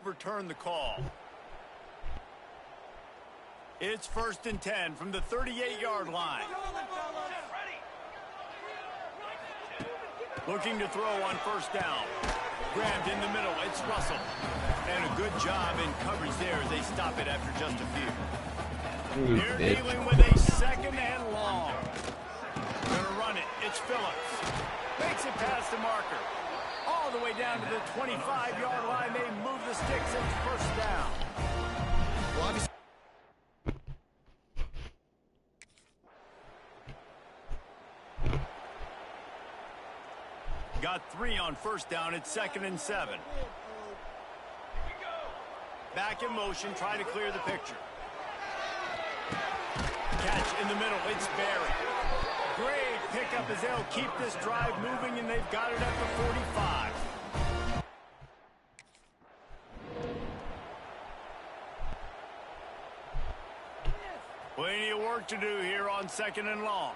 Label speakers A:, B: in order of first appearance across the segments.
A: overturn the call. It's 1st and 10 from the 38-yard line. Looking to throw on 1st down. Grabbed in the middle. It's Russell. And a good job in coverage there as they stop it after just a few. They're dealing with a 2nd and long. Gonna run it. It's Phillips. Makes it past the marker. All the way down to the 25-yard line. They move the sticks. It's 1st down.
B: Well, obviously
A: got 3 on 1st down. It's 2nd and 7. Back in motion, try to clear the picture. Catch in the middle. It's Barry. Great pickup as they'll keep this drive moving, and they've got it at the 45. Plenty of work to do here on 2nd and long.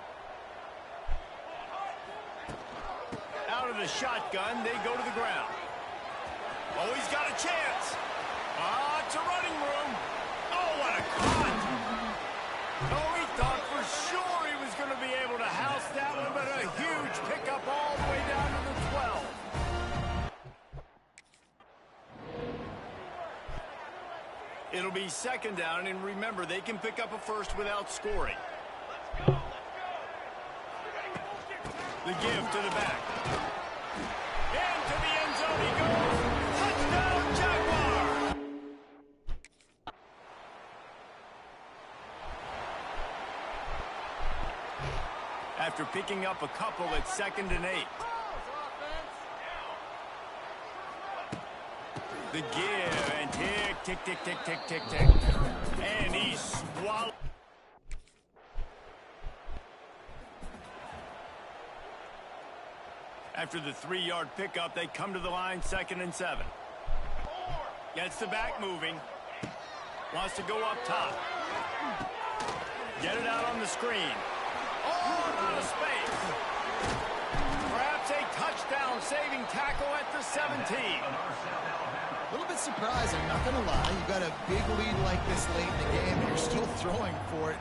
A: Out of the shotgun, they go to the ground. Oh, he's got a chance. It's a running room. Oh, what a cut. Oh, he thought for sure he was going to be able to house that one, but a huge pickup all the way down to the 12. It'll be 2nd down, and remember, they can pick up a 1st without scoring. The give to the back. Into the end zone he goes. Touchdown, Jaguar! After picking up a couple, it's 2nd and 8. The give, and tick, tick, tick, tick, tick, tick, tick. And he swallowed. After the 3-yard pickup, they come to the line, 2nd and 7. Gets the back moving. Wants to go up top. Get it out on the screen. Oh, out of space. Perhaps a touchdown-saving tackle at the 17.
B: a little bit surprising, not going to lie. You got a big lead like this late in the game, and you're still throwing for it.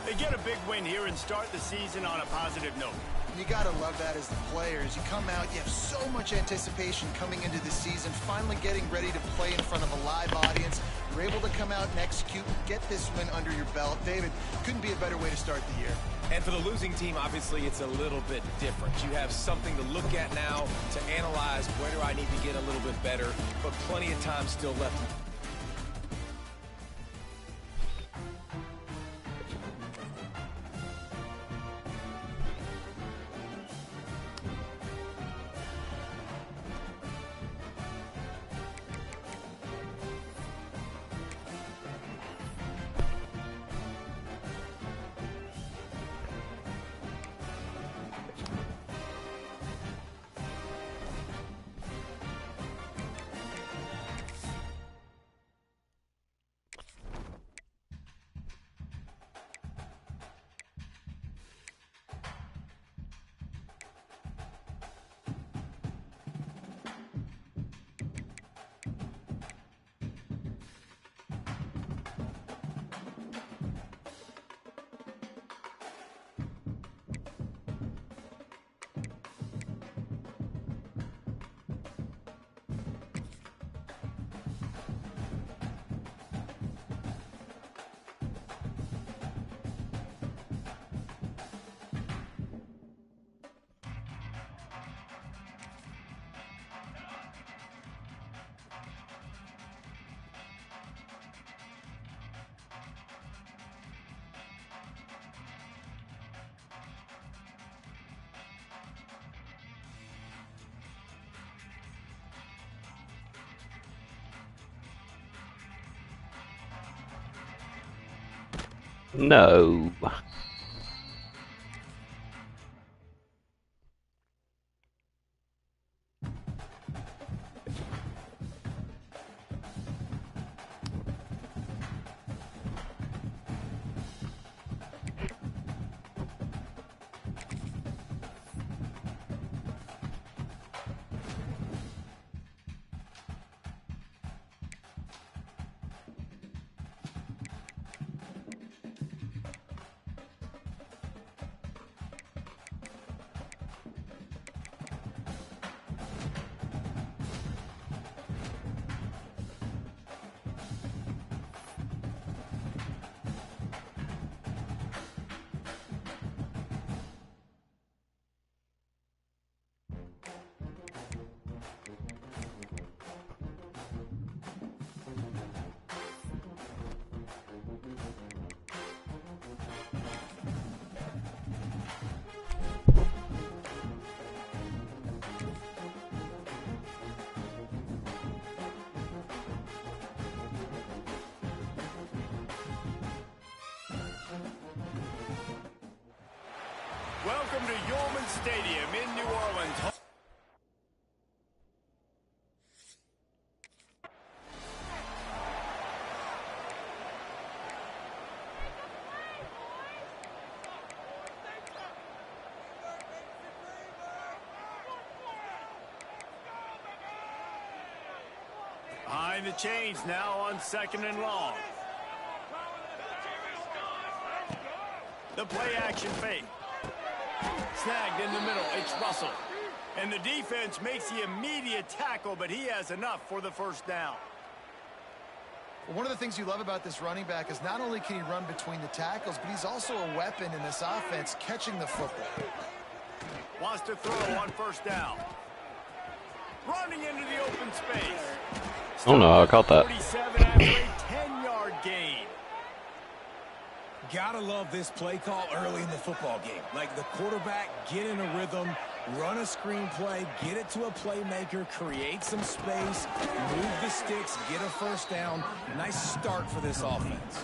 A: They get a big win here and start the season on a positive note.
B: You got to love that as the players. You come out, you have so much anticipation coming into the season, finally getting ready to play in front of a live audience. You're able to come out and execute, get this win under your belt. David, couldn't be a better way to start the year.
C: And for the losing team, obviously, it's a little bit different. You have something to look at now, to analyze where do I need to get a little bit better, but plenty of time still left.
D: No.
A: Welcome to Yulman Stadium in New Orleans. Behind the chains now on 2nd and long. The play action fake. Snagged in the middle. It's Russell. And the defense makes the immediate tackle, but he has enough for the first down.
B: Well, one of the things you love about this running back is not only can he run between the tackles, but he's also a weapon in this offense catching the football.
A: Wants to throw on 1st down. Running into the open space.
D: Oh no, I caught that.
A: 47 after a 10-yard gain.
C: Gotta love this play call early in the football game. Like the quarterback, get in a rhythm, run a screen play, get it to a playmaker, create some space, move the sticks, get a first down. Nice start for this offense.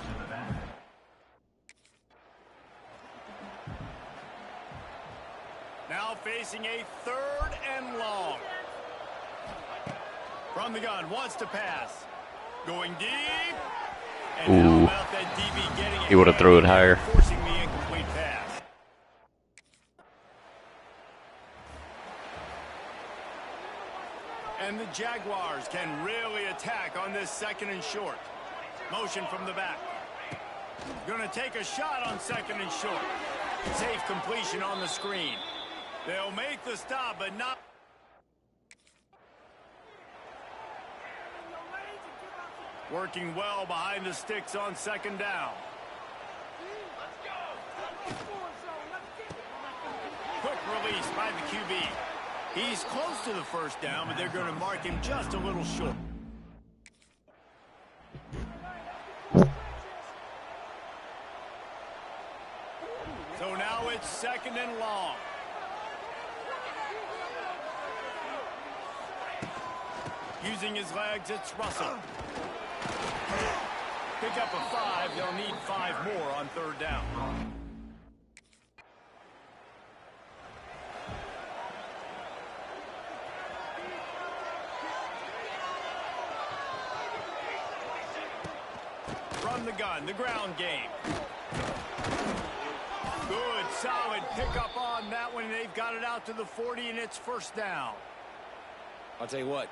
A: Now facing a 3rd and long. From the gun, wants to pass. Going deep. And
D: ooh.
A: how about that DB getting it?
D: He would have threw it higher.
A: Forcing the incomplete pass. And the Jaguars can really attack on this 2nd and short. Motion from the back. Going to take a shot on 2nd and short. Safe completion on the screen. They'll make the stop, but not. Working well behind the sticks on 2nd down. Quick release by the QB. He's close to the first down, but they're going to mark him just a little short. So now it's 2nd and long. Using his legs, it's Russell. Pick up a 5. They'll need 5 more on 3rd down. From the gun, the ground game. Good, solid pickup on that one. They've got it out to the 40, and it's 1st down.
C: I'll tell you what.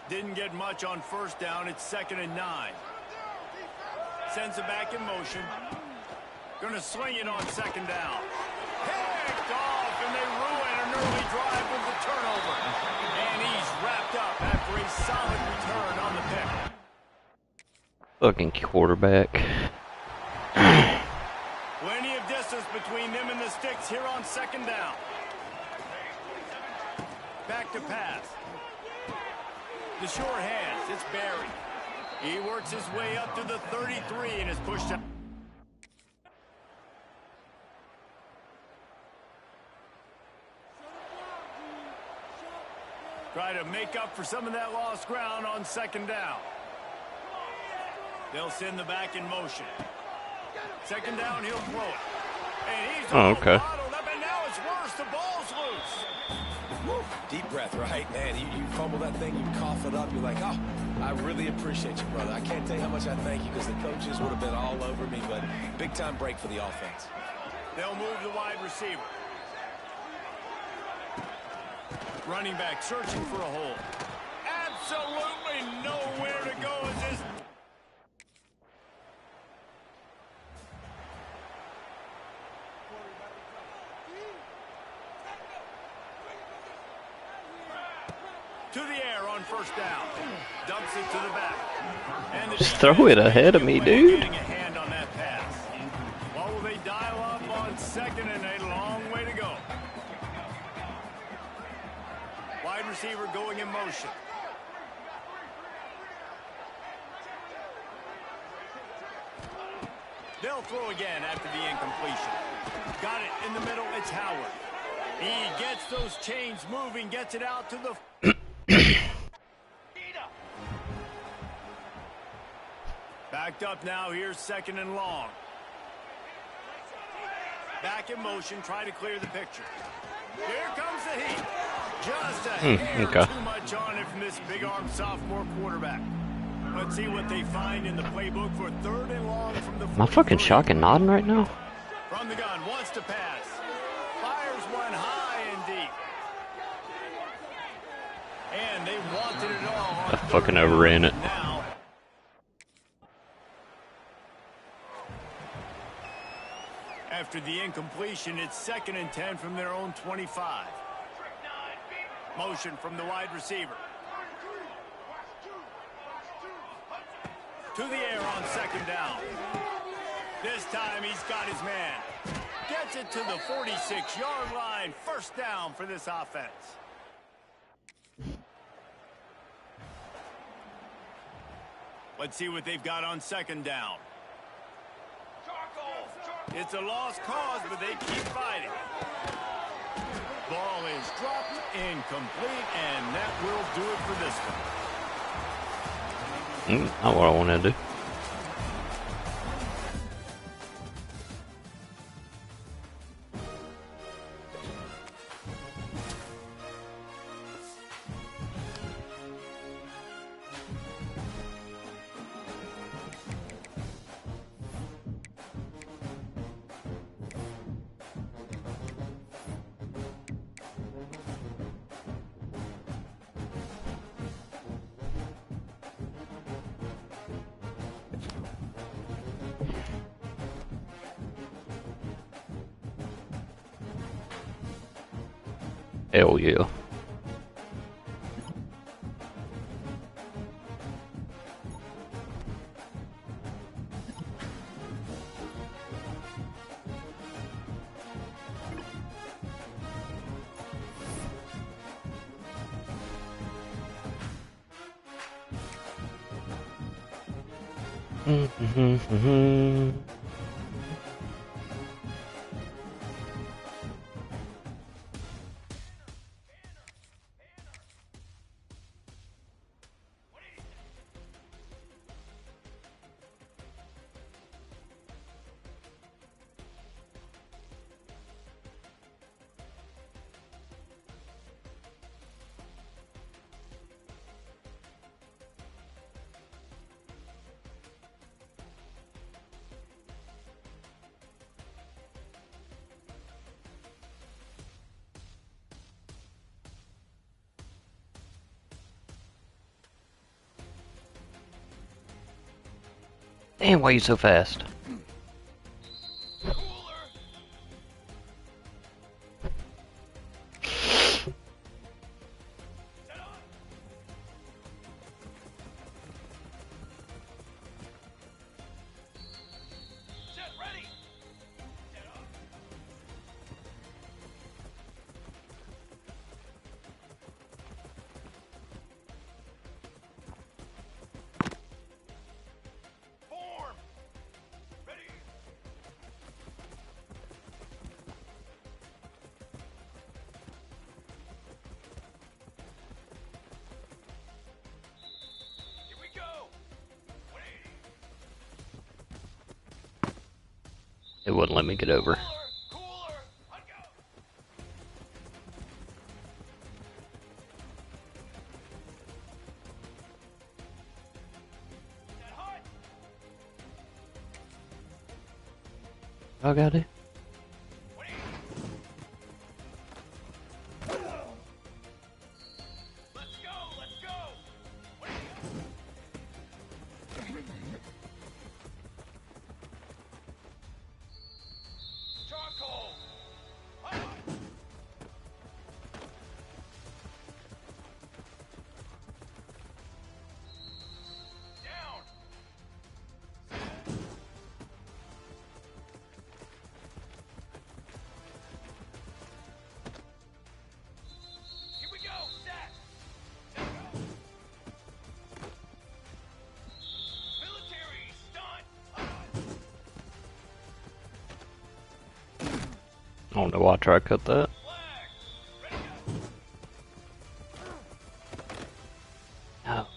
A: Didn't get much on 1st down. It's 2nd and 9. Sends it back in motion. Going to sling it on 2nd down. Picked off, and they ruin an early drive with the turnover. And he's wrapped up after a solid return on the pick.
D: Fucking quarterback.
A: Plenty of distance between them and the sticks here on 2nd down. Back to pass. The short hands, it's Barry. He works his way up to the 33 and is pushed out. Try to make up for some of that lost ground on 2nd down. They'll send the back in motion. 2nd down, he'll throw it. And he's
D: okay.
A: bottled up, and now it's worse. The ball's loose.
C: Woo. Deep breath, right, man? You fumble that thing, you cough it up, you're like, oh, I really appreciate you, brother. I can't tell you how much I thank you because the coaches would have been all over me, but big-time break for the offense.
A: They'll move the wide receiver. Running back searching for a hole. Absolutely nowhere to go as this. To the air on 1st down. Dumps it to the back. And the
D: Just throw it ahead of me, dude.
A: getting a hand on that pass. What will they dial up on 2nd and a long way to go? Wide receiver going in motion. They'll throw again after the incompletion. Got it in the middle. It's Howard. He gets those chains moving, gets it out to the... Back Backed up now. Here's 2nd and long. Back in motion. Try to clear the picture. Here comes the heat. Just a hair too much on it from this big-arm sophomore quarterback. Let's see what they find in the playbook for 3rd and long from the 43.
D: Am I fucking shock and nodding right now?
A: From the gun, wants to pass. Fires one high and deep. And they wanted it all.
D: I fucking overran it.
A: Now. After the incompletion, it's 2nd and 10 from their own 25. Motion from the wide receiver. To the air on 2nd down. This time he's got his man. Gets it to the 46-yard line. 1st down for this offense. Let's see what they've got on 2nd down. It's a lost cause, but they keep fighting. Ball is dropped, incomplete, and that will do it for this one.
D: Not what I want to do. Hell yeah. Damn, why are you so fast? It wouldn't let me get over. I got it. I don't know why I tried to cut that. No.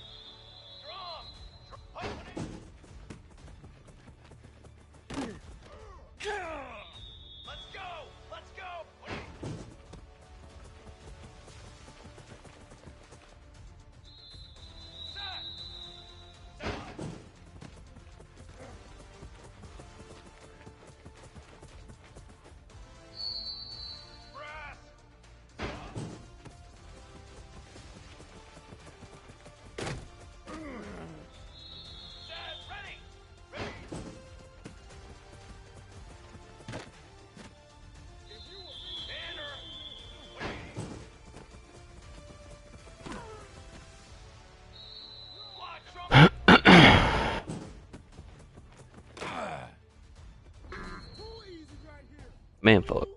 D: Man fuck.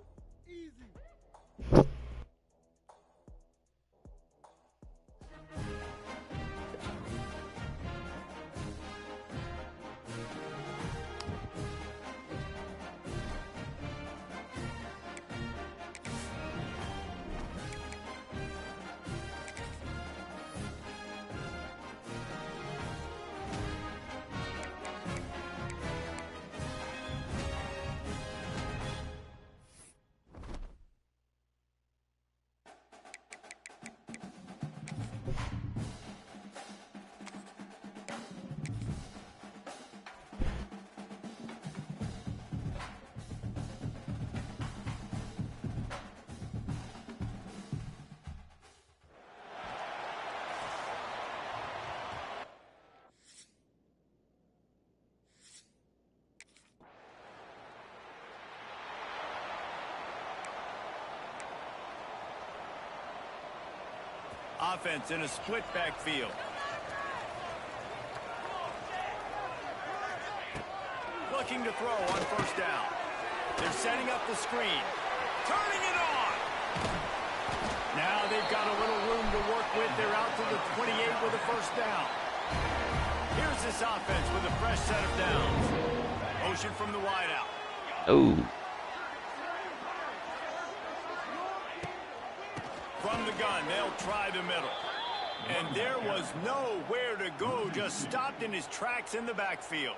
A: Offense in a split backfield. Looking to throw on first down. They're setting up the screen. Turning it on. Now they've got a little room to work with. They're out to the 28 with a first down. Here's this offense with a fresh set of downs. Motion from the wideout.
D: Oh.
A: From the gun, they'll try the middle. And there was nowhere to go, just stopped in his tracks in the backfield.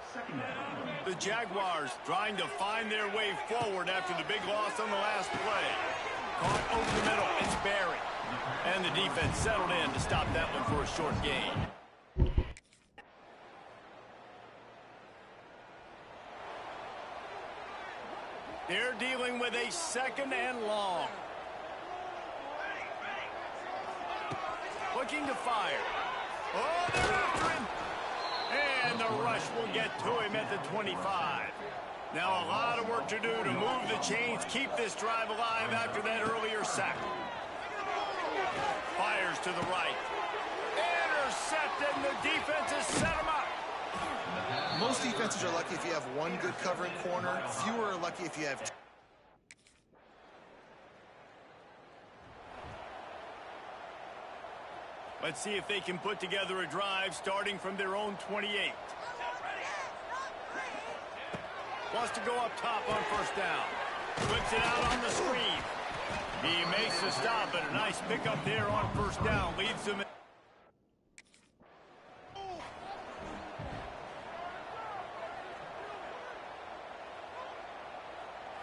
A: The Jaguars trying to find their way forward after the big loss on the last play. Caught over the middle, it's Barry. And the defense settled in to stop that one for a short gain. They're dealing with a second and long. Looking to fire. Oh, they're after him. And the rush will get to him at the 25. Now a lot of work to do to move the chains, keep this drive alive after that earlier sack. Fires to the right. Intercepted, and the defense has set him up.
B: Most defenses are lucky if you have one good covering corner. Fewer are lucky if you have two.
A: Let's see if they can put together a drive starting from their own 28. Wants to go up top on first down. Puts it out on the screen. He makes the stop, but a nice pickup there on first down. Leads them.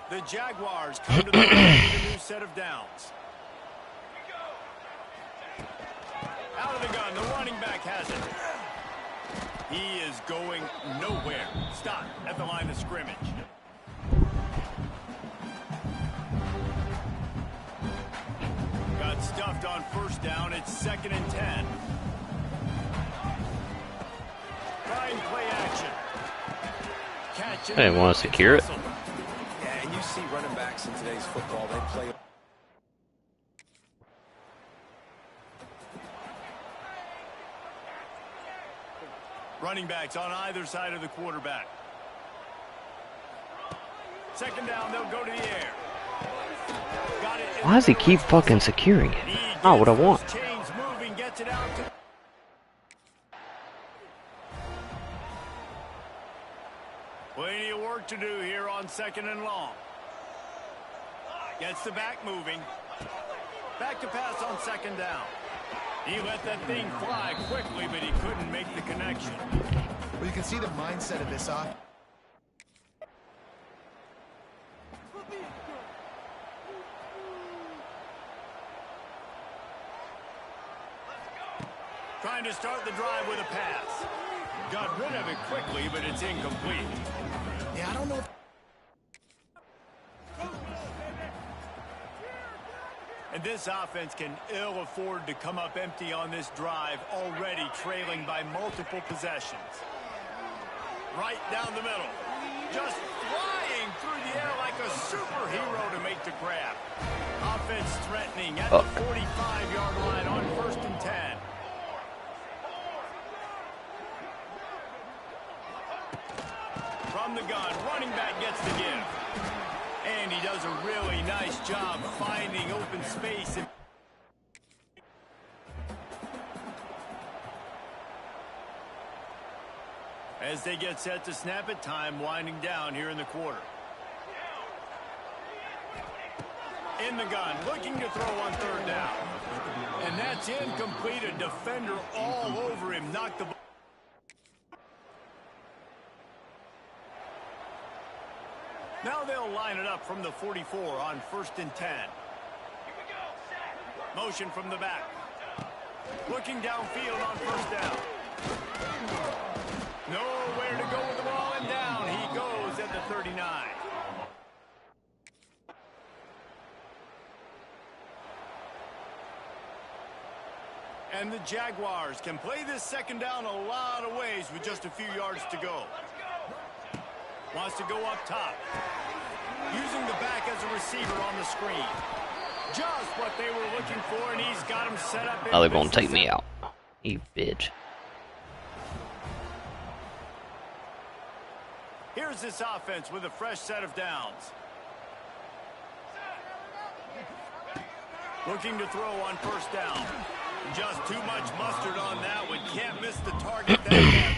A: The Jaguars come to the line with a new set of downs. Out of the gun, the running back has it. He is going nowhere. Stop at the line of scrimmage. Got stuffed on first down. It's 2nd and 10. Try and play action. Catch it.
D: I didn't want to secure it.
C: Yeah, and you see running backs in today's football, they play.
A: Running backs on either side of the quarterback. 2nd down, they'll go to the air. Got it.
D: Why does he keep fucking securing it? Not what I want.
A: Chains moving, gets it out to... Plenty of work to do here on 2nd and long. Gets the back moving. Back to pass on 2nd down. He let that thing fly quickly, but he couldn't make the connection.
B: Well, you can see the mindset of this offense.
A: Trying to start the drive with a pass. Got rid of it quickly, but it's incomplete.
B: Yeah, I don't know if...
A: And this offense can ill afford to come up empty on this drive, already trailing by multiple possessions. Right down the middle. Just flying through the air like a superhero to make the grab. Offense threatening at the 45-yard line on 1st and 10. From the gun, running back gets the give. And he does does a really nice job finding open space. As they get set to snap it, time winding down here in the quarter. In the gun, looking to throw on third down. And that's incomplete. A defender all over him. Knocked the ball. Now they'll line it up from the 44 on 1st and 10. Motion from the back. Looking downfield on 1st down. Nowhere to go with the ball, and down he goes at the 39. And the Jaguars can play this 2nd down a lot of ways with just a few yards to go. Wants to go up top. Using the back as a receiver on the screen. Just what they were looking for, and he's got him set up.
D: Now they're gonna take me out. You bitch.
A: Here's this offense with a fresh set of downs. Looking to throw on 1st down. Just too much mustard on that one. Can't miss the target that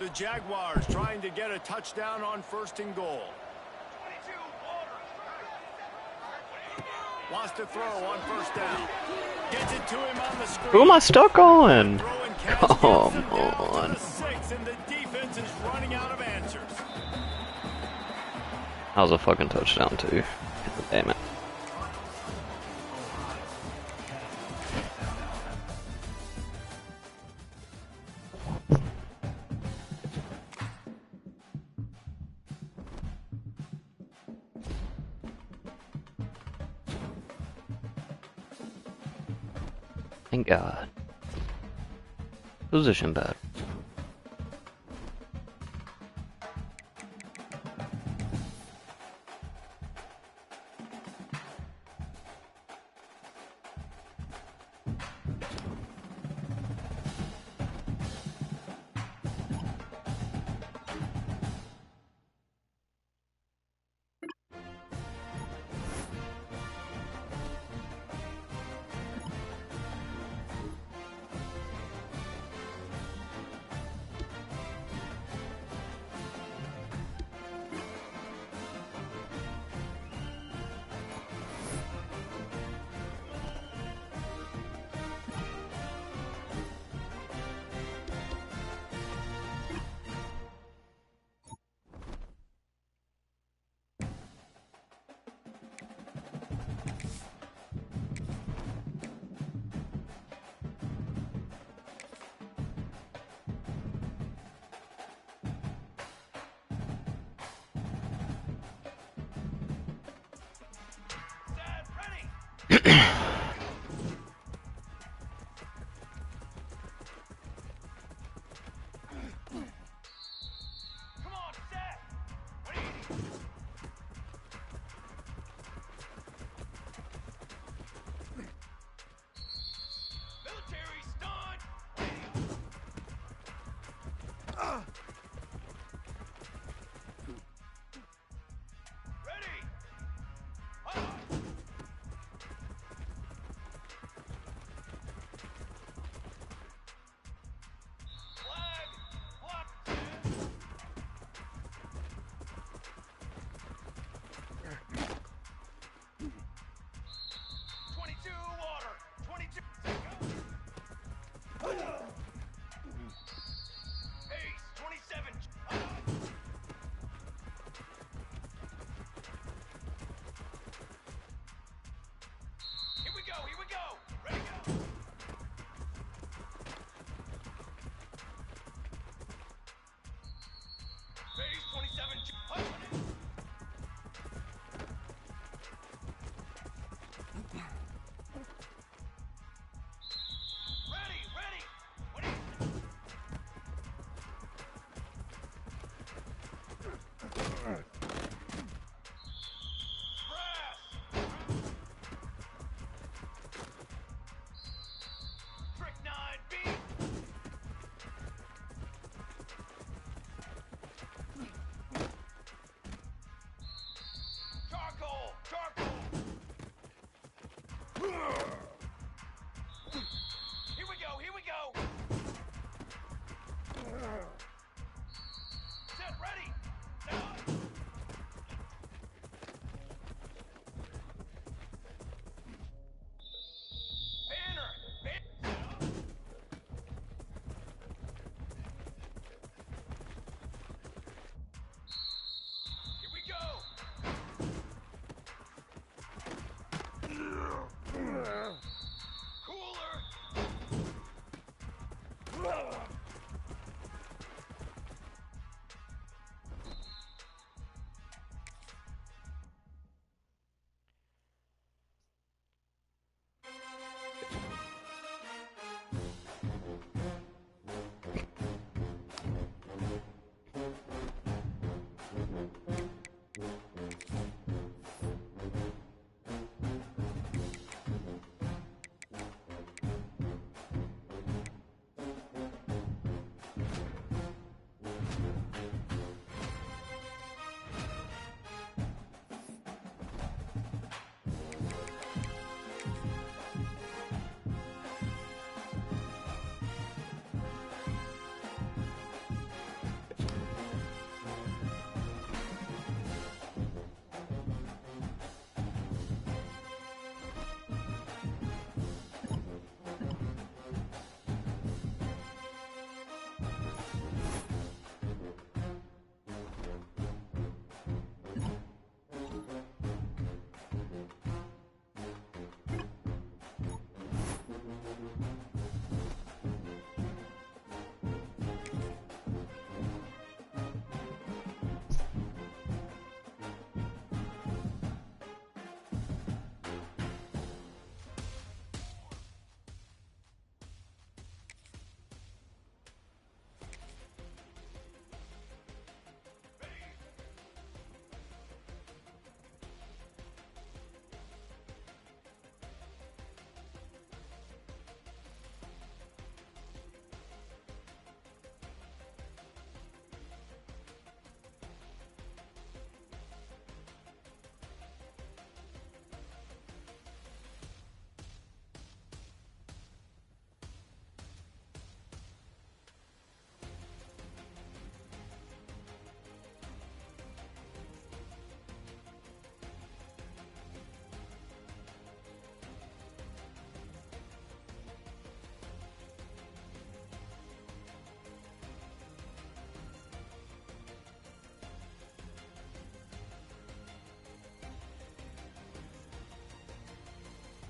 A: The Jaguars trying to get a touchdown on 1st and goal. Wants to throw on 1st down. Gets it to him on the screen.
D: Who am I stuck on? Come on.
A: And the defense is running out of answers.
D: That was a fucking touchdown too. Damn it. Thank God. Position bad.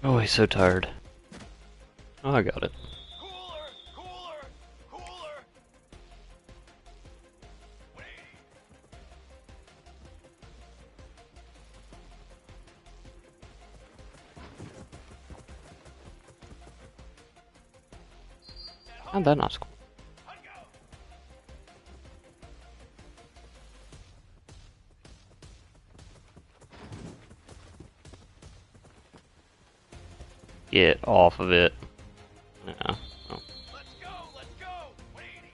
D: Oh, he's so tired. Oh, I got it.
A: Cooler, cooler, cooler.
D: Oh, that's not cool. Get off of it. No. Oh.
A: Let's go, let's go. 180.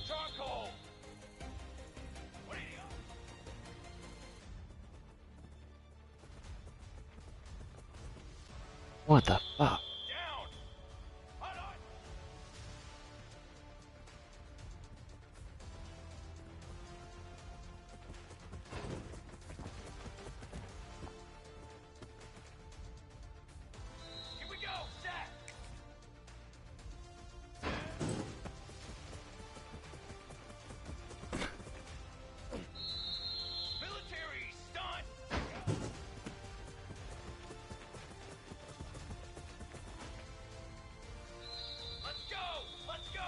A: Charcoal. 180.
D: What the fuck?
A: Down. Hot on. Here we go, set. Military stunt. Let's go, let's go.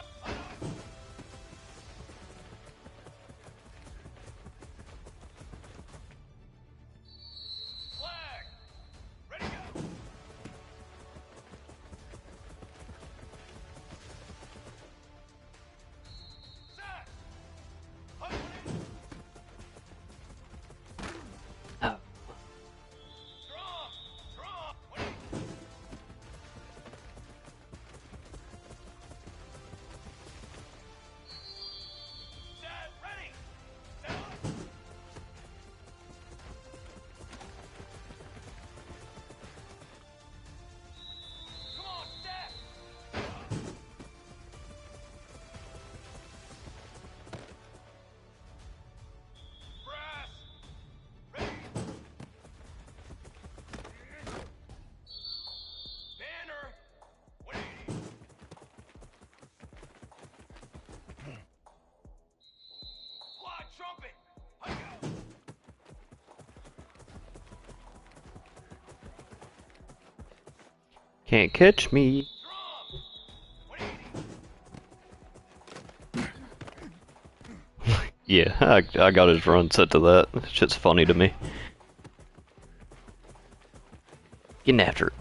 A: Flag. Ready, go. Set. Hot 180.
D: Oh.
A: Strong, strong. 180. Set, ready. Set on. Come on, set. Brass. Ready. Banner. 180. Fly trumpet. Hut go.
D: Can't catch me.
A: Drum. 180.
D: Yeah, I got his run set to that. It's just funny to me. Getting after it.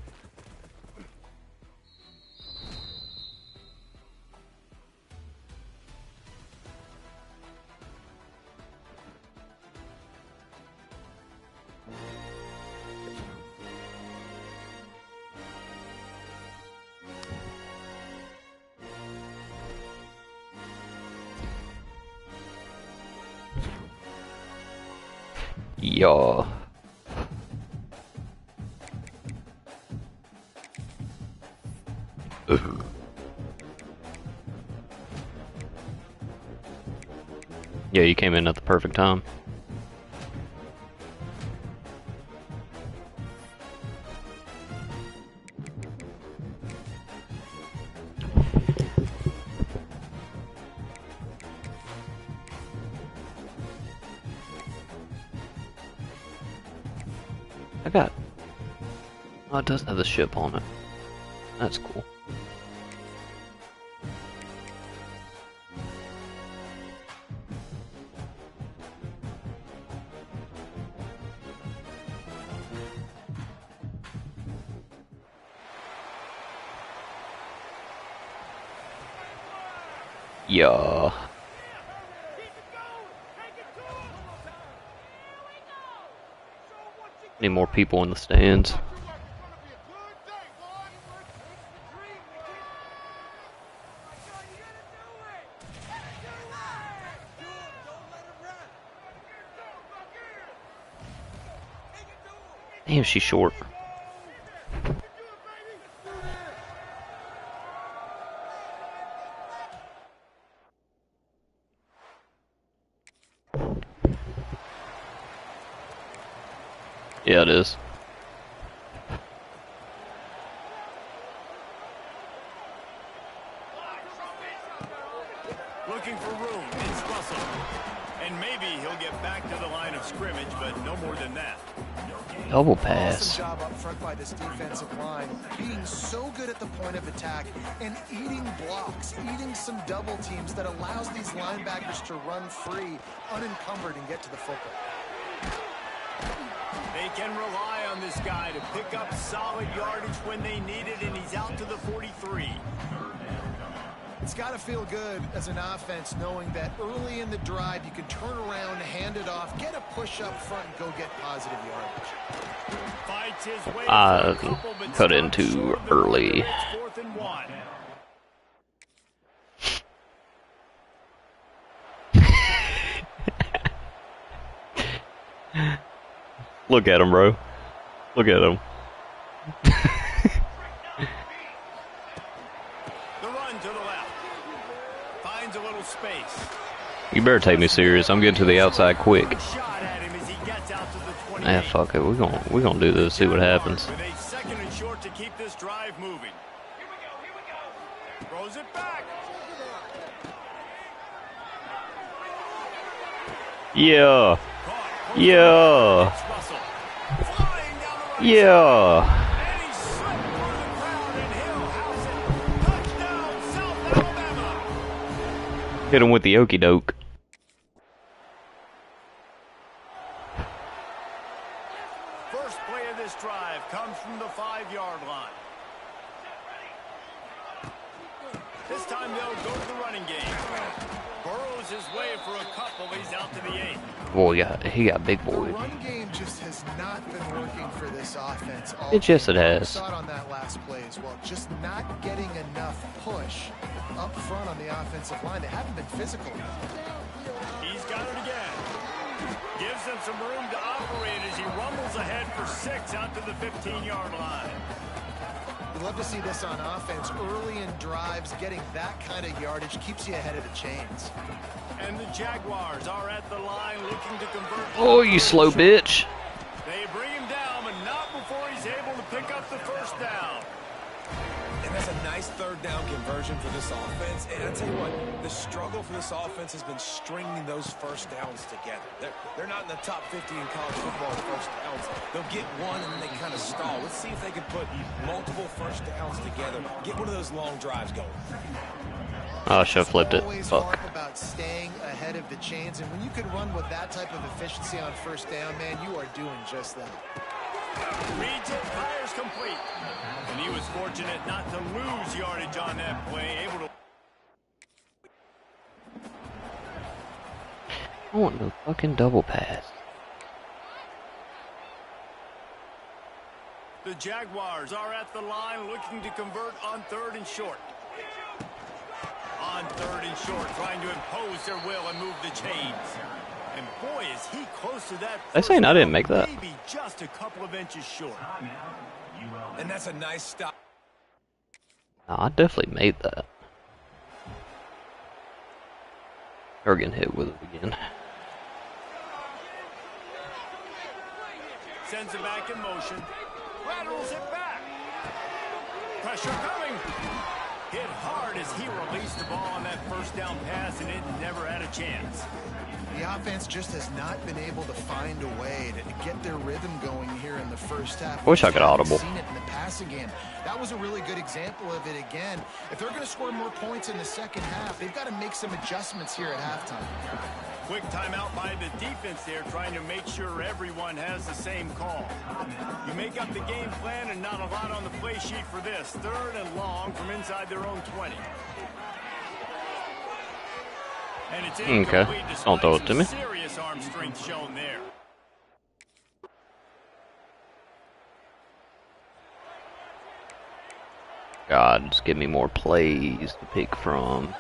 D: Yeah. Ugh. Yeah, you came in at the perfect time. I got. Oh, it does have the ship on it. That's cool. Yeah. Need more people in the stands. Damn, she's short. Yeah, it is.
A: It's Russell. And maybe he'll get back to the line of scrimmage, but no more than that.
D: Double pass.
B: Awesome job up front by this defensive line, being so good at the point of attack and eating blocks, eating some double teams that allows these linebackers to run free, unencumbered, and get to the football.
A: They can rely on this guy to pick up solid yardage when they need it, and he's out to the 43.
B: It's got to feel good as an offense knowing that early in the drive you can turn around, hand it off, get a push up front, and go get positive yardage.
A: Fights his way for a couple, but
D: cut in too early.
A: It's 4th and 1.
D: Look at him, bro. Look at him.
A: The run to the left. Finds a little space.
D: You better take me serious. I'm getting to the outside quick.
A: Shot at him as he gets out to the 28.
D: Ah, fuck it. We're gonna do this. See what happens.
A: With a 2nd and short to keep this drive moving. Throws it back.
D: Yeah. Yeah.
A: It's Russell. Flying down the right
D: Yeah.
A: side. And he slipped through the crowd, and he'll house it. Touchdown, South Alabama.
D: Hit him with the okey doke.
A: First play of this drive comes from the 5-yard line. This time they'll go to the running game. Burrows his way for a couple. He's out to the 8.
D: Boy, he got big
B: The
D: boy.
B: run game just has not been working for this offense.
D: It just it has.
B: Saw it on that last play as well. Just not getting enough push up front on the offensive line. They haven't been physical enough.
A: He's got it again. Gives them some room to operate as he rumbles ahead for 6 out to the 15-yard line.
B: We'd love to see this on offense. Early in drives, getting that kind of yardage keeps you ahead of the chains.
A: And the Jaguars are at the line looking to convert.
D: Oh, you slow bitch.
A: They bring him down, but not before he's able to pick up the 1st down.
C: And that's a nice 3rd down conversion for this offense. And I tell you what, the struggle for this offense has been stringing those 1st downs together. They're not in the top 50 in college football in 1st downs. They'll get one and then they kind of stall. Let's see if they can put multiple 1st downs together. Get one of those long drives going.
D: Oh, I should have flipped it.
B: Always
D: Fuck.
B: harp about staying ahead of the chains, and when you can run with that type of efficiency on 1st down, man, you are doing just that.
A: Reads it, fires complete. And he was fortunate not to lose yardage on that play. Able to.
D: I want no fucking double pass.
A: The Jaguars are at the line looking to convert on 3rd and short. On 3rd and short, trying to impose their will and move the chains. And boy, is he close to that.
D: They saying I didn't make that?
A: Maybe just a couple of inches short.
C: And that's a nice stop.
D: No, I definitely made that. Or getting hit with it again.
A: Sends it back in motion. Laterals it back. Pressure coming. Hit hard as he released the ball on that 1st down pass, and it never had a chance.
B: The offense just has not been able to find a way to get their rhythm going here in the 1st half.
D: Wish I could
B: haven't
D: audible.
B: Seen it in the passing game. That was a really good example of it again. If they're going to score more points in the 2nd half, they've got to make some adjustments here at halftime.
A: Quick timeout by the defense there, trying to make sure everyone has the same call. You make up the game plan and not a lot on the play sheet for this. 3rd and long from inside their own 20. And it's incomplete.
D: Don't throw it to me.
A: Serious arm strength shown there.
D: God, just give me more plays to pick from.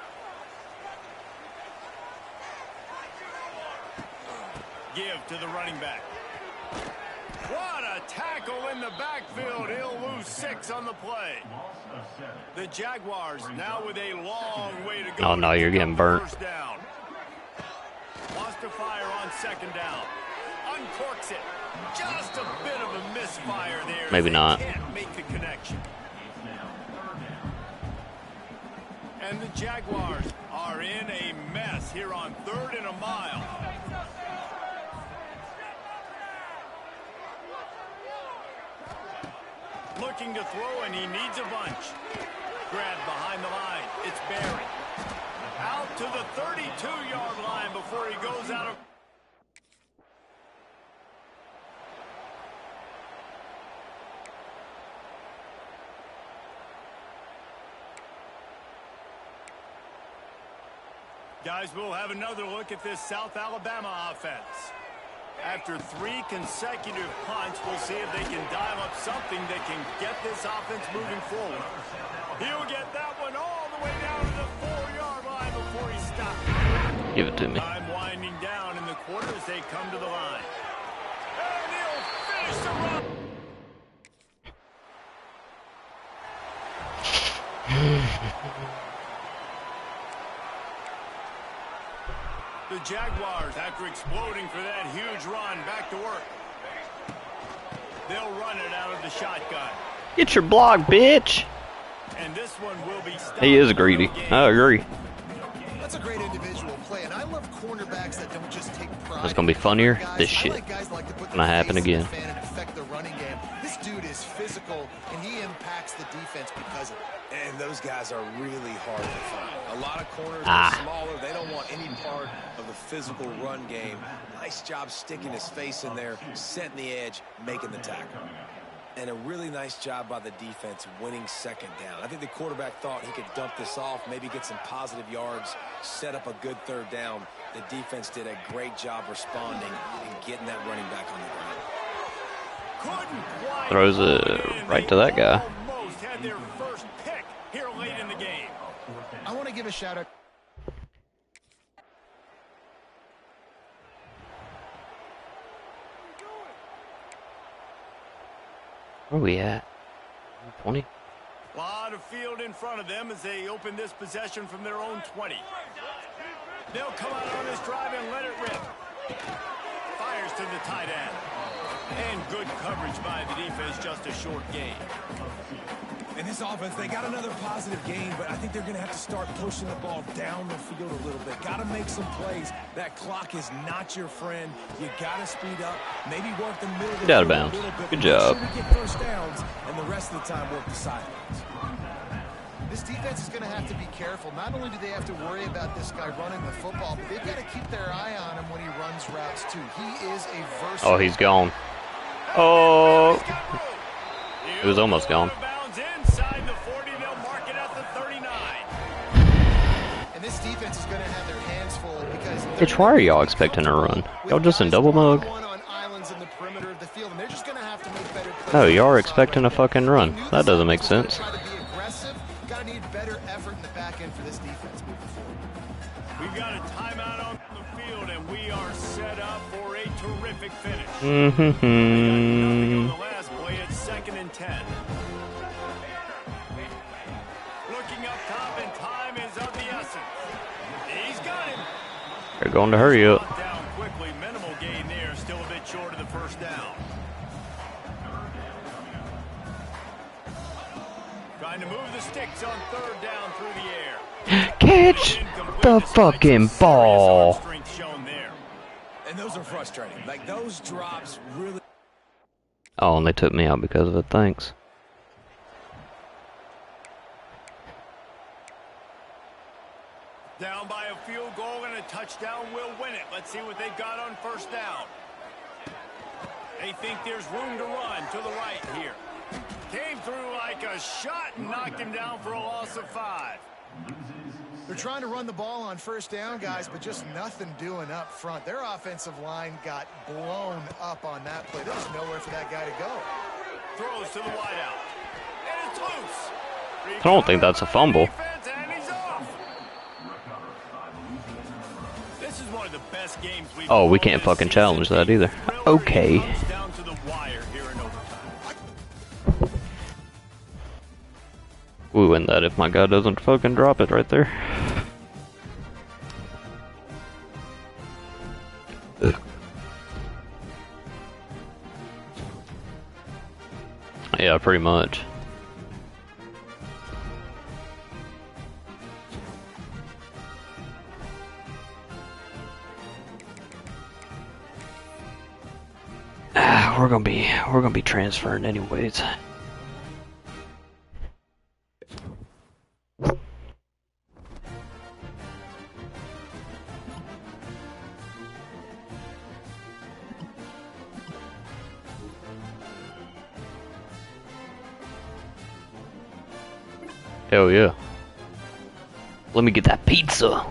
A: Give to the running back. What a tackle in the backfield. He'll lose 6 on the play. The Jaguars now with a long way to go.
D: Oh, no, you're getting burnt.
A: 1st down. Wants to fire on 2nd down. Uncorks it. Just a bit of a misfire there.
D: Maybe not.
A: Can't make the connection. And the Jaguars are in a mess here on 3rd and a mile. Looking to throw, and he needs a bunch. Grabbed behind the line. It's Barry. Out to the 32-yard line before he goes out of... Guys, we'll have another look at this South Alabama offense. After 3 consecutive punts, we'll see if they can dial up something that can get this offense moving forward. He'll get that one all the way down to the 4-yard line before he stops.
D: Give it to me.
A: Time winding down in the quarter as they come to the line. And he'll finish the run. The Jaguars, after exploding for that huge run, back to work. They'll run it out of the shotgun.
D: Get your block, bitch.
A: And this one will be stopped.
D: He is greedy. I agree.
B: That's a great individual play, and I love cornerbacks that don't just take pride.
D: It's gonna be funnier.
B: Guys,
D: This
B: I
D: shit
B: like guys like to put
D: gonna
B: their
D: happen
B: face in the
D: again.
B: fan and affect the running game. This dude is physical, and he impacts the defense because of it.
C: And those guys are really hard to find. A lot of corners
D: Ah.
C: are smaller. They don't want any part of the physical run game. Nice job sticking his face in there, setting the edge, making the tackle. And a really nice job by the defense winning 2nd down. I think the quarterback thought he could dump this off, maybe get some positive yards, set up a good 3rd down. The defense did a great job responding and getting that running back on the ground.
A: Couldn't quite
D: Throws
A: hold
D: it
A: in.
D: right
A: They
D: to that guy.
A: almost had their first pick here late in the game.
B: I want to give a shout out.
D: Where we at? 20?
A: Lot of field in front of them as they open this possession from their own 20. They'll come out on this drive and let it rip. Fires to the tight end. And good coverage by the defense, just a short gain.
C: In this offense, they got another positive gain, but I think they're going to have to start pushing the ball down the field a little bit. Got to make some plays. That clock is not your friend. You got to speed up, maybe work the middle of the
D: Get out of
C: field a
D: bounds.
C: little bit.
D: Good
C: Make
D: job.
C: sure we get first downs, and the rest of the time work the sidelines.
B: This defense is going to have to be careful. Not only do they have to worry about this guy running the football, but they've got to keep their eye on him when he runs routes, too. He is a versatile...
D: Oh, he's gone. Oh, it was almost gone.
A: Inside the 40, they'll mark it at the 39.
B: And this defense is going to have their hands full because...
D: Bitch, why are y'all expecting a run? Y'all just in double mug?
B: On islands in the perimeter of the field, and they're just going to have to make better plays.
D: No, y'all are expecting a fucking run. That doesn't make sense.
B: Try to be aggressive. Got to need better effort in the back end for this defense moving forward.
A: We've got a timeout on the field, and we are set up for a terrific finish.
D: Mm-hmm.
A: On the last play, it's 2nd and 10. Looking up top, and time is of the essence. He's got him.
D: They're going to hurry up.
A: Brought down quickly, minimal gain there, still a bit short of the first down. Trying to move the sticks on 3rd down through the air.
D: Catch the fucking ball.
A: Strength shown there.
C: And those are frustrating. Like, those drops really...
D: Oh, and they took me out because of it. Thanks.
A: Down by a field goal and a touchdown will win it. Let's see what they've got on 1st down. They think there's room to run to the right here. Came through like a shot and knocked him down for a loss of 5.
B: They're trying to run the ball on 1st down, guys, but just nothing doing up front. Their offensive line got blown up on that play. There was nowhere for that guy to go.
A: Throws to the wideout. And it's loose.
D: I don't think that's a fumble.
A: Defense, and he's off. This is one of the best games we've
D: Oh, we
A: played
D: can't
A: this
D: fucking
A: season.
D: challenge that either.
A: Thriller,
D: Okay.
A: it comes down to the wire here in overtime.
D: We win that if my guy doesn't fucking drop it right there. Yeah, pretty much. we're gonna be transferring anyways. Hell yeah. Let me get that pizza.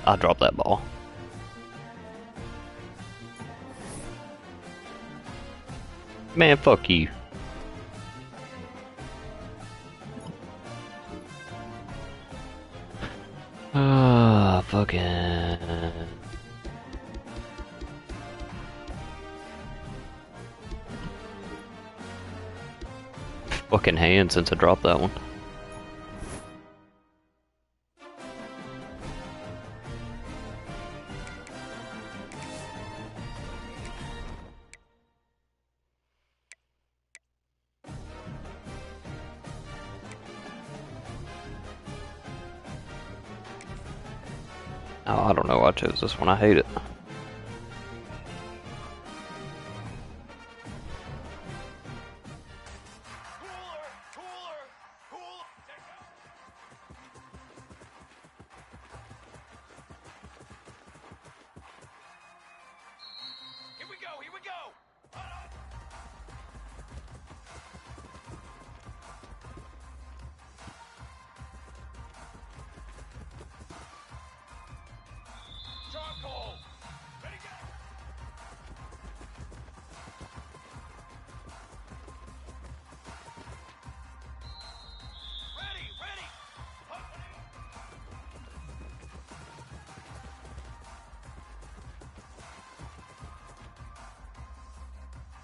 D: I dropped that ball. Man, fuck you. Ah, fucking. Fucking hand since I dropped that one. Oh, I don't know why I chose this one. I hate it.
C: Here we go, here we go! Charcoal! Ready, go! Ready, ready!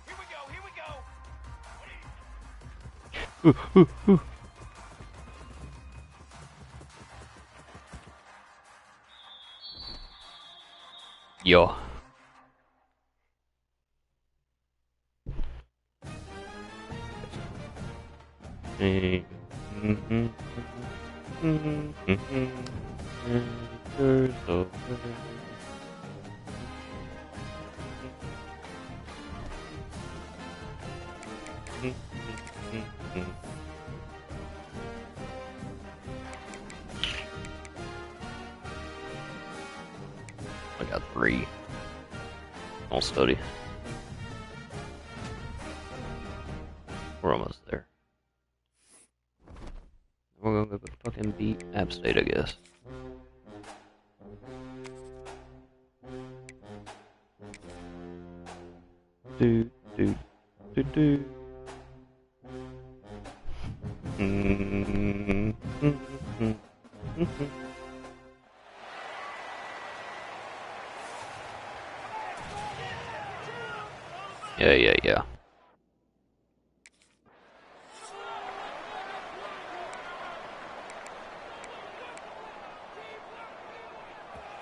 C: Here we go, here we go!
D: Yo. I got 3. I'll study. We're almost there. We're gonna go fucking beat App State, I guess. Do. Yeah.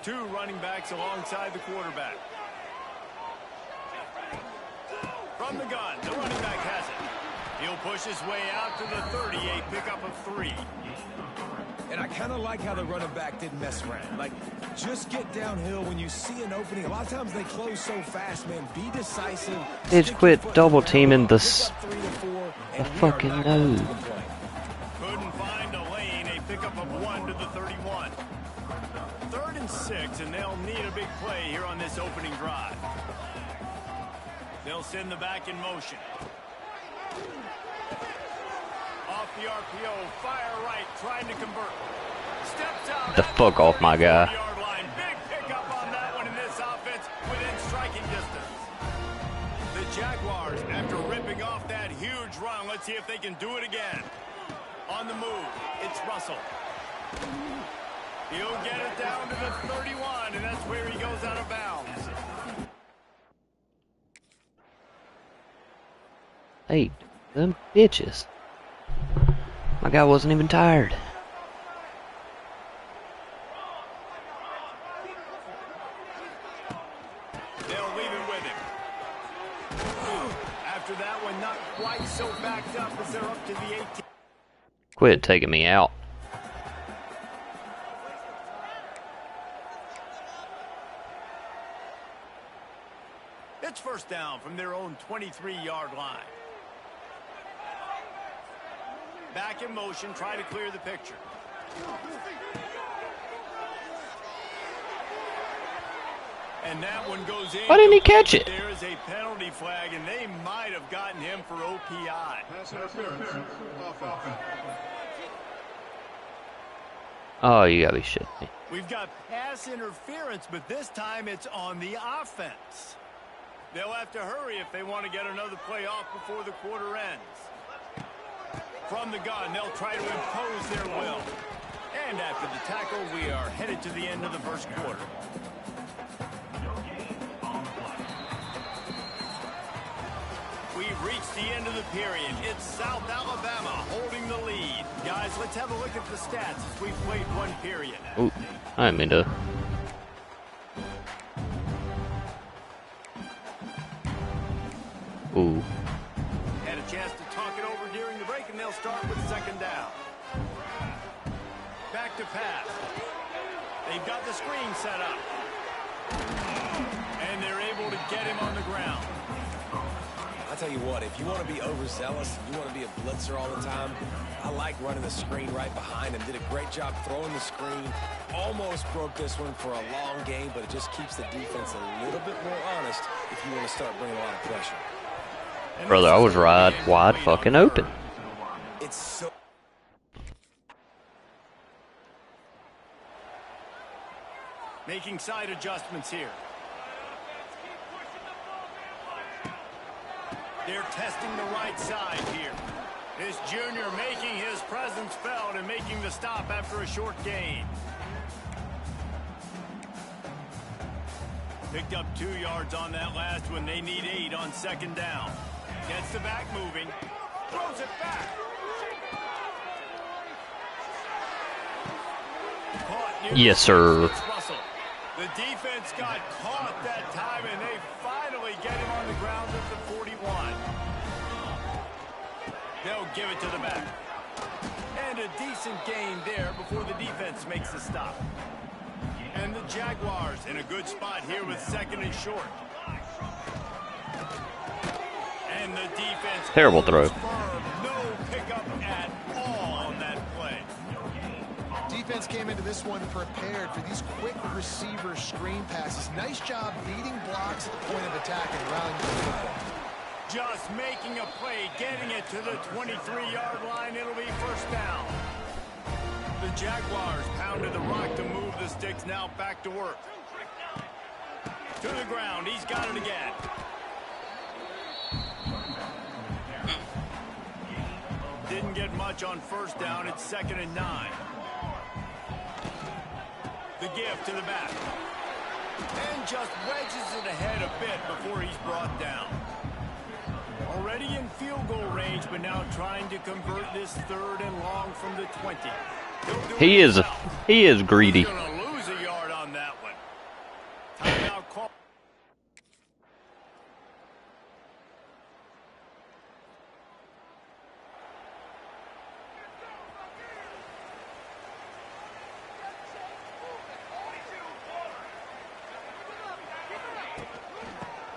A: Two running backs alongside the quarterback. From the gun, the running back has it. He'll push his way out to the 38, pickup of 3.
C: And I kind of like how the running back didn't mess around. Like, just get downhill when you see an opening. A lot of times they close so fast, man. Be decisive.
D: Bitch, quit double teaming the fucking nose.
A: Couldn't find a lane, a pickup of 1 to the 31. 3rd and 6, and they'll need a big play here on this opening drive. They'll send the back in motion. Off the RPO, fire right, trying to convert. Steps out.
D: The fuck off my guy.
A: Big pickup on that one in this offense within striking distance. The Jaguars, after ripping off that huge run, let's see if they can do it again. On the move, it's Russell. He'll get it down to the 31, and that's where he goes out of bounds.
D: Hey, them bitches. My guy wasn't even tired.
A: They'll after that one, not quite so backed up as they're up to the 18.
D: Quit taking me out.
A: It's first down from their own 23-yard line. Back in motion, try to clear the picture. And that one goes in.
D: Why didn't he catch it?
A: There is a penalty flag, and they might have gotten him for OPI.
D: Oh, you gotta be shitting me.
A: We've got pass interference, but this time it's on the offense. They'll have to hurry if they want to get another play off before the quarter ends. From the gun, they'll try to impose their will. And after the tackle, we are headed to the end of the first quarter. We've reached the end of the period. It's South Alabama holding the lead. Guys, let's have a look at the stats as we've played one period.
D: Ooh, I didn't mean to. Ooh.
A: Had a chance to talk it over during the break, and they'll start with second down. Back to pass. They've got the screen set up. And they're able to get him on the ground.
C: I'll tell you what, if you want to be overzealous, you want to be a blitzer all the time, I like running the screen right behind him. Did a great job throwing the screen. Almost broke this one for a long game, but it just keeps the defense a little bit more honest if you want to start bringing a lot of pressure.
D: Brother, I was wide fucking open.
C: It's so...
A: Making side adjustments here. They're testing the right side here. This junior making his presence felt and making the stop after a short gain. Picked up 2 yards on that last one. They need 8 on second down. Gets the back moving. Throws it back.
D: Yes, sir.
A: The defense got caught that time, and they finally get him on the ground at the 41. They'll give it to the back. And a decent gain there before the defense makes the stop. And the Jaguars in a good spot here with second and short. And the defense...
D: Terrible throw.
A: Firm. No pickup at all on that play.
B: Defense came into this one prepared for these quick receiver screen passes. Nice job beating blocks at the point of attack and rallying the football.
A: Just making a play, getting it to the 23-yard line. It'll be first down. The Jaguars pounded the rock to move the sticks. Now back to work. To the ground. He's got it again. Didn't get much on first down. It's 2nd and 9. The give to the back. And just wedges it ahead a bit before he's brought down. Already in field goal range, but now trying to convert this 3rd and long from the 20.
D: He is greedy.
A: He's gonna lose a yard on that one. Timeout call.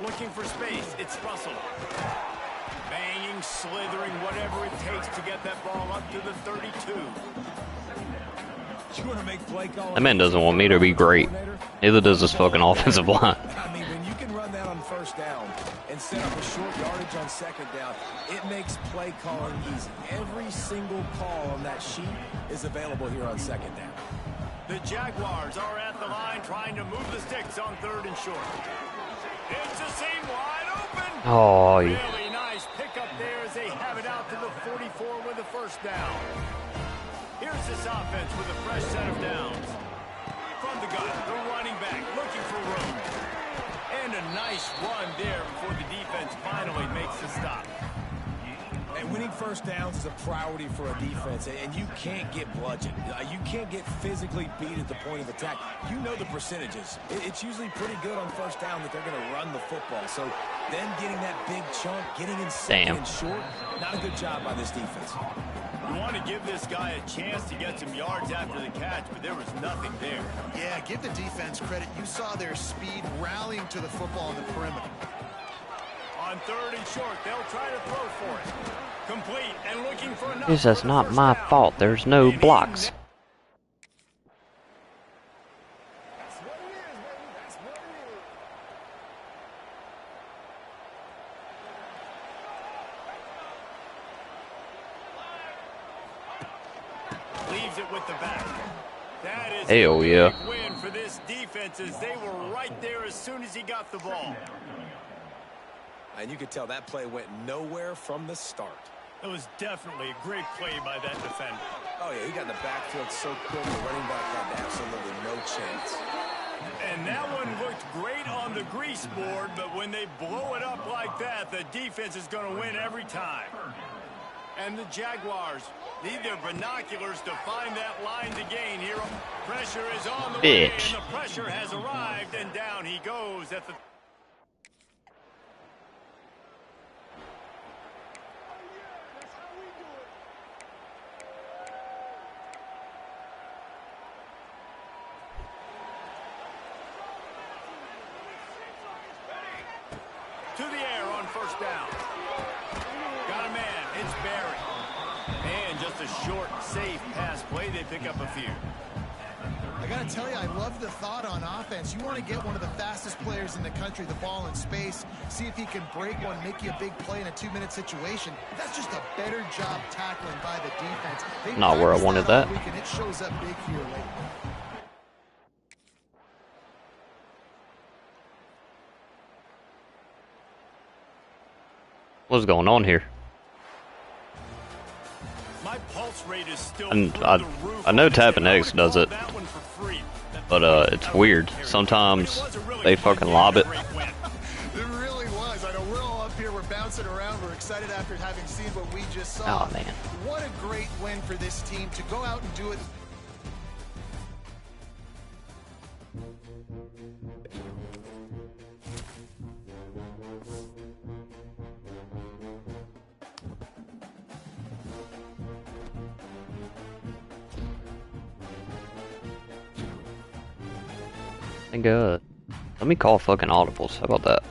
A: Looking for space. It's Russell. Banging, slithering, whatever it takes to get that ball up to the 32.
C: You want to make play calls?
D: That man doesn't want me to be great. Neither does this fucking offensive line.
C: I mean, when you can run that on first down and set up a short yardage on second down, it makes play calling easy. Every single call on that sheet is available here on second down.
A: The Jaguars are at the line trying to move the sticks on 3rd and short. It's a seam wide open.
D: Oh,
A: Really nice pickup there as they have it out to the 44 with the first down. Here's this offense with a fresh set of downs. From the gun, the running back looking for room. And a nice run there before the defense finally makes the stop.
C: And winning first downs is a priority for a defense, and you can't get bludgeoned. You can't get physically beat at the point of attack. You know the percentages. It's usually pretty good on first down that they're going to run the football. So then getting that big chunk, getting in second and short, not a good job by this defense.
A: You want to give this guy a chance to get some yards after the catch, but there was nothing there.
B: Yeah, give the defense credit. You saw their speed rallying to the football on the perimeter.
A: On 3rd and short, they'll try to throw for it. Complete and looking for enough.
D: This is not my fault. There's no blocks.
A: Leaves it with the back. That is
D: Hell
A: a
D: yeah.
A: big win for this defense as they were right there as soon as he got the ball.
C: And you could tell that play went nowhere from the start.
A: It was definitely a great play by that defender.
C: Oh, yeah, he got in the backfield so quick, the running back had absolutely no chance.
A: And that one looked great on the grease board, but when they blow it up like that, the defense is going to win every time. And the Jaguars need their binoculars to find that line to gain here. Pressure is on the way, and the pressure has arrived, and down he goes at the... To the air on first down. Got a man. It's Barry. And just a short, safe pass play. They pick up a few.
B: I got to tell you, I love the thought on offense. You want to get one of the fastest players in the country the ball in space, see if he can break one, make you a big play in a 2-minute situation. That's just a better job tackling by the defense.
D: Not where I wanted that.
B: And it shows up big here lately.
D: What's going on here?
A: My pulse rate is still
D: And
A: through the roof.
D: I know tapping X does it,
A: That one for free.
D: but it's weird. Sometimes they fucking lob it.
B: It really was. I know we're all up here, we're bouncing around, we're excited after having seen what we just saw.
D: Oh man.
B: What a great win for this team to go out and do it.
D: Thank God. Let me call fucking audibles. How about that?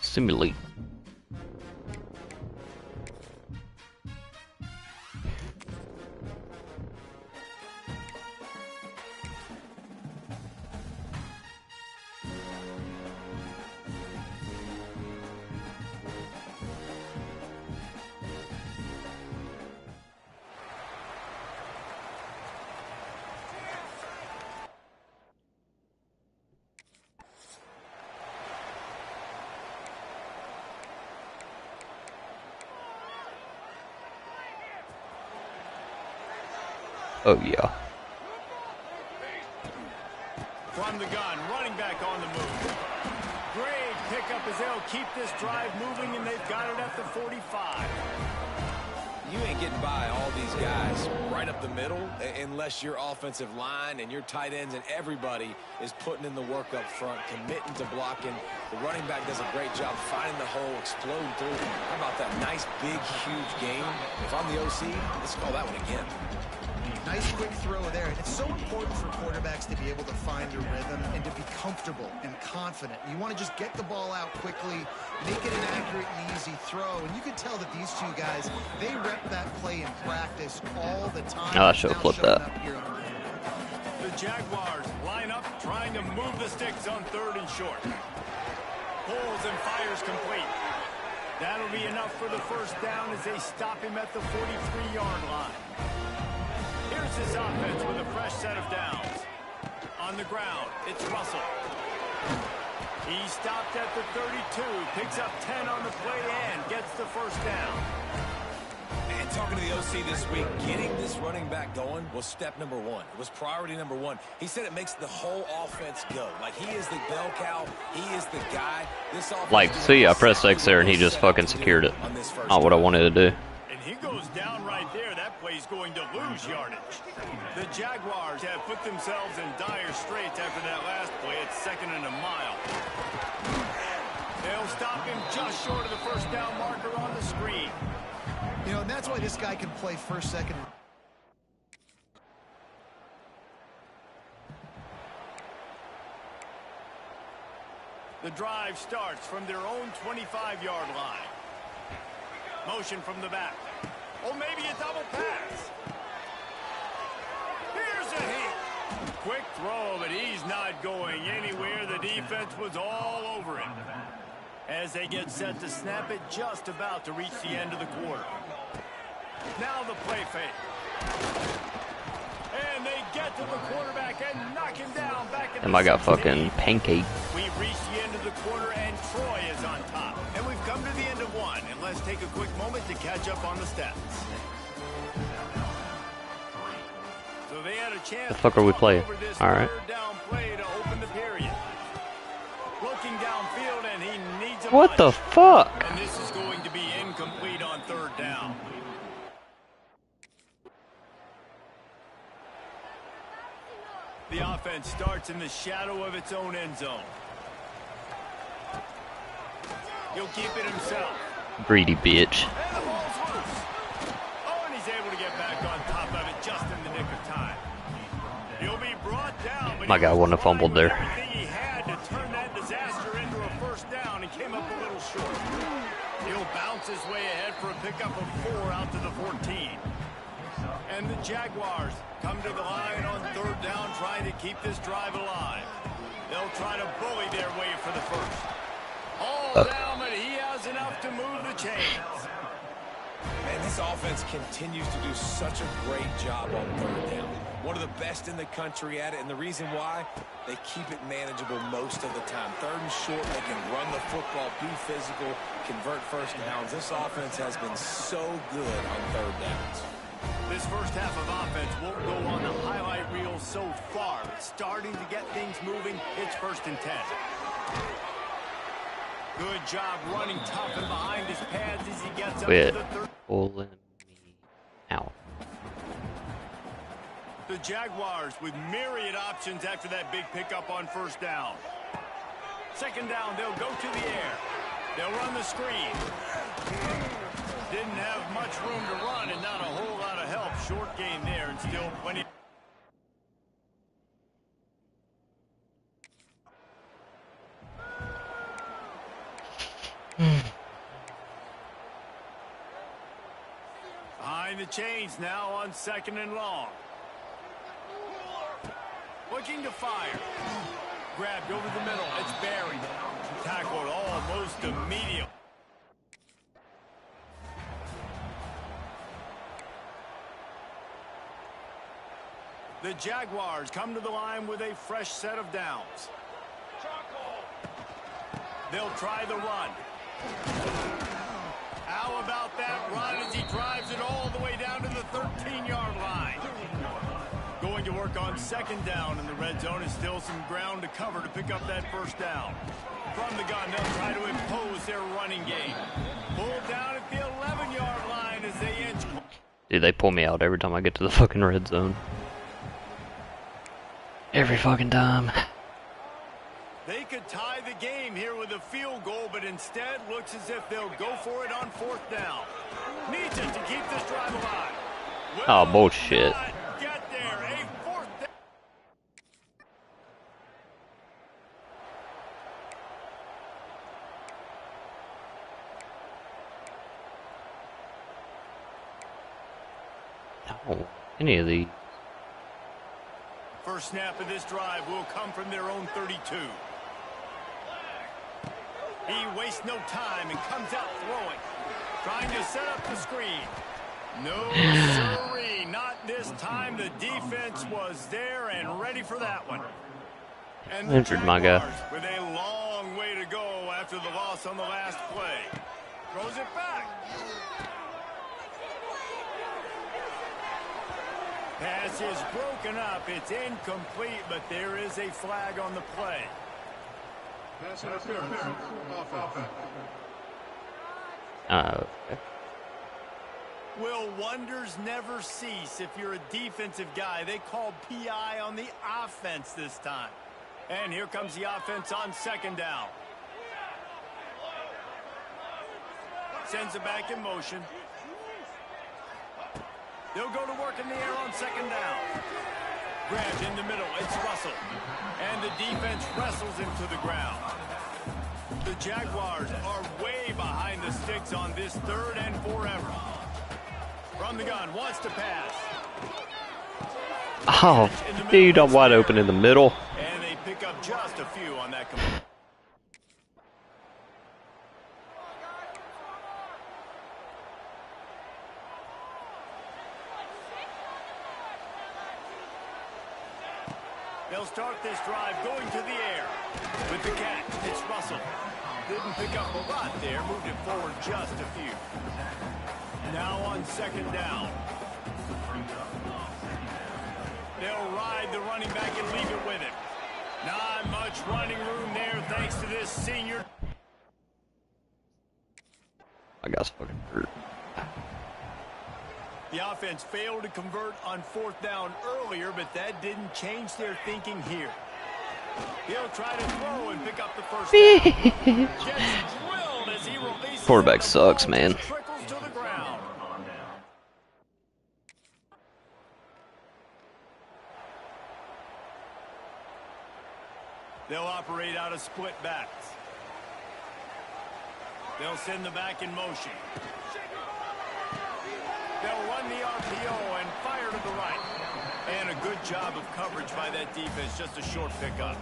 D: Simulate. Oh yeah.
A: From the gun, running back on the move. Great pickup as they'll keep this drive moving, and they've got it at the 45.
C: you ain't getting by all these guys right up the middle unless your offensive line and your tight ends and everybody is putting in the work up front, committing to blocking. The running back does a great job finding the hole, exploding through. How about that nice, big, huge game? If I'm the OC, let's call that one again.
B: Nice quick throw there. And it's so important for quarterbacks to be able to find their rhythm and to be comfortable and confident. You want to just get the ball out quickly, make it an accurate and easy throw. And you can tell that these two guys, they rep that play in practice all the time.
D: Oh, I should have flipped that.
A: The Jaguars line up trying to move the sticks on 3rd and short. Pulls and fires complete. That'll be enough for the first down as they stop him at the 43-yard line. Here's his offense with a fresh set of downs. On the ground, it's Russell. He stopped at the 32, picks up 10 on the play and gets the first down.
C: And talking to the OC this week, getting this running back going was step number 1. It was priority number 1. He said it makes the whole offense go. Like, he is the bell cow. He is the guy. This offense,
D: Like, see, I pressed X there and he just fucking secured it. Not what I wanted to do.
A: And he goes down right there. That play's going to lose yardage. The Jaguars have put themselves in dire straits after that last play. It's 2nd and a mile. They'll stop him just short of the first down marker on the screen.
B: You know, and that's why this guy can play first, second.
A: The drive starts from their own 25-yard line. Motion from the back. Oh, maybe a double pass. Here's a hit. Quick throw, but he's not going anywhere. The defense was all over him. As they get set to snap it, just about to reach the end of the quarter. Now the play fake. And they get to the quarterback and knock him down back at
D: And I got fucking pancake.
A: We've reached the end of the quarter and Troy is on top. And we've come to the end of one. And let's take a quick moment to catch up on the stats. So they had a chance.
D: The fuck are we playing? All right.
A: Down play to open the period. Looking downfield and he needs a
D: What the fuck?
A: And this is going to be incomplete on 3rd down. The offense starts in the shadow of its own end zone. He'll keep it himself.
D: Greedy bitch.
A: And the ball's loose. Oh, and he's able to get back on top of it just in the nick of time. He'll be brought down. But
D: My guy wouldn't have fumbled there.
A: everything he had to turn that disaster into a first down and came up a little short. He'll bounce his way ahead for a pickup of 4 out to the 14. And the Jaguars come to the line on 3rd down, trying to keep this drive alive. They'll try to bully their way for the first. All down, but he has enough to move the chains.
C: Man, this offense continues to do such a great job on 3rd down. One of the best in the country at it, and the reason why, they keep it manageable most of the time. 3rd and short, they can run the football, be physical, convert first downs. This offense has been so good on 3rd downs.
A: This first half of offense won't go on the highlight reel so far. It's starting to get things moving. It's 1st and 10. Good job running tough and behind his pads as he gets up to the 3rd.
D: Pulling me out.
A: The Jaguars with myriad options after that big pickup on 1st down. 2nd down, they'll go to the air. They'll run the screen. Didn't have much room to run and not a whole lot of help. Short gain there and still plenty. Behind the chains now on 2nd and long. Looking to fire. Grabbed over the middle. It's buried. Tackled almost immediately. The Jaguars come to the line with a fresh set of downs. They'll try the run. How about that run as he drives it all the way down to the 13-yard line? Going to work on 2nd down in the red zone. Is still some ground to cover to pick up that first down. From the gun, they'll try to impose their running game. Pulled down at the 11-yard line as they inch.
D: Dude, they pull me out every time I get to the fucking red zone. Every fucking time.
A: They could tie the game here with a field goal, but instead looks as if they'll go for it on 4th down. Needs it to keep this drive alive.
D: Oh, bullshit.
A: Get there. A 4th down.
D: No, any of these.
A: First snap of this drive will come from their own 32. He wastes no time and comes out throwing. Trying to set up the screen. No, sirree, not this time. The defense was there and ready for that one. And the
D: Injured my guy.
A: Jaguars with a long way to go after the loss on the last play. Throws it back. Pass is broken up. It's incomplete, but there is a flag on the play.
E: Pass interference. Offense.
D: Okay.
A: Will wonders never cease if you're a defensive guy? They called PI on the offense this time. And here comes the offense on 2nd down. Sends it back in motion. They'll go to work in the air on 2nd down. Grabbed in the middle. It's Russell. And the defense wrestles him to the ground. The Jaguars are way behind the sticks on this 3rd and forever. From the gun, wants to pass.
D: Oh, dude, I'm wide open in the middle.
A: And they pick up just a few on that command. They'll start this drive going to the air. With the catch, it's Russell. Didn't pick up a lot there, moved it forward just a few. Now on 2nd down. They'll ride the running back and leave it with him. Not much running room there thanks to this senior.
D: My guy's fucking hurt.
A: The offense failed to convert on 4th down earlier, but that didn't change their thinking here. He'll try to throw and pick up the first down. Gets drilled as he releases
D: Quarterback
A: the
D: sucks,
A: ball,
D: man.
A: trickles to the ground. They'll operate out of split backs. They'll send the back in motion. They'll run the RPO and fire to the right. And a good job of coverage by that defense, just a short pickup.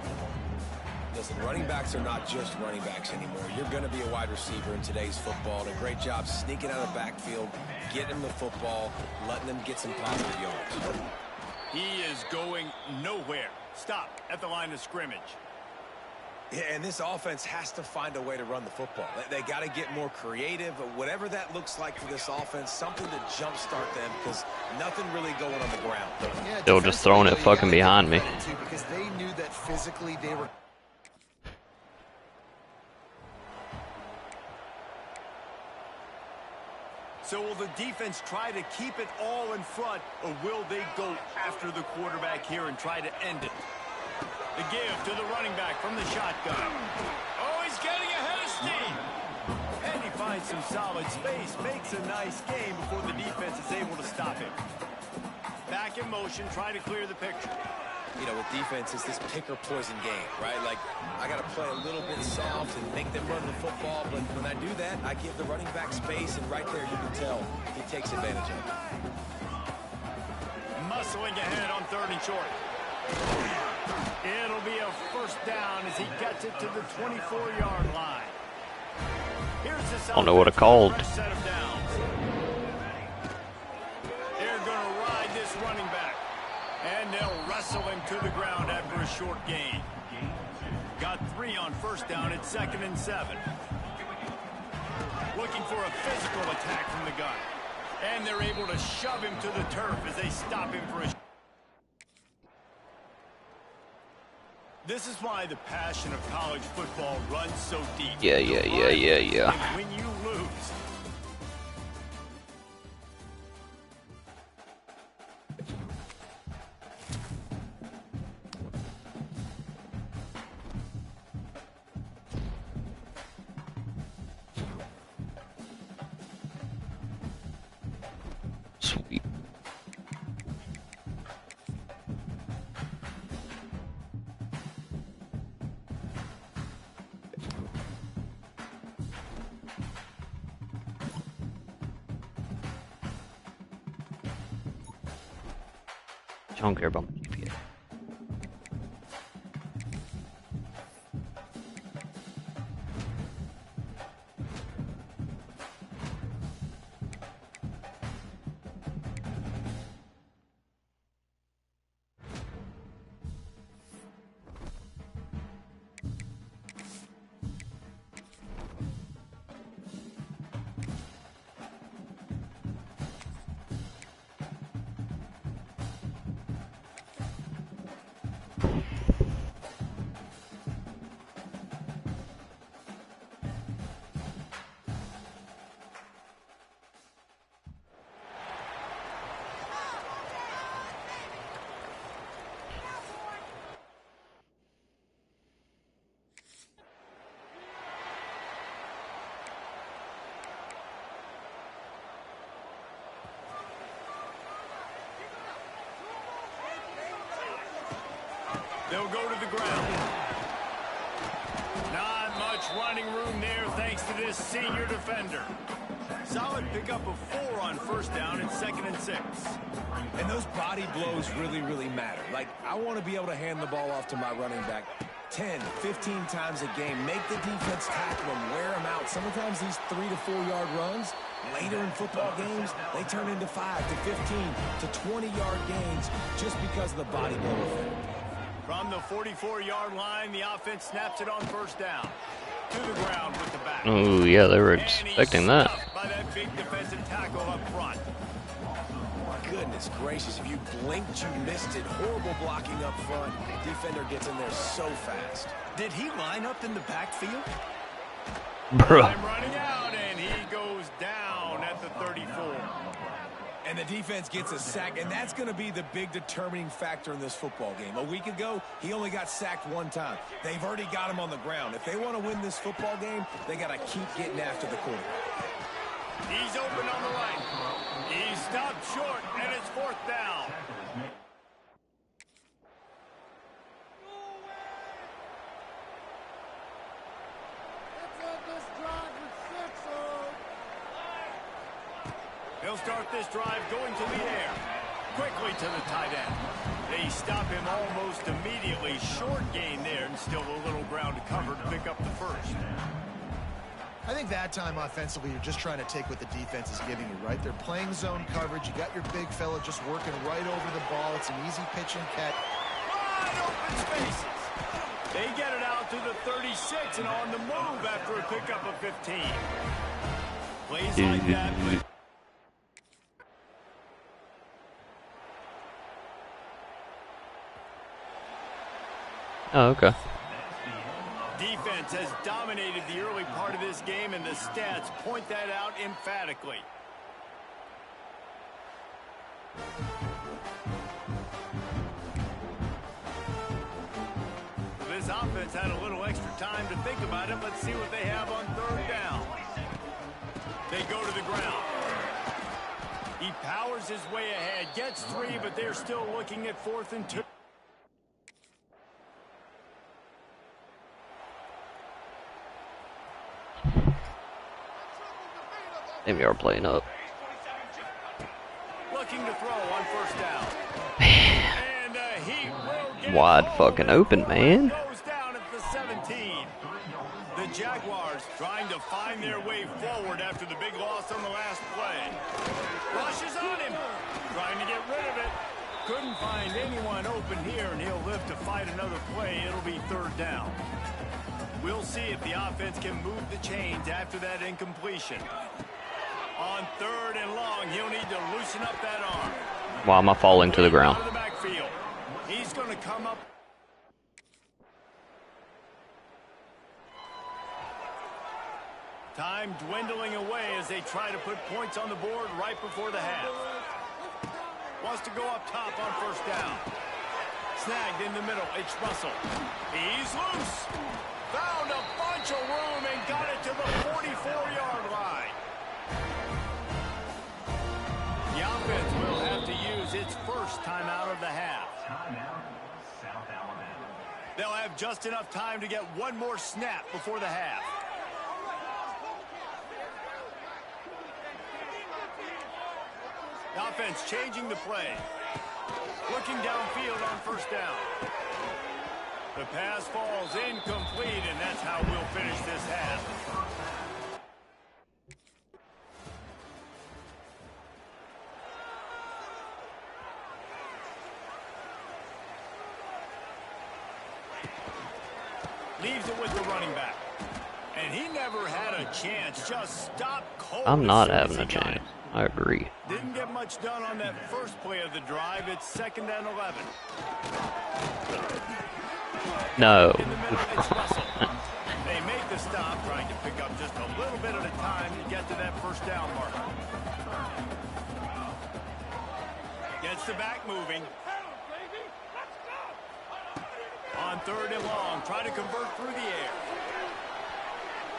C: Listen, running backs are not just running backs anymore. You're going to be a wide receiver in today's football. And a great job sneaking out of the backfield, getting them the football, letting them get some positive yards.
A: He is going nowhere. Stop at the line of scrimmage.
C: Yeah, and this offense has to find a way to run the football. They got to get more creative, whatever that looks like for this offense, something to jumpstart them because nothing really going on the ground.
B: Yeah,
D: They were just throwing it fucking behind me.
B: Because they knew that physically they were.
A: So will the defense try to keep it all in front, or will they go after the quarterback here and try to end it? The give to the running back from the shotgun. Oh, he's getting ahead of steam. And he finds some solid space, makes a nice game before the defense is able to stop him. Back in motion, trying to clear the picture.
C: You know, with defense, it's this pick or poison game, right? Like, I got to play a little bit soft and make them run the football, but when I do that, I give the running back space, and right there you can tell he takes advantage of it.
A: Muscling ahead on 3rd and short. It'll be a first down as he gets it to the 24-yard line. Here's the
D: I don't know what it called.
A: set of downs. They're going to ride this running back. And they'll wrestle him to the ground after a short gain. Got 3 on 1st down at 2nd and 7. Looking for a physical attack from the gun. And they're able to shove him to the turf as they stop him for a... This is why the passion of college football runs so deep.
D: Yeah.
A: And when you lose,
D: sweep. I don't care about my GPS.
A: They'll go to the ground. Not much running room there thanks to this senior defender. Solid pickup of 4 on first down and 2nd and 6.
C: And those body blows really, really matter. Like, I want to be able to hand the ball off to my running back 10, 15 times a game. Make the defense tackle them, wear them out. Sometimes these 3 to 4 yard runs, later in football games, they turn into 5 to 15 to 20-yard gains just because of the body blow effect.
A: From the 44-yard line, the offense snaps it on first down. To the ground with the back.
D: Oh, yeah, they were expecting that.
A: By that big defensive tackle up front.
C: Goodness gracious, if you blinked, you missed it. Horrible blocking up front. Defender gets in there so fast.
A: Did he line up in the backfield?
D: Bruh.
A: I'm running out, and he goes down at the 34.
C: And the defense gets a sack, and that's going to be the big determining factor in this football game. A week ago, he only got sacked 1 time. They've already got him on the ground. If they want to win this football game, they got to keep getting after the quarterback.
A: He's open on the right. He stopped short, and it's 4th down. He'll start this drive going to the air. Quickly to the tight end. They stop him almost immediately. Short gain there, and still a little ground to cover to pick up the first.
B: I think that time offensively, you're just trying to take what the defense is giving you, right? They're playing zone coverage. You got your big fella just working right over the ball. It's an easy pitch and catch.
A: Wide open spaces. They get it out to the 36 and on the move after a pickup of 15. Plays like that.
D: Oh, okay.
A: Defense has dominated the early part of this game, and the stats point that out emphatically. This offense had a little extra time to think about it. Let's see what they have on 3rd down. They go to the ground. He powers his way ahead, gets 3, but they're still looking at 4th and 2.
D: They are playing up.
A: Looking to throw on first down. And he will get
D: Wide fucking open, man.
A: Goes down at the 17. The Jaguars trying to find their way forward after the big loss on the last play. Rushes on him. Trying to get rid of it. Couldn't find anyone open here, and he'll live to fight another play. It'll be 3rd down. We'll see if the offense can move the chains after that incompletion. On 3rd and long, he'll need to loosen up that arm.
D: Why am I falling to the ground?
A: Out of the backfield. He's going to come up. Time dwindling away as they try to put points on the board right before the half. Wants to go up top on first down. Snagged in the middle. It's Russell. He's loose. Found a bunch of room and got it to the 44-yard line. The offense its first timeout of the half. They'll have just enough time to get one more snap before the half. The offense changing the play. Looking downfield on first down. The pass falls incomplete, and that's how we'll finish this half. Leaves it with the running back. And he never had a chance. Just stop cold.
D: I'm not having a chance. I agree.
A: Didn't get much done on that first play of the drive. It's 2nd and 11.
D: No.
A: In the middle, it's Russell. They make the stop, trying to pick up just a little bit at a time to get to that first down marker. Gets the back moving. On 3rd and long, trying to convert through the air.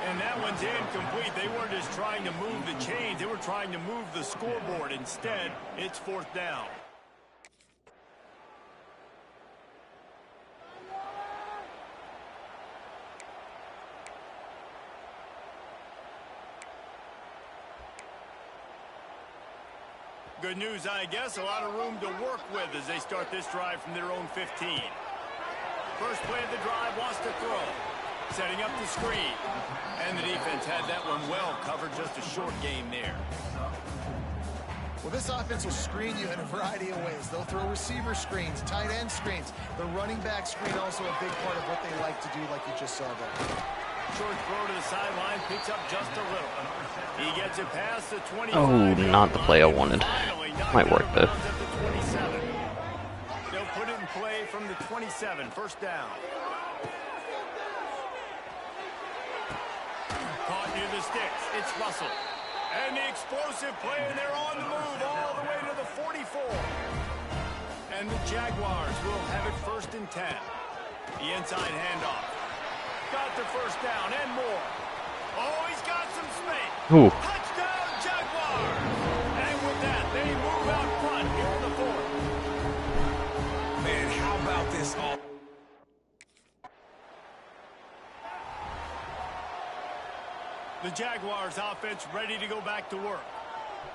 A: And that one's incomplete. They weren't just trying to move the chains. They were trying to move the scoreboard. Instead, it's 4th down. Good news, I guess. A lot of room to work with as they start this drive from their own 15. First play of the drive, wants to throw. Setting up the screen. And the defense had that one well covered. Just a short game there.
B: Well, this offense will screen you in a variety of ways. They'll throw receiver screens, tight end screens. The running back screen also a big part of what they like to do, like you just saw there.
A: Short throw to the sideline, picks up just a little. He gets it past the 25.
D: Oh, not the play I wanted. Might work though.
A: They'll put it in play from the 27. First down. Caught near the sticks. It's Russell. And the explosive play, and they're on the move all the way to the 44. And the Jaguars will have it 1st and 10. The inside handoff. Got the first down and more. Oh, he's got some space.
D: Ooh.
A: Touchdown, Jaguars. And with that, they move out front here in the 4th.
C: Man, how about this all?
A: The Jaguars offense ready to go back to work.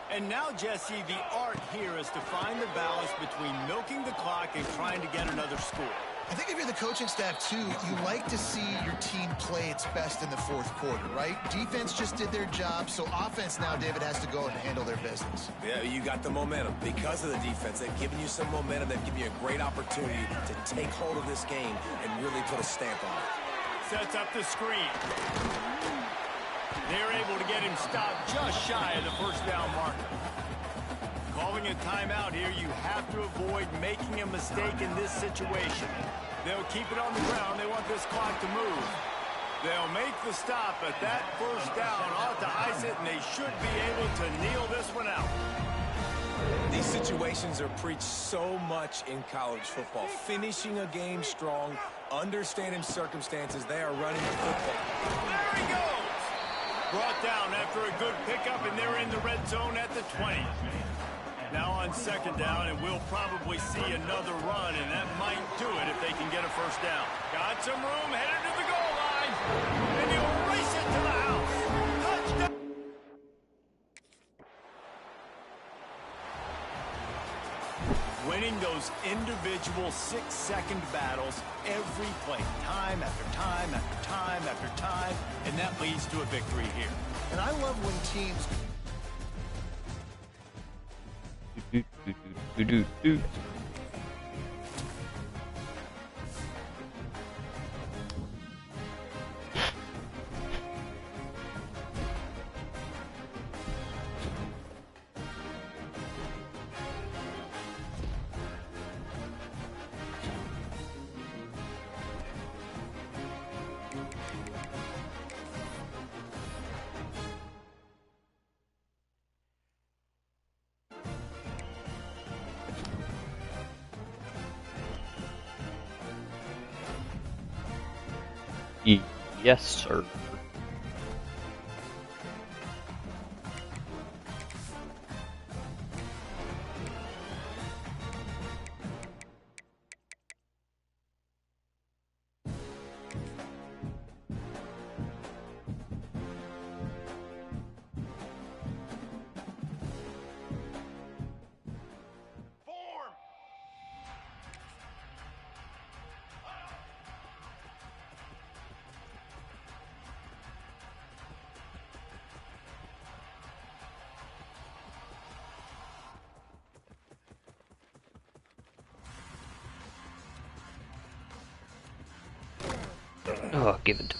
A: And now, Jesse, the art here is to find the balance between milking the clock and trying to get another score.
B: I think if you're the coaching staff, too, you like to see your team play its best in the 4th quarter, right? Defense just did their job, so offense now, David, has to go and handle their business.
C: Yeah, you got the momentum. Because of the defense, they've given you some momentum. They've given you a great opportunity to take hold of this game and really put a stamp on it.
A: Sets up the screen. They're able to get him stopped just shy of the first down marker. Calling a timeout here, you have to avoid making a mistake in this situation. They'll keep it on the ground. They want this clock to move. They'll make the stop, but that first down ought to ice it, and they should be able to kneel this one out.
C: These situations are preached so much in college football. Finishing a game strong, understanding circumstances. They are running the football.
A: There he goes! Brought down after a good pickup, and they're in the red zone at the 20. Now on 2nd down, and we'll probably see another run, and that might do it if they can get a first down. Got some room, headed to the goal line, and he'll race it to the house. Touchdown! Winning those individual 6-second battles every play, time after time after time after time, and that leads to a victory here.
B: And I love when teams...
D: Yes, sir. Oh, give it to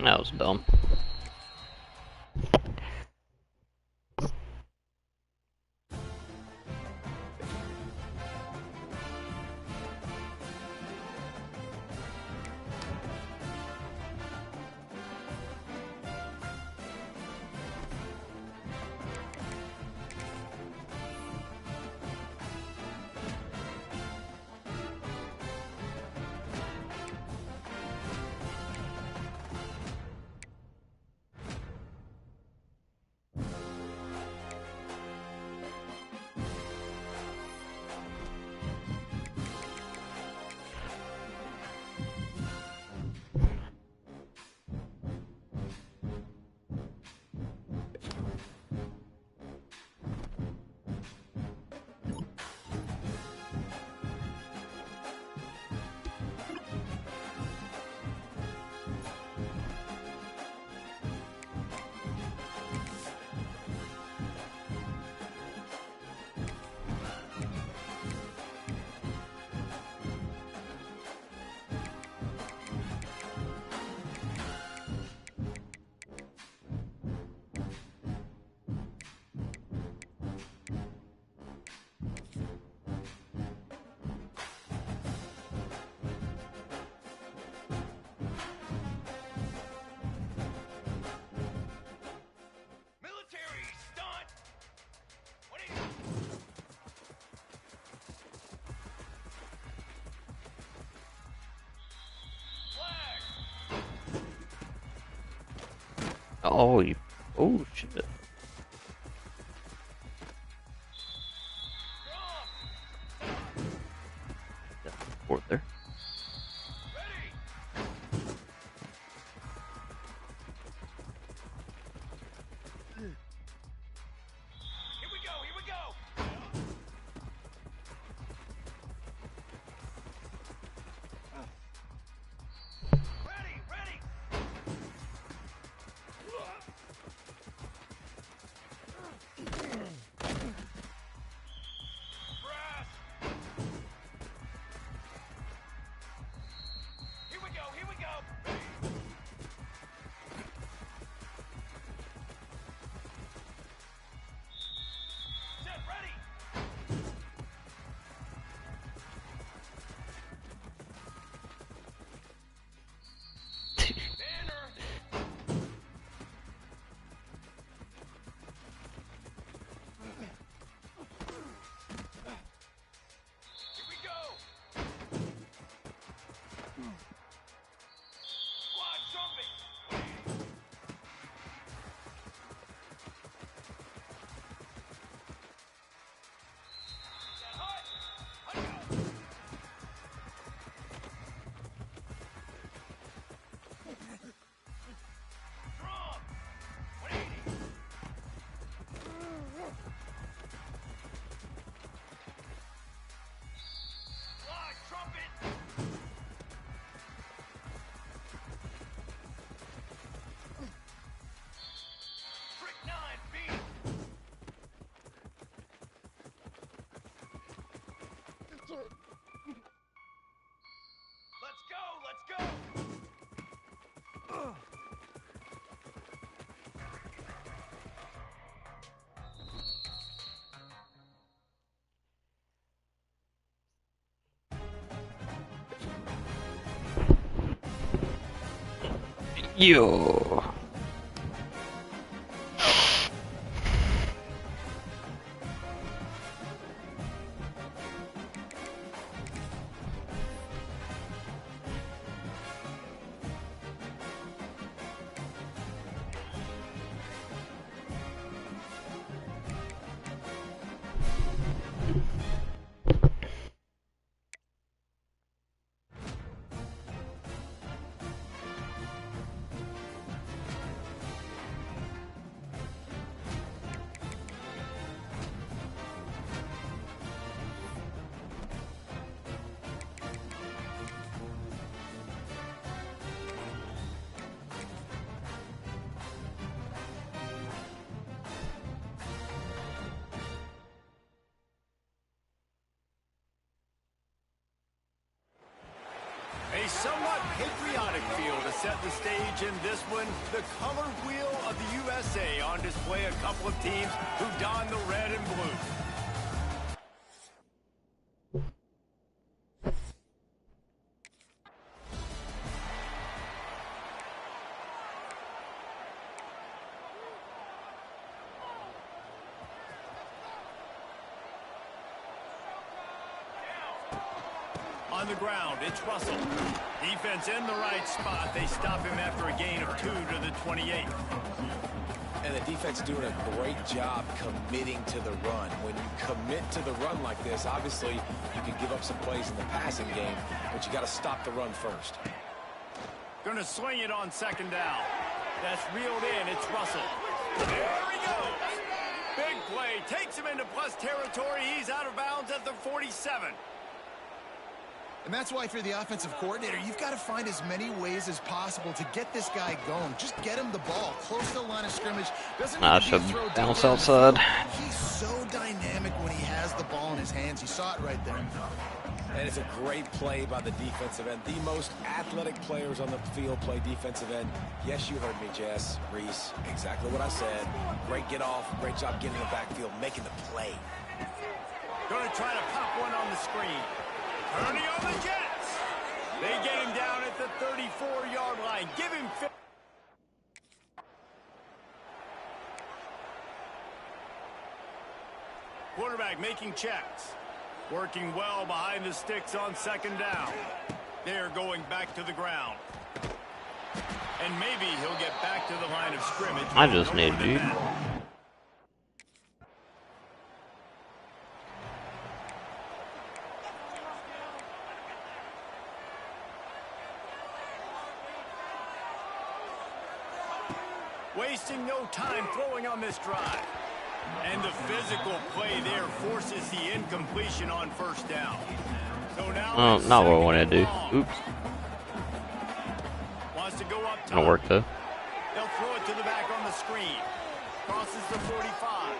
D: That was dumb. Oh, you. Oh, shit. Fourth there. Yo.
A: A somewhat patriotic feel to set the stage in this one. The color wheel of the USA on display. A couple of teams who don the red and blue. On the ground, it's Russell. Defense in the right spot. They stop him after a gain of 2 to the 28.
C: And the defense doing a great job committing to the run. When you commit to the run like this, obviously you can give up some plays in the passing game, but you got to stop the run first.
A: Gonna swing it on second down. That's reeled in. It's Russell. There he goes. Big play. Takes him into plus territory. He's out of bounds at the 47.
B: And that's why, if you're the offensive coordinator, you've got to find as many ways as possible to get this guy going. Just get him the ball close to the line of scrimmage. Doesn't need to be a throw
D: bounce
B: down
D: outside.
B: He's so dynamic when he has the ball in his hands. You saw it right there.
C: And it's a great play by the defensive end. The most athletic players on the field play defensive end. Yes, you heard me, Jess, Reese. Exactly what I said. Great get off. Great job getting in the backfield, making the play.
A: Gonna try to pop one on the screen. Turning on the Jets. They get him down at the 34-yard line. Give him... Quarterback making checks. Working well behind the sticks on second down. They're going back to the ground. And maybe he'll get back to the line of scrimmage.
D: I just need you.
A: Wasting no time throwing on this drive. And the physical play there forces the incompletion on first down. So now
D: Oh, not what I want to do. Oops.
A: Wants to go up top.
D: Gonna work though.
A: They'll throw it to the back on the screen. Crosses the 45.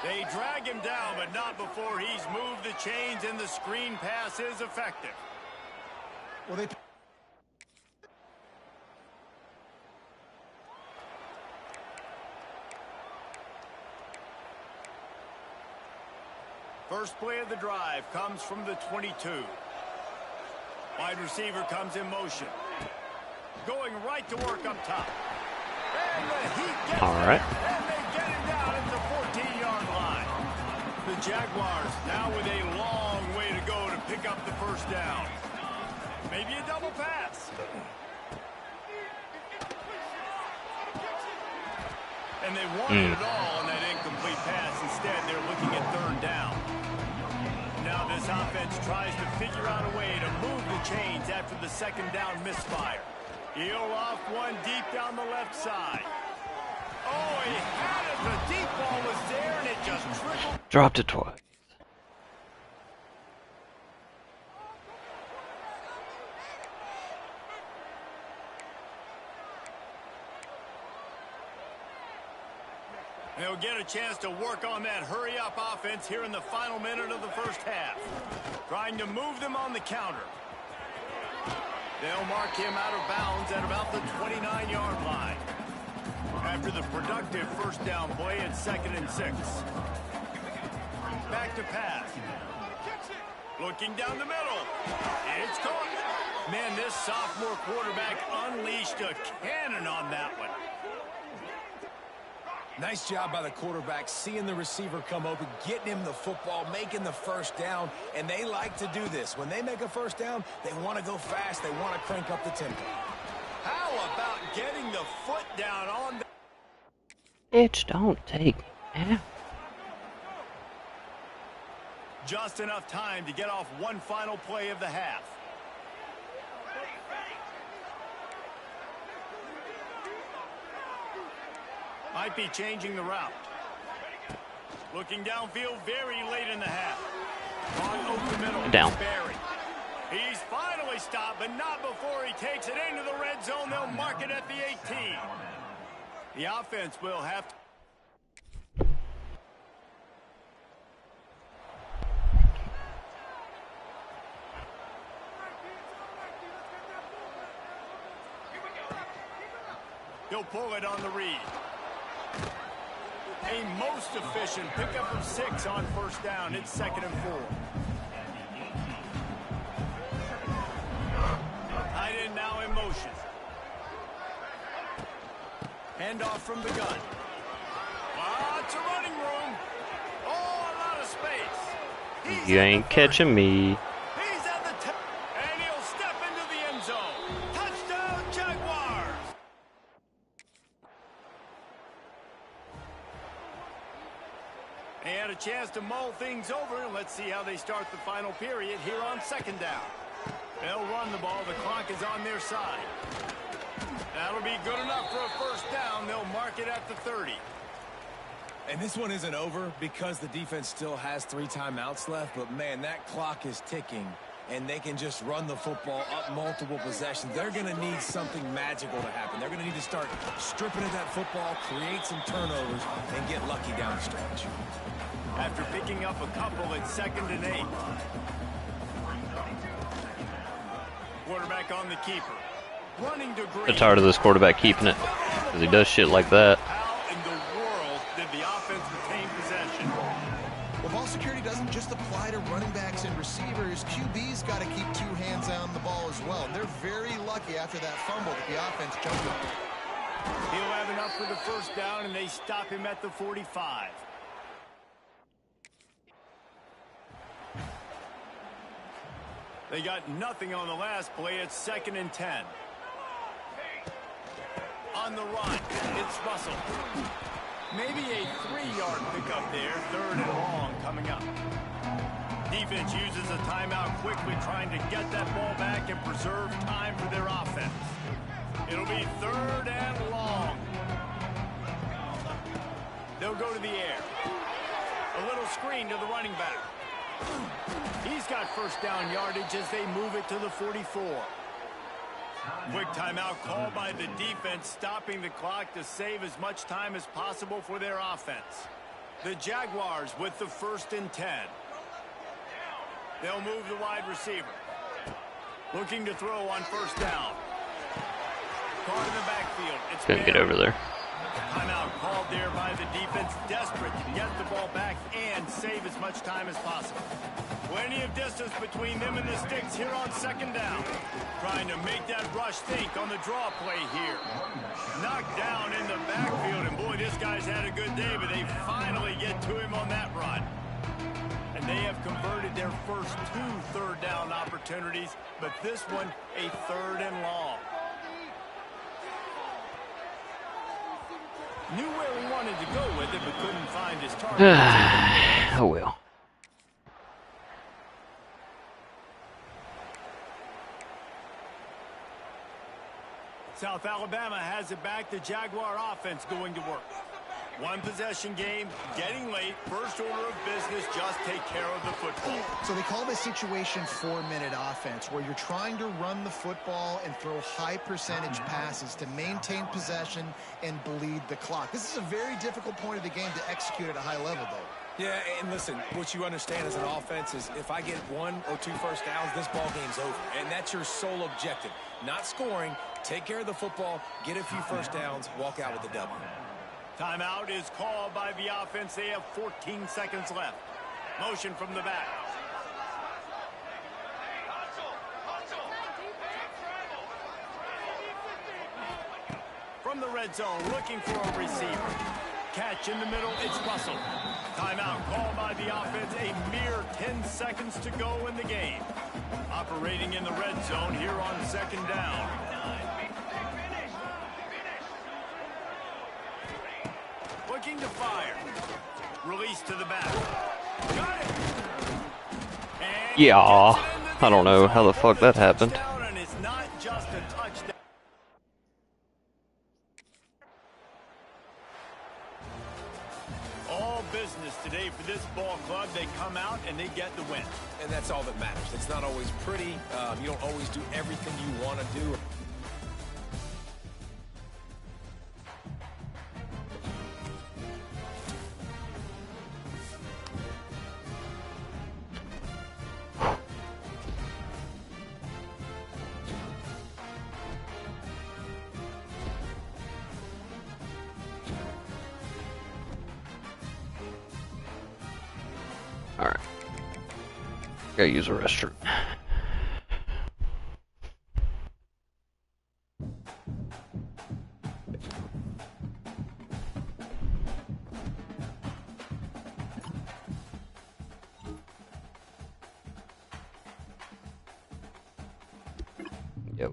A: They drag him down, but not before he's moved the chains, and the screen pass is effective.
B: Well, they...
A: First play of the drive comes from the 22. Wide receiver comes in motion. Going right to work up top. And the heat gets
D: All right.
A: there, and they get him down at the 14-yard line. The Jaguars now with a long way to go to pick up the first down. Maybe a double pass. And they wanted it all on that incomplete pass. Instead, they're looking at third down. Now this offense tries to figure out a way to move the chains after the second down misfire. He'll off one deep down the left side. Oh, he had it. The deep ball was there, and it just trickled.
D: Dropped it twice.
A: They'll get a chance to work on that hurry-up offense here in the final minute of the first half. Trying to move them on the counter. They'll mark him out of bounds at about the 29-yard line. After the productive first down play at 2nd and 6. Back to pass. Looking down the middle. It's caught. Man, this sophomore quarterback unleashed a cannon on that one.
C: Nice job by the quarterback, seeing the receiver come open, getting him the football, making the first down, and they like to do this. When they make a first down, they want to go fast. They want to crank up the tempo.
A: How about getting the foot down on the...
D: Bitch, don't take me out.
A: Just enough time to get off one final play of the half. Might be changing the route. Looking downfield very late in the half. On open middle.
D: Down.
A: Barry. He's finally stopped, but not before he takes it into the red zone. They'll mark it at the 18. The offense will have to... He'll pull it on the read. A most efficient pickup of 6 on first down. It's 2nd and 4. Tight end now in motion. Handoff from the gun. Lots of running room. Oh, a lot of space.
D: You ain't catching me.
A: He's at the top. And he'll step into the end zone. Touchdown, Jaguars. They had a chance to mull things over. Let's see how they start the final period here on 2nd down. They'll run the ball. The clock is on their side. That'll be good enough for a first down. They'll mark it at the 30.
C: And this one isn't over because the defense still has 3 timeouts left. But, man, that clock is ticking, and they can just run the football up multiple possessions. They're going to need something magical to happen. They're going to need to start stripping at that football, create some turnovers, and get lucky down the stretch.
A: After picking up a couple, it's 2nd and 8. Quarterback on the keeper. Running to Green.
D: I'm tired of this quarterback keeping it because he does shit like that.
A: How in the world did the offense retain possession?
B: Well, ball security doesn't just apply to running backs and receivers. QB's got to keep 2 hands on the ball as well. And they're very lucky after that fumble that the offense jumped up.
A: He'll have enough for the first down, and they stop him at the 45. They got nothing on the last play. It's 2nd and 10. On the run, it's Russell. Maybe a 3-yard pickup there. 3rd and long coming up. Defense uses a timeout quickly, trying to get that ball back and preserve time for their offense. It'll be 3rd and long. They'll go to the air. A little screen to the running back. He's got first down yardage as they move it to the 44. Quick timeout called by the defense, stopping the clock to save as much time as possible for their offense. The Jaguars with the 1st and 10. They'll move the wide receiver. Looking to throw on first down. Caught in the backfield. It's
D: Couldn't get over there.
A: Timeout called there by the defense, desperate to get the ball back and save as much time as possible. Plenty of distance between them and the sticks here on 2nd down. Trying to make that rush think on the draw play here. Knocked down in the backfield, and boy, this guy's had a good day, but they finally get to him on that run. And they have converted their first 2 third down opportunities, but this one a 3rd and long. Knew where he wanted to go with it, but couldn't find his target.
D: Oh well.
A: South Alabama has it back. The Jaguar offense going to work. 1 possession game, getting late. First order of business, just take care of the football.
B: So they call this situation 4-minute offense, where you're trying to run the football and throw high percentage passes to maintain possession and bleed the clock. This is a very difficult point of the game to execute at a high level, though.
C: Yeah, and listen, what you understand as an offense is if I get 1 or 2 first downs, this ball game's over. And that's your sole objective. Not scoring, take care of the football, get a few first downs, walk out with the W.
A: Timeout is called by the offense. They have 14 seconds left. Motion from the back. from the red zone, looking for a receiver. Catch in the middle, it's Russell. Timeout called by the offense, a mere 10 seconds to go in the game. Operating in the red zone here on second down. Looking to fire. Release to the back. Got it. And
D: Yeah, I don't know how the fuck that happened.
A: And it's not just a touchdown. All business today for this ball club. They come out and they get the win.
C: And that's all that matters. It's not always pretty. You don't always do everything you want to do.
D: Alright. Gotta use a restroom. Yeah,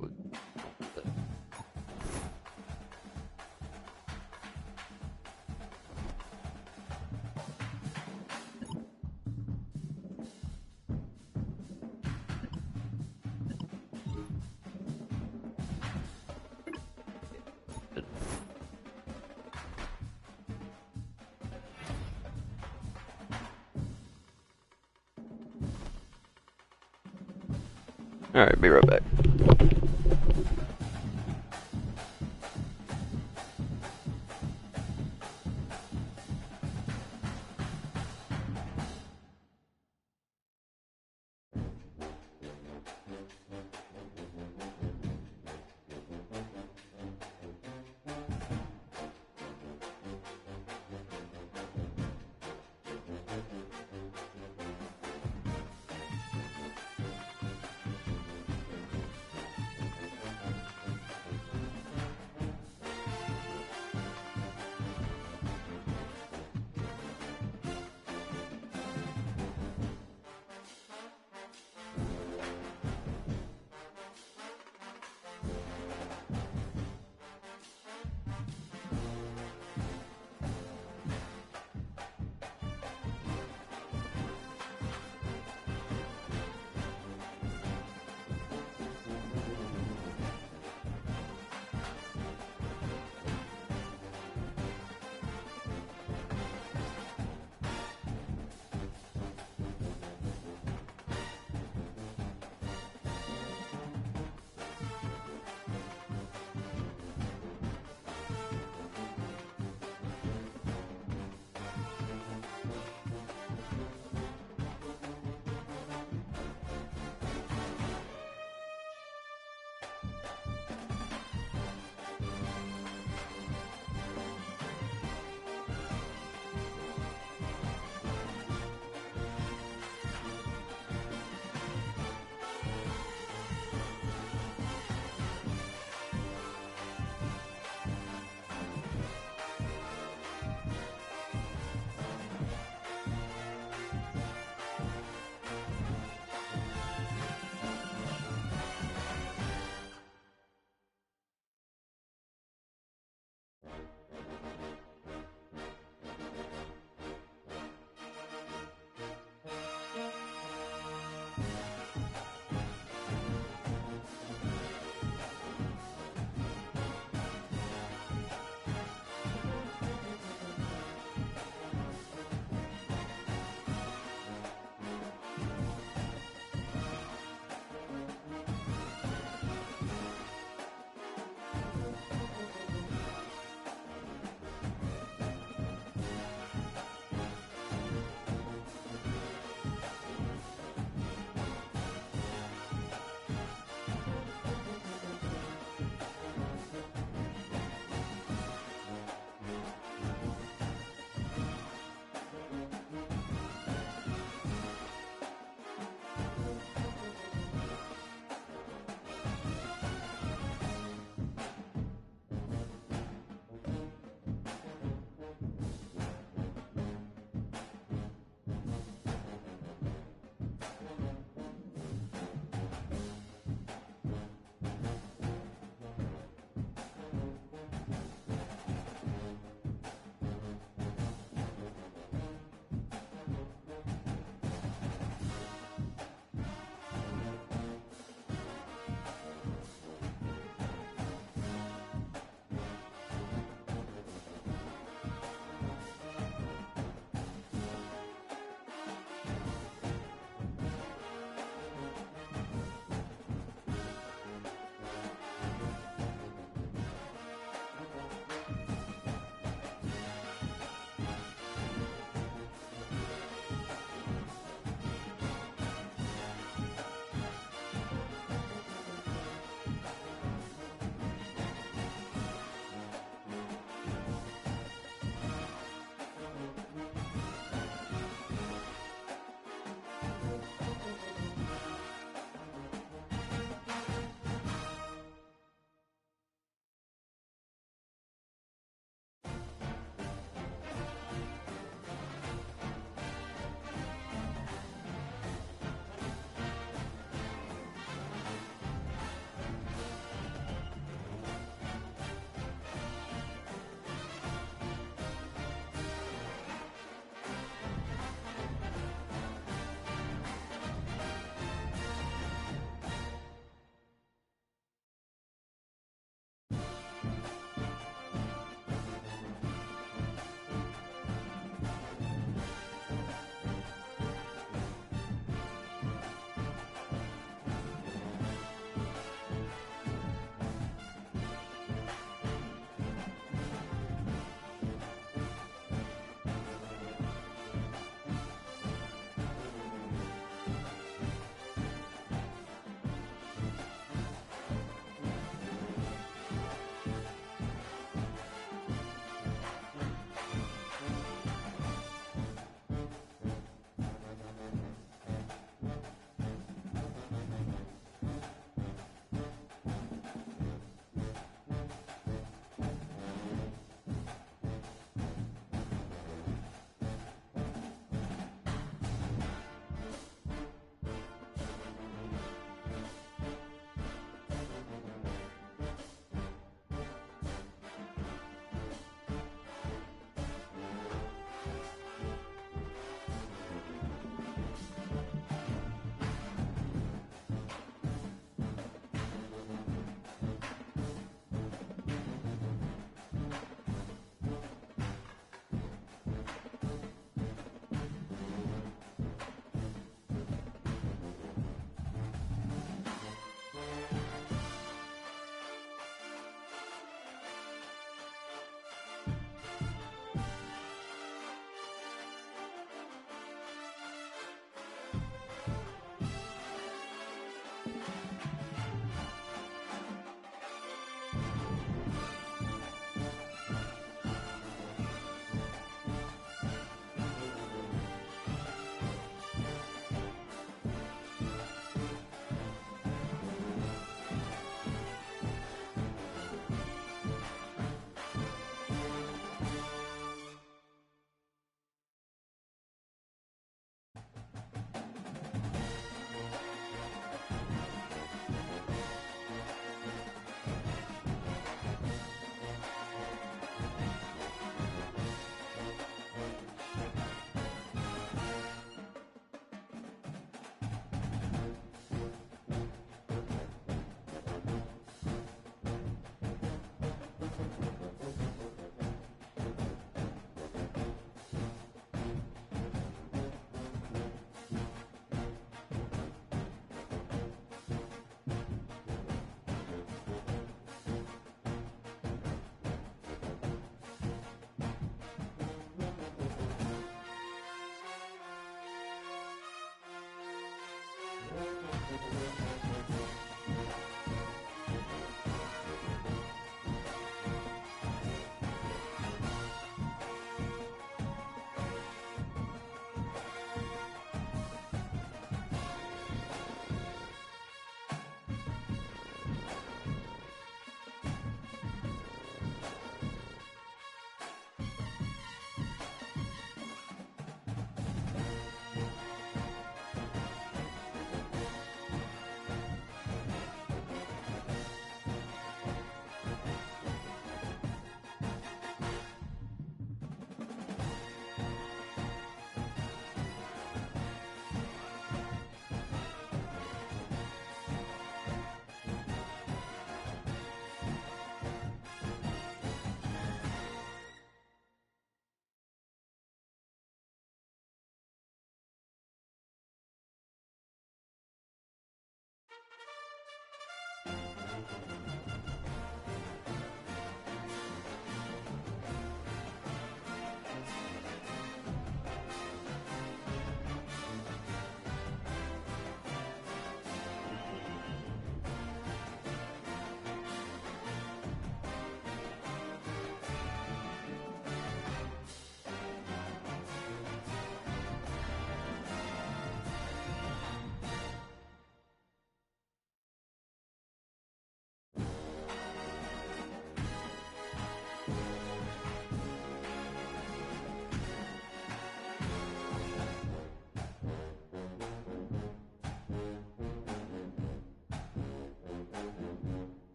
D: Alright, be right back.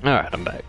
D: Alright, I'm back.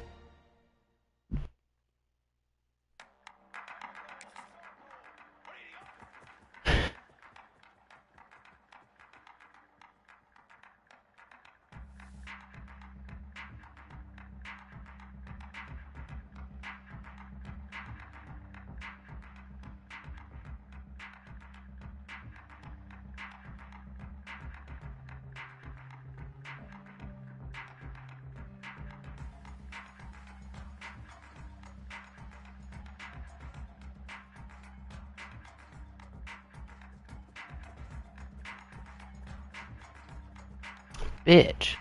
D: Bitch.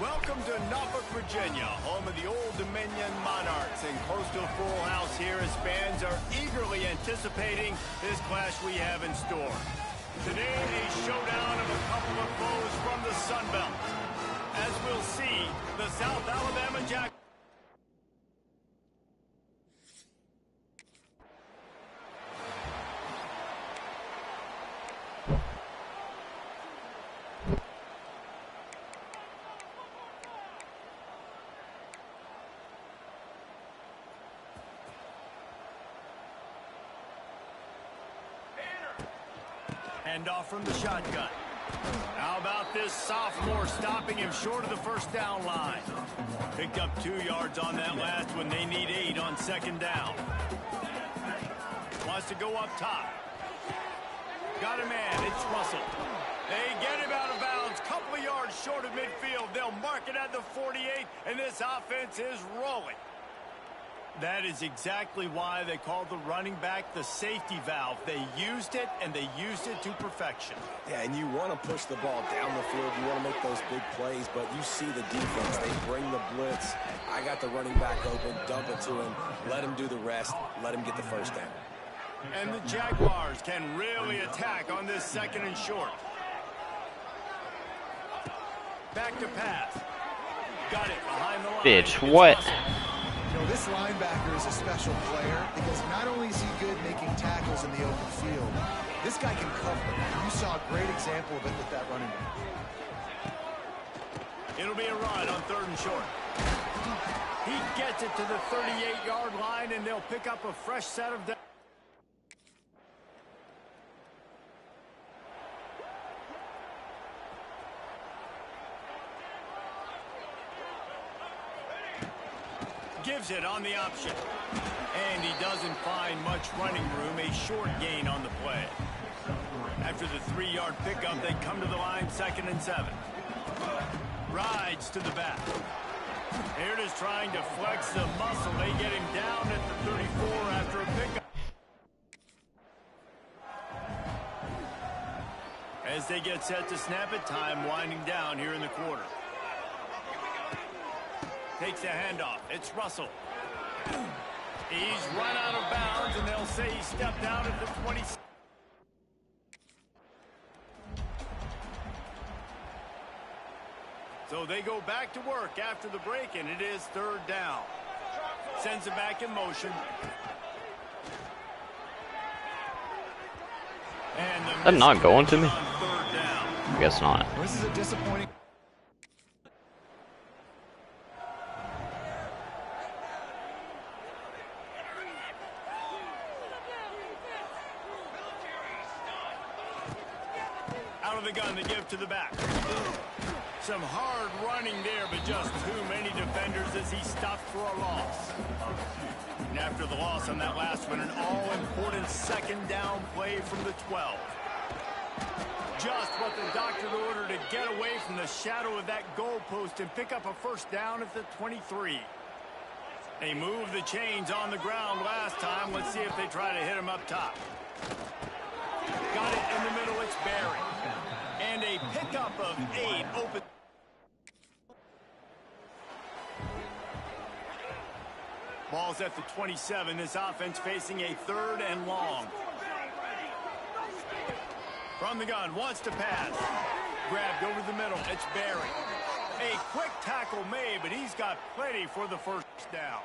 A: Welcome to Norfolk, Virginia, home of the Old Dominion Monarchs, and close to a full house here as fans are eagerly anticipating this clash we have in store. Today, a showdown of a couple of foes from the Sun Belt. As we'll see, the South Alabama Jack. Handoff from the shotgun. How about this sophomore stopping him short of the first down line? Picked up 2 yards on that last one. They need 8 on second down. Wants to go up top. Got a man. It's Russell. They get him out of bounds. Couple of yards short of midfield. They'll mark it at the 48, and this offense is rolling. That is exactly why they called the running back the safety valve. They used it, and they used it to perfection.
C: Yeah, and you want to push the ball down the field. You want to make those big plays, but you see the defense. They bring the blitz. I got the running back open, dump it to him, let him do the rest, let him get the first down.
A: And the Jaguars can really attack on this second and short. Back to pass. Got it behind the line.
D: Bitch, what?
B: You know, this linebacker is a special player because not only is he good making tackles in the open field, this guy can cover. You saw a great example of it with that running back.
A: It'll be a run on 3rd and short. He gets it to the 38-yard line, and they'll pick up a fresh set of downs. Gives it on the option. And he doesn't find much running room, a short gain on the play. After the 3-yard pickup, they come to the line 2nd and 7. Rides to the back. Here it is trying to flex the muscle. They get him down at the 34 after a pickup. As they get set to snap it, time winding down here in the quarter. Takes a handoff. It's Russell. He's run out of bounds, and they'll say he stepped out at the 26. So they go back to work after the break, and it is 3rd down. Sends it back in motion. And
D: They're not going to me.
A: on 3rd down.
D: I guess not.
B: This is a disappointing.
A: Out of the gun, they give to the back. Some hard running there, but just too many defenders as he stopped for a loss. And after the loss on that last one, an all-important second down play from the 12. Just what the doctor ordered to get away from the shadow of that goalpost and pick up a first down at the 23. They moved the chains on the ground last time. Let's see if they try to hit him up top. Got it in the middle. It's Barry. And a pickup of 8 open. Ball's at the 27. This offense facing a 3rd and long. From the gun, wants to pass. Grabbed over the middle. It's Barry. A quick tackle made, but he's got plenty for the first down.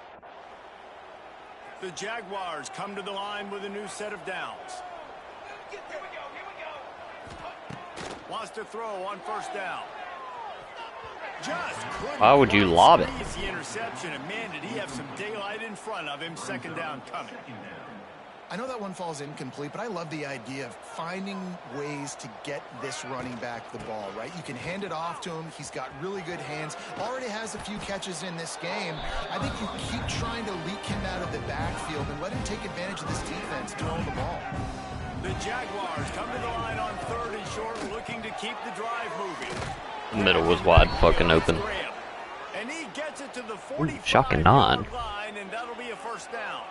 A: The Jaguars come to the line with a new set of downs. Wants to throw on first down. Just
D: why would you lob it?
A: The interception, and man, did he have some daylight in front of him. Second down coming.
B: I know that one falls incomplete, but I love the idea of finding ways to get this running back the ball, right? You can hand it off to him. He's got really good hands. Already has a few catches in this game. I think you keep trying to leak him out of the backfield and let him take advantage of this defense throwing the ball.
A: The Jaguars come to the line on 3rd and short, looking to keep the drive moving.
D: The middle was wide fucking open.
A: And he gets it to the 45
D: shocking nod.
A: line, and that'll be a first down.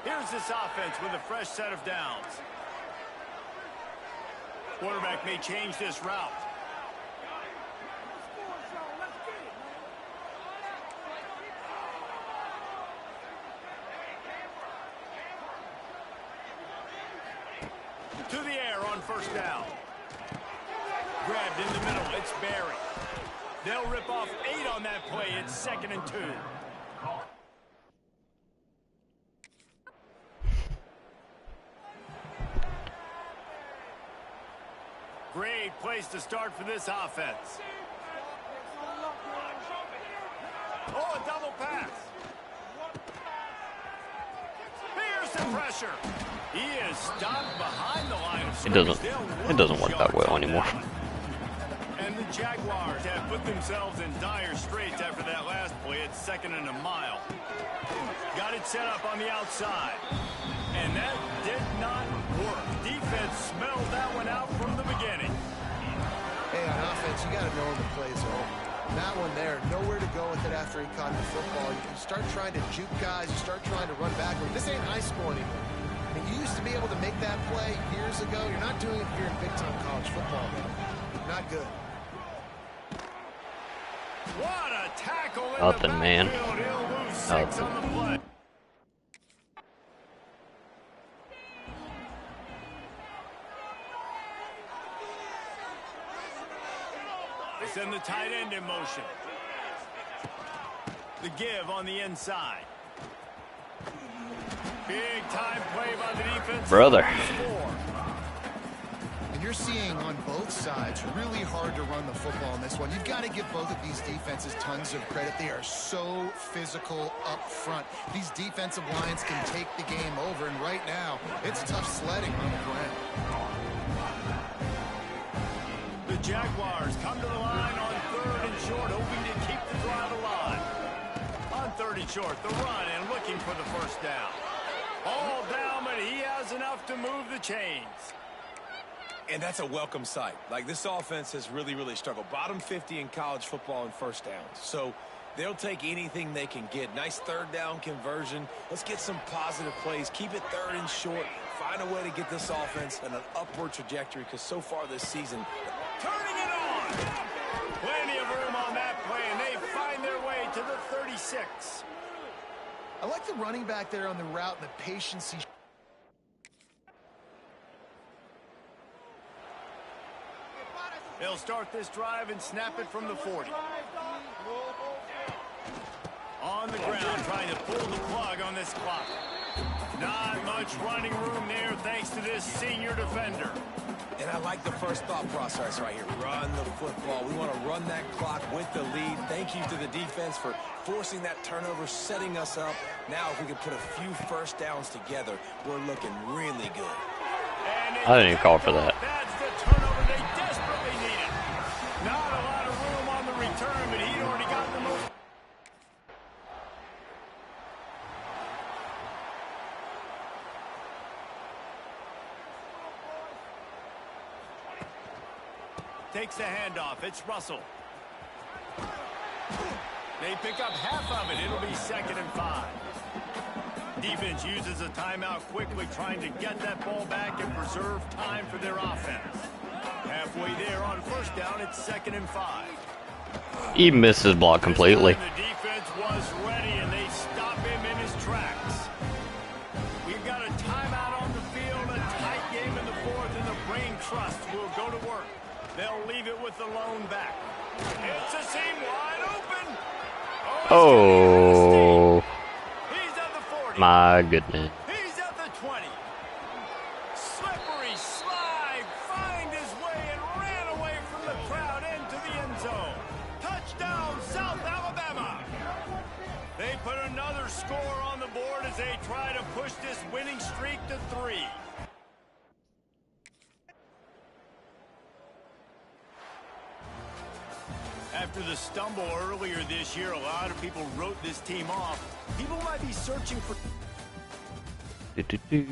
A: Here's this offense with a fresh set of downs. Quarterback may change this route. To the air on first down. Grabbed in the middle. It's Barry. They'll rip off 8 on that play. It's 2nd and 2. Great place to start for this offense. Oh, a double pass. Pearson pressure. He is stopped behind the line of scrimmage.
D: It doesn't work that well anymore.
A: And the Jaguars have put themselves in dire straits after that last play. It's 2nd and a mile. Got it set up on the outside. And that did not work. Defense smelled that one out from the beginning.
B: Hey, on offense, you got to know when the play's over. That one there, nowhere to go with it after he caught the football. You start trying to juke guys. You start trying to run backward. This ain't high school anymore. I mean, you used to be able to make that play years ago. You're not doing it here in big-time college football, man. Not good.
A: What a tackle in
D: Nothing,
A: the
D: man.
A: backfield. He'll lose 6 on the play. They send the tight end in motion. The give on the inside. Big time play by the defense.
D: Brother.
B: And you're seeing on both sides really hard to run the football in this one. You've got to give both of these defenses tons of credit. They are so physical up front. These defensive lines can take the game over, and right now it's tough sledding on the ground.
A: The Jaguars come to the line on 3rd and short, hoping to keep the drive alive. On 3rd and short, the run and looking for the first down. All down, but he has enough to move the chains.
C: And that's a welcome sight. Like, this offense has really, really struggled. Bottom 50 in college football in first downs. So they'll take anything they can get. Nice 3rd down conversion. Let's get some positive plays. Keep it 3rd and short. Find a way to get this offense on an upward trajectory, because so far this season,
A: turning it on. Plenty of room on that play, and they find their way to the 36.
B: I like the running back there on the route and the patience he...
A: They'll start this drive and snap it from the 40. On the ground, trying to pull the plug on this clock. Not much running room there thanks to this senior defender.
C: and I like the first thought process right here. Run the football. We want to run that clock with the lead. Thank you to the defense for forcing that turnover, setting us up. Now if we can put a few first downs together, we're looking really good.
D: I didn't even call for that.
A: That's the turnover they desperately needed. Not a lot takes the handoff. It's Russell. They pick up half of it. It'll be 2nd and 5. Defense uses a timeout quickly, trying to get that ball back and preserve time for their offense. Halfway there on 1st down, it's 2nd and 5.
D: He missed his block completely.
A: The defense was ready, and they stop him in his tracks. We've got a timeout on the field, a tight game in the 4th, and the Brain Trust will go to work. They'll leave it with the lone back. It's a seam wide open.
D: Oh,
A: He's at the 40.
D: my goodness.
A: He's at the 20. Slippery slide, find his way and ran away from the crowd into the end zone. Touchdown, South Alabama. They put another score on the board as they try to push this winning streak to 3. After the stumble earlier this year, a lot of people wrote this team off. People might be searching for...
D: Do-do-do.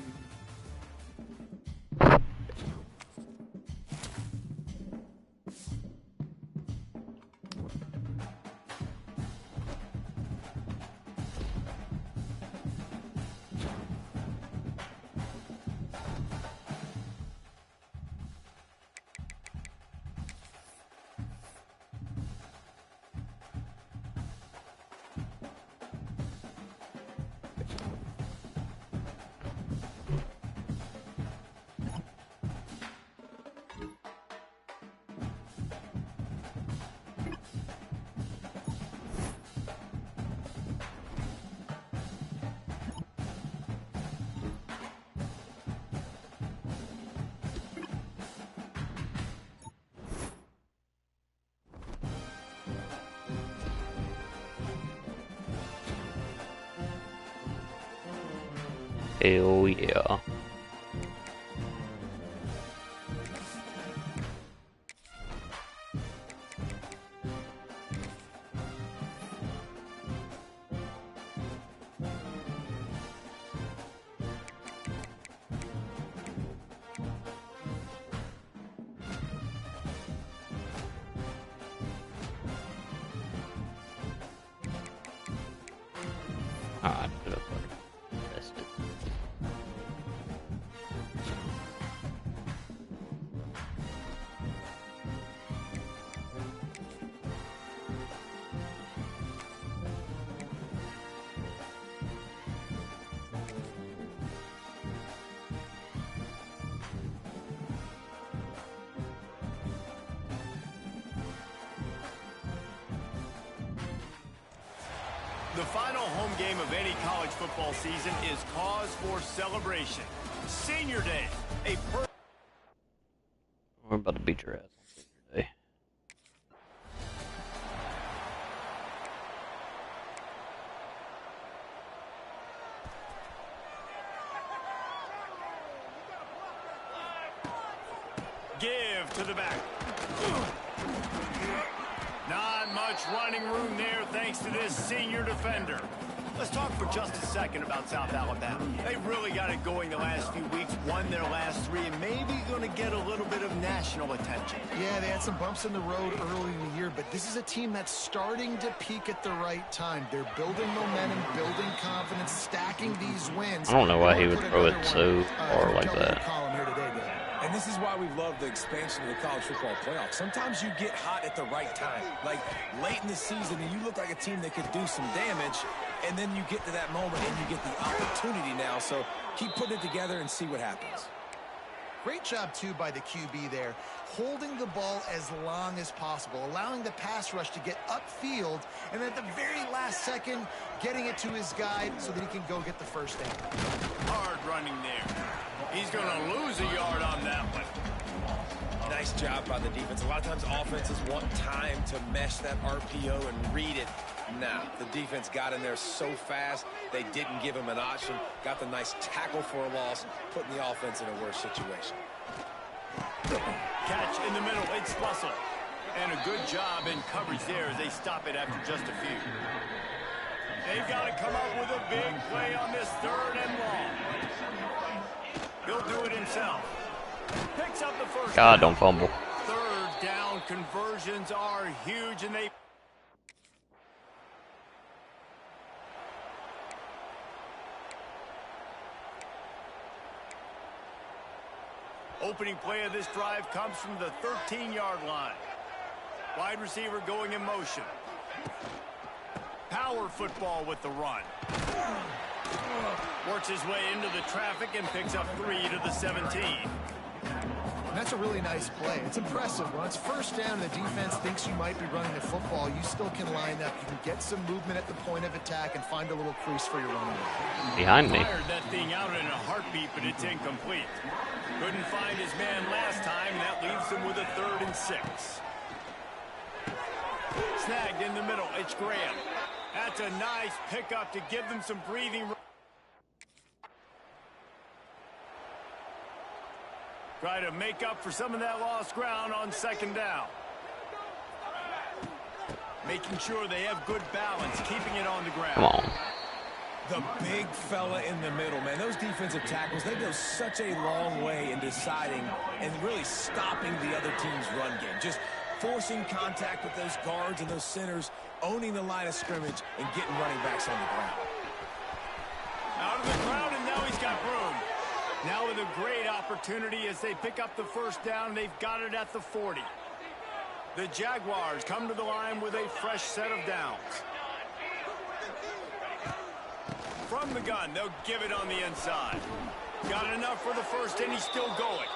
D: Hell yeah. I could have missed it.
A: The final home game of any college football season is cause for celebration. Senior Day,
D: We're about to beat your ass on Senior Day.
A: give to the back. Not much running room there thanks to this senior defender. Let's talk for just a second about South Alabama. They really got it going the last few weeks, won their last 3, and maybe going to get a little bit of national attention.
B: Yeah, they had some bumps in the road early in the year, but this is a team that's starting to peak at the right time. They're building momentum, building confidence, stacking these wins.
D: I don't know why he would throw it so far like that.
C: And this is why we love the expansion of the college football playoff. Sometimes you get hot at the right time, like late in the season, and you look like a team that could do some damage, and then you get to that moment and you get the opportunity now. So keep putting it together and see what happens.
B: Great job, too, by the QB there, holding the ball as long as possible, allowing the pass rush to get upfield, and at the very last second, getting it to his guy so that he can go get the first down.
A: Hard running there. He's going to lose a yard on that one.
C: Nice job by the defense. A lot of times offenses want time to mesh that RPO and read it. Nah, the defense got in there so fast, they didn't give him an option. Got the nice tackle for a loss, putting the offense in a worse situation.
A: Catch in the middle. It's Russell. And a good job in coverage there as they stop it after just a few. They've got to come up with a big play on this 3rd and long. He'll do it himself. Picks up the first
D: God,
A: down.
D: don't fumble.
A: 3rd down conversions are huge, and they... Opening play of this drive comes from the 13-yard line. Wide receiver going in motion. Power football with the run. Works his way into the traffic and picks up 3 to the 17.
B: And that's a really nice play. It's impressive. When it's first down and the defense thinks you might be running the football, you still can line up. You can get some movement at the point of attack and find a little crease for your running back.
D: Behind me.
A: Fired that thing out in a heartbeat, but it's incomplete. Couldn't find his man last time, and that leaves him with a 3rd and 6. Snagged in the middle. It's Graham. That's a nice pickup to give them some breathing room. Try to make up for some of that lost ground on 2nd down. Making sure they have good balance, keeping it on the ground.
D: Come on.
C: The big fella in the middle, man. Those defensive tackles, they go such a long way in deciding and really stopping the other team's run game. Just forcing contact with those guards and those centers, owning the line of scrimmage, and getting running backs on the ground.
A: Out of the crowd, and now he's got room. Now with a great opportunity as they pick up the 1st down. They've got it at the 40. The Jaguars come to the line with a fresh set of downs. From the gun, they'll give it on the inside. Got enough for the 1st, and he's still going.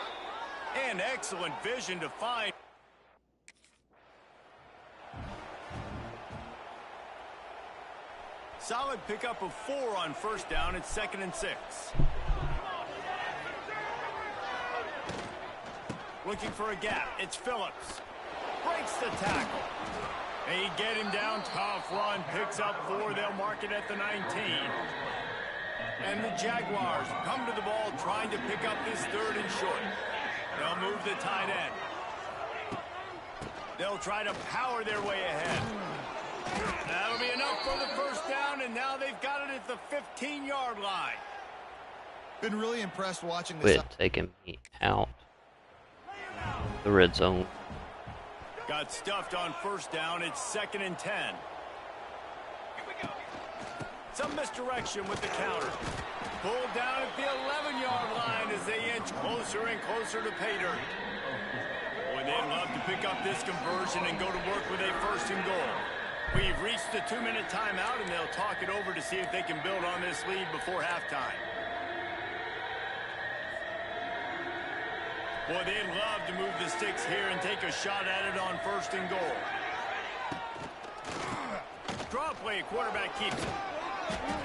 A: And excellent vision to find. Solid pickup of 4 on 1st down. It's 2nd and 6. Looking for a gap. It's Phillips. Breaks the tackle. They get him down. Tough run. Picks up 4. They'll mark it at the 19. And the Jaguars come to the ball trying to pick up this 3rd and short. They'll move the tight end. They'll try to power their way ahead. That'll be enough for the 1st down, and now they've got it at the 15-yard line.
B: Been really impressed watching this.
D: Quit taking me out. The red zone.
A: Got stuffed on 1st down. It's 2nd and 10. Some misdirection with the counter. Pulled down at the 11-yard line as they inch closer and closer to pay dirt. Boy, they'd love to pick up this conversion and go to work with a 1st and goal. We've reached the 2-minute timeout, and they'll talk it over to see if they can build on this lead before halftime. Boy, they'd love to move the sticks here and take a shot at it on 1st and goal. Draw play, quarterback keeps it.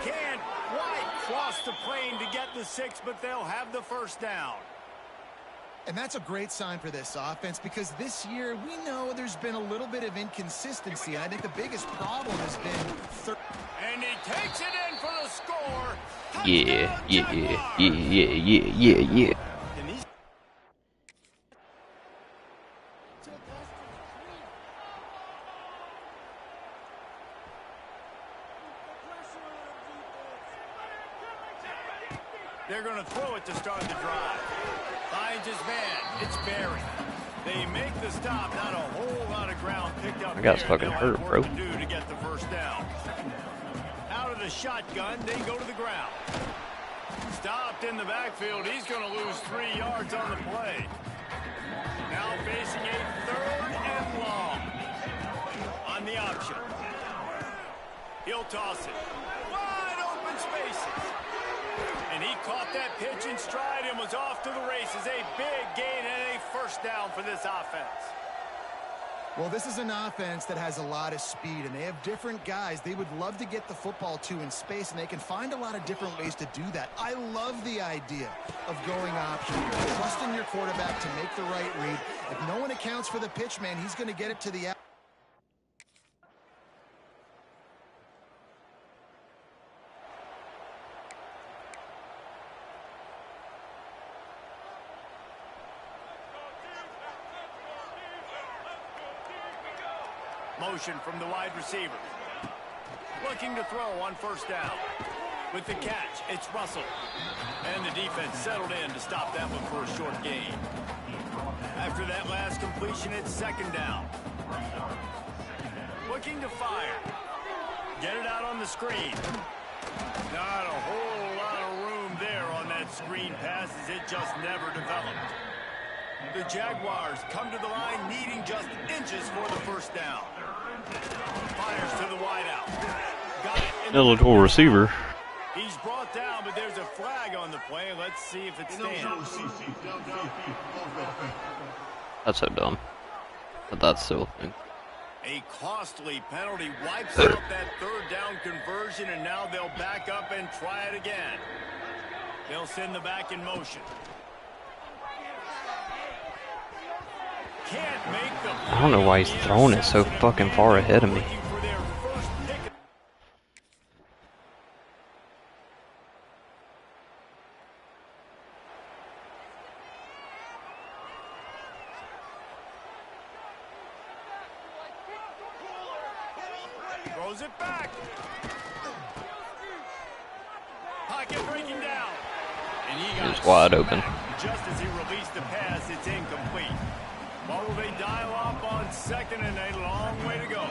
A: Can't quite cross the plane to get the 6, but they'll have the 1st down.
B: And that's a great sign for this offense, because this year we know there's been a little bit of inconsistency. And I think the biggest problem has been...
A: And he takes it in for the score.
D: Yeah, yeah.
A: They're going to throw it to start the drive. Finds his man. It's Barry. They make the stop. Not a whole lot of ground picked up.
D: I got fucking hurt, bro.
A: To do to get the 1st down. Out of the shotgun, they go to the ground. Stopped in the backfield. He's going to lose 3 yards on the play. Now facing a 3rd and long. On the option. He'll toss it. Wide open spaces. And he caught that pitch in stride and was off to the races. A big gain and a 1st down for this offense.
B: Well, this is an offense that has a lot of speed, and they have different guys they would love to get the football to in space, and they can find a lot of different ways to do that. I love the idea of going option here, trusting your quarterback to make the right read. If no one accounts for the pitch, man, he's going to get it to the out.
A: Motion from the wide receiver. Looking to throw on 1st down. With the catch, it's Russell. And the defense settled in to stop that one for a short gain. After that last completion, it's second down. Looking to fire. Get it out on the screen. Not a whole lot of room there on that screen pass as it just never developed. The Jaguars come to the line needing just inches for the first down. Fires to the wideout. Got it.
D: Eligible receiver.
A: He's brought down, but there's a flag on the play. Let's see if it stands.
D: That's so dumb. But that's still a thing.
A: A costly penalty wipes out that third down conversion, and now they'll back up and try it again. They'll send the back in motion. Can't make the
D: I don't know why he's throwing it so fucking far ahead of me.
A: Throws it back. Pocket breaking down. And he got
D: It's wide open.
A: just as he released the pass, it's incomplete. What will they dial up on second and a long way to go?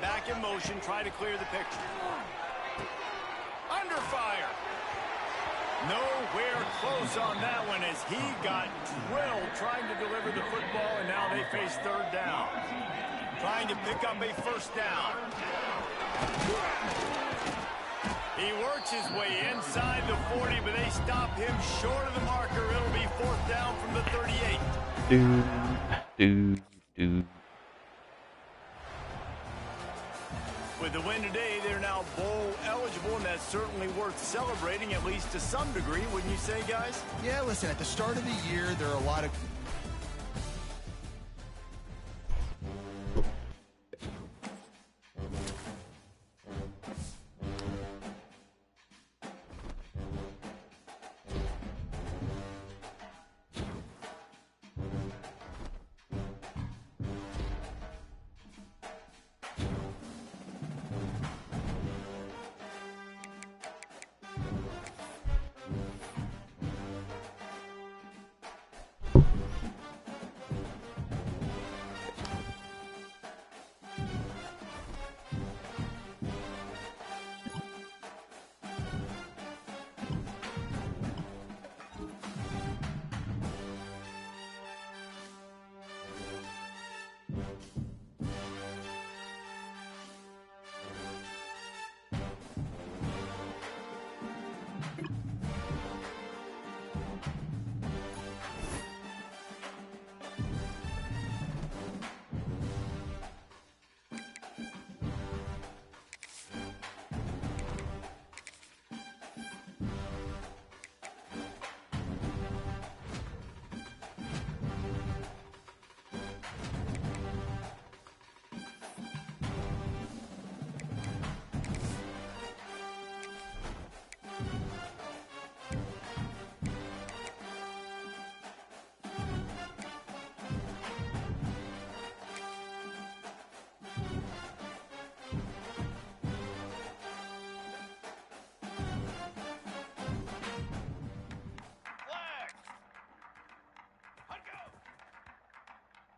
A: Back in motion, try to clear the picture. Under fire. Nowhere close on that one as he got drilled trying to deliver the football, and now they face third down. Trying to pick up a first down. He works his way inside the 40, but they stop him short of the marker. It'll be fourth down from the 38. With the win today, they're now bowl eligible, and that's certainly worth celebrating, at least to some degree, wouldn't you say, guys?
B: Yeah, listen, at the start of the year, there are a lot of...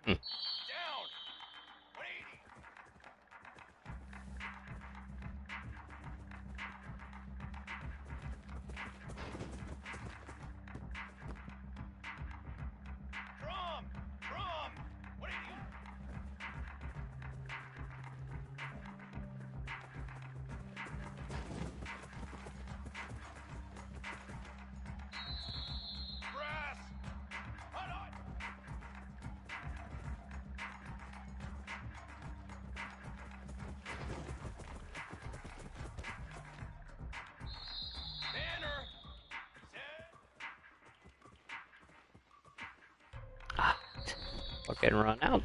A: Down. 180. Drum. 180. Brass. Hot on. Banner. Set.
D: Fucking run out.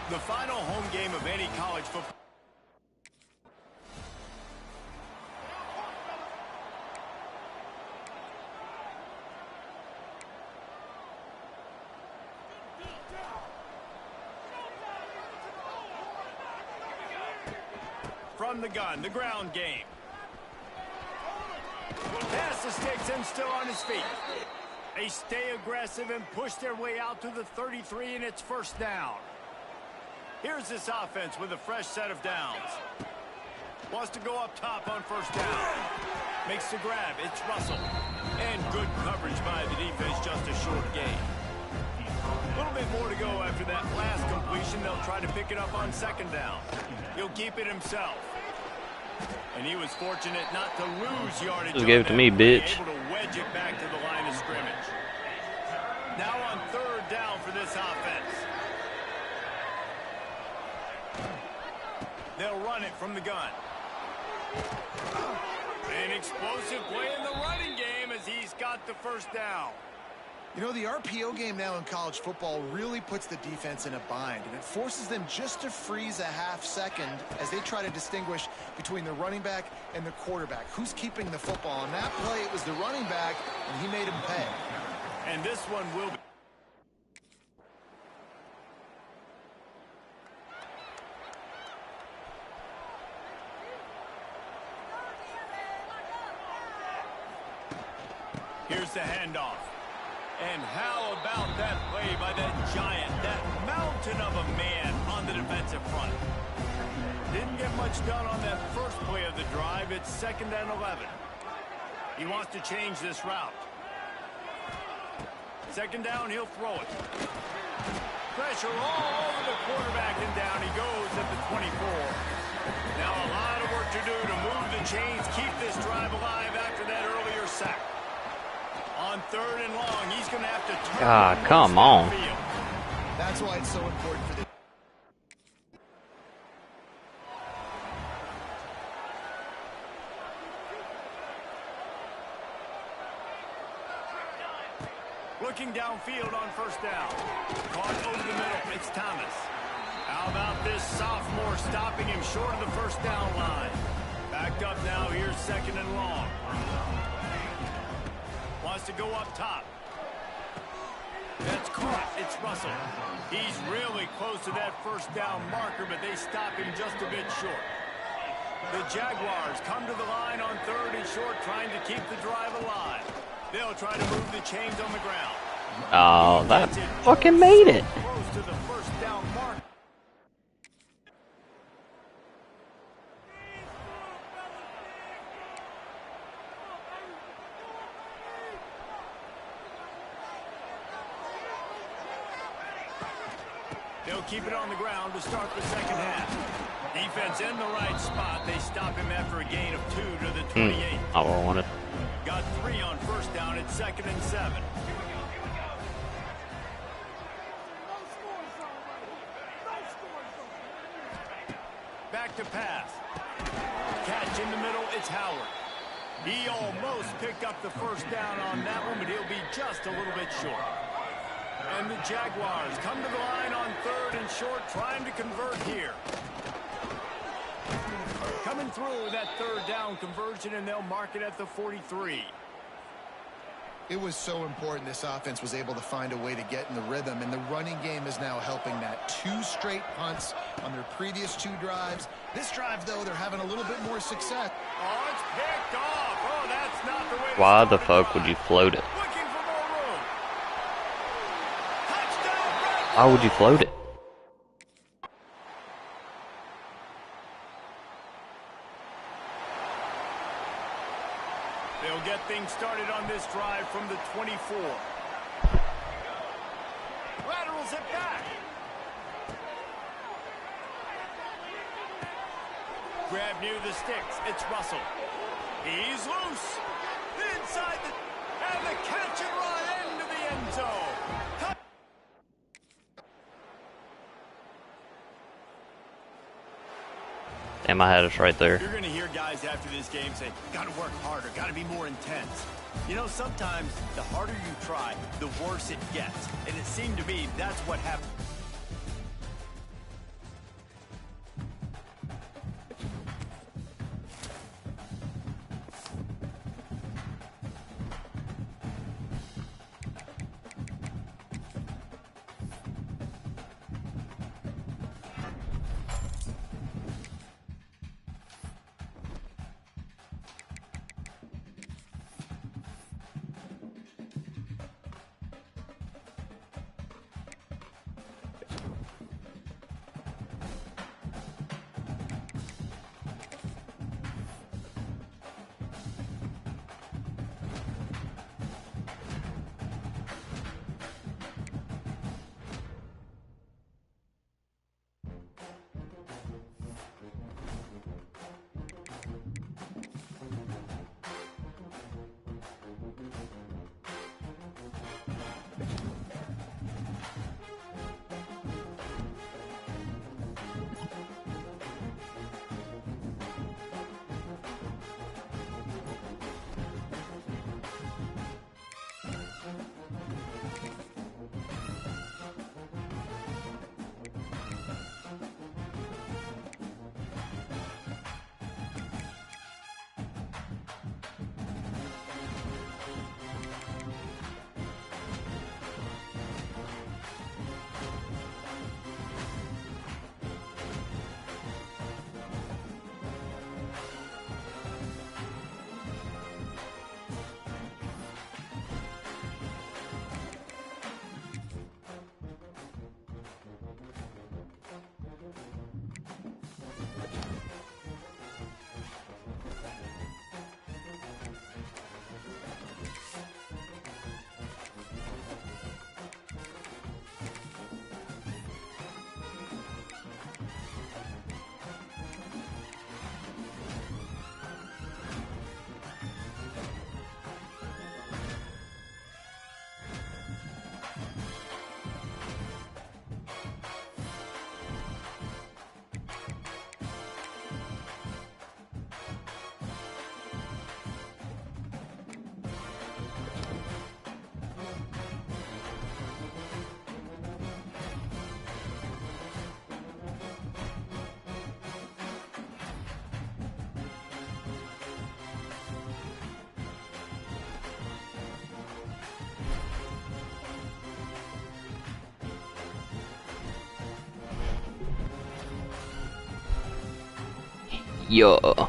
A: The final home game of any college football. From the gun, the ground game. Pass the sticks and still on his feet. They stay aggressive and push their way out to the 33, and it's first down. Here's this offense with a fresh set of downs. Wants to go up top on first down. Makes the grab. It's Russell. And good coverage by the defense, just a short gain. A little bit more to go after that last completion. They'll try to pick it up on second down. He'll keep it himself. And he was fortunate not to lose yardage.
D: Just give it to me, bitch.
A: Able to wedge it back to the line of scrimmage. Now on third down for this offense. They'll run it from the gun. An explosive play in the running game as he's got the first down.
B: You know, the RPO game now in college football really puts the defense in a bind, and it forces them just to freeze a half second as they try to distinguish between the running back and the quarterback. Who's keeping the football? On that play, it was the running back, and he made him pay.
A: And this one will be. Here's the handoff. And how about that play by that giant, that mountain of a man on the defensive front? Didn't get much done on that first play of the drive. It's 2nd and 11. He wants to change this route. Second down, he'll throw it. Pressure all over the quarterback, and down he goes at the 24. Now a lot of work to do to move the chains, keep this drive alive after that earlier sack. On 3rd and long, he's going to have to turn.
D: Ah, come on.
B: That's why it's so important for the...
A: Looking downfield on first down. Caught over the middle. It's Thomas. How about this sophomore stopping him short of the first down line? Backed up now. Here's 2nd and long. Wants to go up top. That's caught. It's Russell. He's really close to that first down marker, but they stop him just a bit short. The Jaguars come to the line on 3rd and short, trying to keep the drive alive. They'll try to move the chains on the ground.
D: Oh, that fucking made it.
A: Close to the first down mark. They'll keep it on the ground to start the second half. Defense in the right spot. They stop him after a gain of 2 to the 28.
D: I want it.
A: Got 3 on first down at 2nd and 7. Back to pass. Catch in the middle. It's Howard. He almost picked up the first down on that one, but he'll be just a little bit short. And the Jaguars come to the line on 3rd and short, trying to convert here. Coming through with that 3rd down conversion, and they'll mark it at the 43.
B: It was so important this offense was able to find a way to get in the rhythm, and the running game is now helping that. 2 straight punts on their previous 2 drives. This drive, though, they're having a little bit more success.
A: Oh, it's picked off. Oh, that's not the way.
D: Why the fuck would you float it?
A: Looking for more room. Touchdown.
D: Why would you float it?
A: They'll get things started on this drive from the 24. Laterals it back. Grab near the sticks. It's Russell. He's loose. Inside the... And the catch and run into the end zone.
D: Damn, I had us right there.
A: You're going to hear guys after this game say, got to work harder, got to be more intense. You know, sometimes the harder you try, the worse it gets. And it seemed to me that's what happened.
D: Yeah.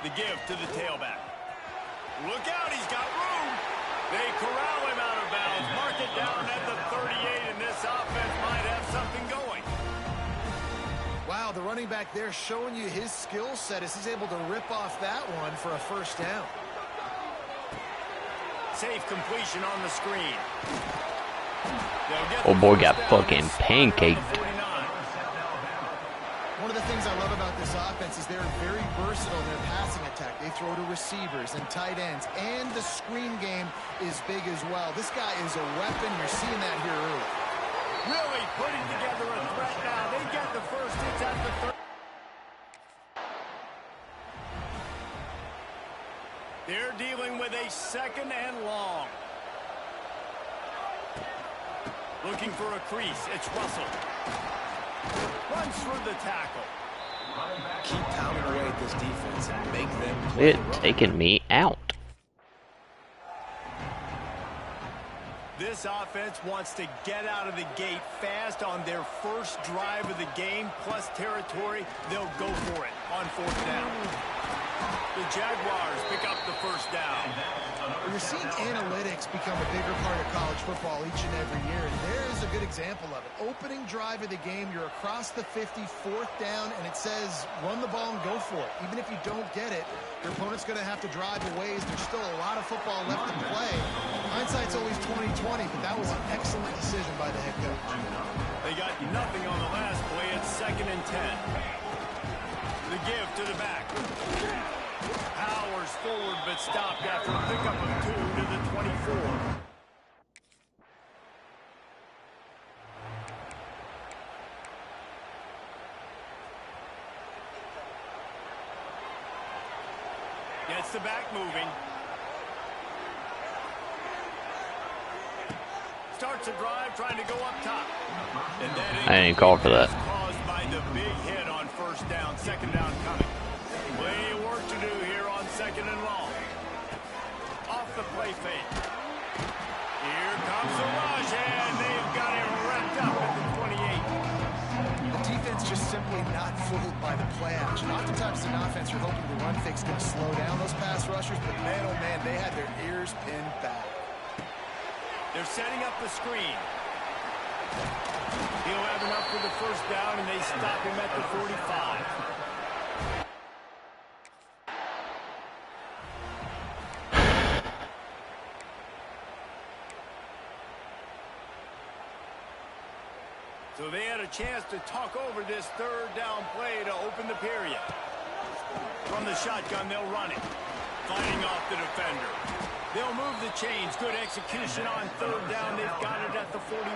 A: The give to the tailback. Look out, he's got room. They corral him out of bounds. Mark it down at the 38, and this offense might have something going.
B: Wow, the running back there showing you his skill set as he's able to rip off that one for a first down.
A: Safe completion on the screen.
D: Oh boy, got fucking pancaked.
B: One of the things I love about this offense is they're very versatile in their passing attack. They throw to receivers and tight ends, and the screen game is big as well. This guy is a weapon. You're seeing that here early.
A: Really putting together a threat now. They get the first hits at the third. They're dealing with a second and long. Looking for a crease. It's Russell. Runs through the tackle.
C: Keep pounding away at this defense and make them play.
D: It taking me out.
A: This offense wants to get out of the gate fast on their first drive of the game, plus territory. They'll go for it on fourth down. The Jaguars pick up the first down.
B: You're seeing analytics become a bigger part of college football each and every year, and there is a good example of it. Opening drive of the game, you're across the 50, fourth down, and it says run the ball and go for it. Even if you don't get it, your opponent's going to have to drive away. There's still a lot of football left to play. Hindsight's always 20/20, but that was an excellent decision by the head coach.
A: They got nothing on the last play. It's 2nd and 10. The give to the back. Powers forward, but stopped after a pickup of 2 to the 24. Gets the back moving. Starts a drive, trying to go up top. And that
D: I didn't call for that.
A: Caused by the big hit on first down, second down coming. Plenty of work to do here on 2nd and long. Off the play fake. Here comes the rush, and they've got him wrapped up at the 28.
B: The defense just simply not fooled by the play action. Oftentimes in offense, you're hoping the run fake's going to slow down those pass rushers, but man, oh man, they had their ears pinned back.
A: They're setting up the screen. He'll have enough for the first down, and they stop him at the 45. So they had a chance to talk over this third down play to open the period. From the shotgun, they'll run it. Fighting off the defender. They'll move the chains. Good execution on third down. They've got it at the 41.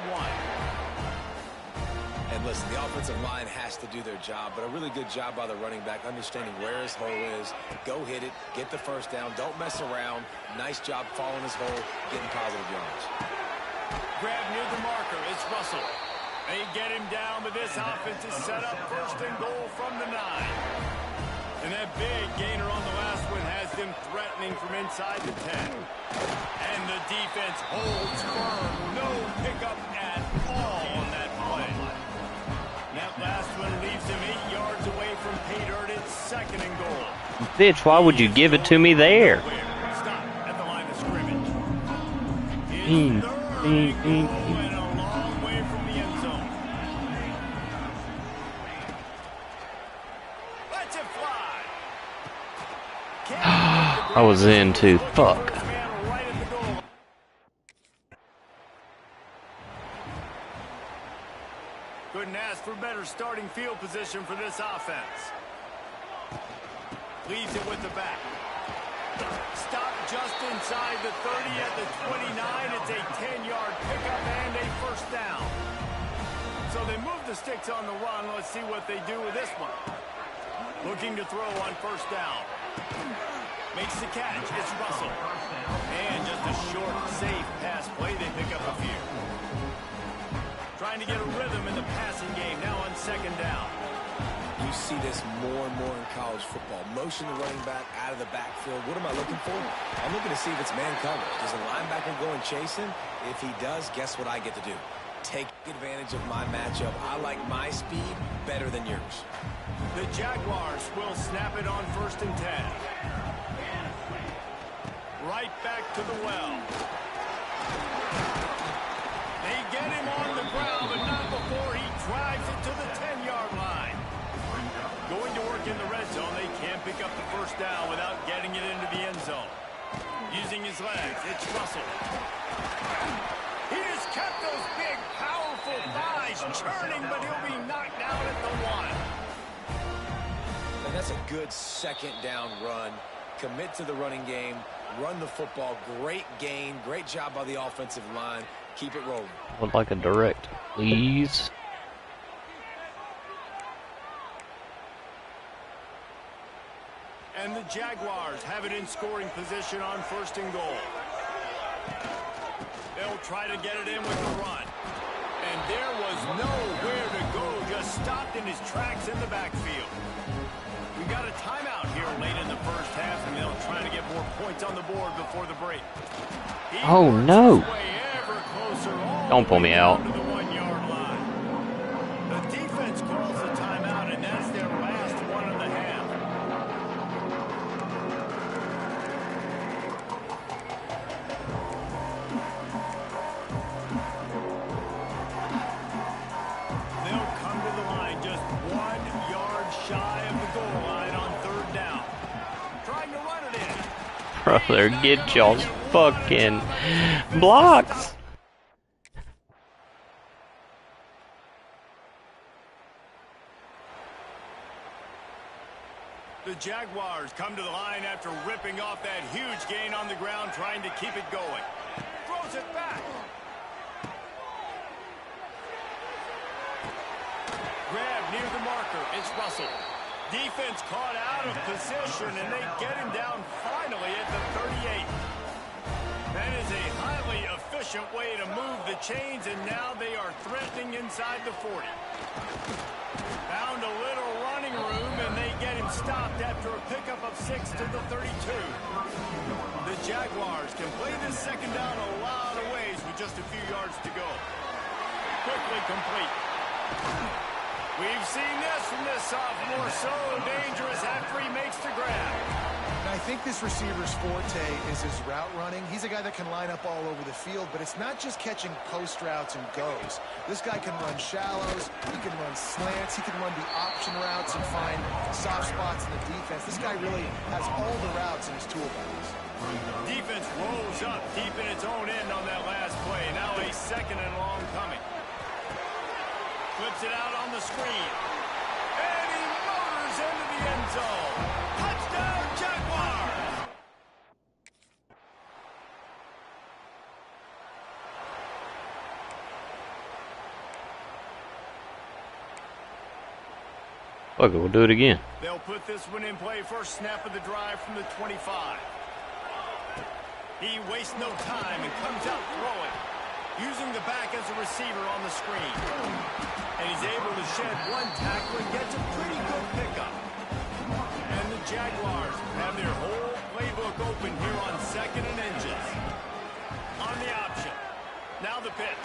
C: And listen, the offensive line has to do their job, but a really good job by the running back, understanding where his hole is. Go hit it, get the first down, don't mess around. Nice job following his hole, getting positive yards.
A: Grab near the marker. It's Russell. They get him down, but this offense is set up first and goal from the 9. And that big gainer on the last one has them threatening from inside the 10. And the defense holds firm. No pickup at all on that play. That last one leaves him 8 yards away from pay dirt. It's second and goal.
D: Bitch, why would you give it to me there?
A: Stop at the line of scrimmage. It's third and goal and a long way from the end zone. Let's it fly.
D: I was in too. Fuck.
A: Couldn't ask for better starting field position for this offense. Leaves it with the back. Stop just inside the 30 at the 29. It's a 10-yard pickup and a first down. So they move the sticks on the run. Let's see what they do with this one. Looking to throw on first down. Makes the catch. It's Russell. And just a short, safe pass play. They pick up a few. Trying to get a rhythm in the passing game. Now on second down.
C: You see this more and more in college football. Motion the running back out of the backfield. What am I looking for? I'm looking to see if it's man coverage. Does the linebacker go and chase him? If he does, guess what I get to do? Take advantage of my matchup. I like my speed better than yours.
A: The Jaguars will snap it on first and 10. Right back to the well. They get him on the ground, but not before he drives it to the 10-yard line. Going to work in the red zone, they can't pick up the first down without getting it into the end zone. Using his legs, it's Russell. He has kept those big, powerful thighs churning, but he'll be knocked down at the 1.
C: And that's a good second down run. Commit to the running game. Run the football. Great gain. Great job by the offensive line. Keep it rolling.
D: Would like a direct, please.
A: And the Jaguars have it in scoring position on first and goal. They'll try to get it in with the run. And there was nowhere to go. Just stopped in his tracks in the backfield. We got a timeout here late in the first half, and they'll try to get more points on the board before the break.
D: Oh, no. Don't pull me out.
A: The 1-yard line. The defense calls a timeout, and that's their last one of the half. They'll come to the line just 1 yard shy of the goal line on third down. Trying to run it in.
D: Brother, get y'all's fucking blocks.
A: The Jaguars come to the line after ripping off that huge gain on the ground, trying to keep it going. Throws it back. Grab near the marker. It's Russell. Defense caught out of position, and they get him down finally at the 38. That is a highly efficient way to move the chains, and now they are threatening inside the 40. Found a little running room, and they get him stopped after a pickup of 6 to the 32. The Jaguars can play this second down a lot of ways with just a few yards to go. Quickly complete. We've seen this from this sophomore, so dangerous after he makes the grab.
B: And I think this receiver's forte is his route running. He's a guy that can line up all over the field, but it's not just catching post routes and goes. This guy can run shallows, he can run slants, he can run the option routes and find soft spots in the defense. This guy really has all the routes in his toolbox.
A: Defense rolls up deep in its own end on that last play. Now a second and long coming. Flips it out on the screen. And he motors into the end zone. Touchdown, Jaguars!
D: Fuck it, we'll do it again.
A: They'll put this one in play. First snap of the drive from the 25. He wastes no time and comes out throwing, using the back as a receiver on the screen. And he's able to shed one tackle and gets a pretty good pickup. And the Jaguars have their whole playbook open here on 2nd and inches. On the option. Now the pitch.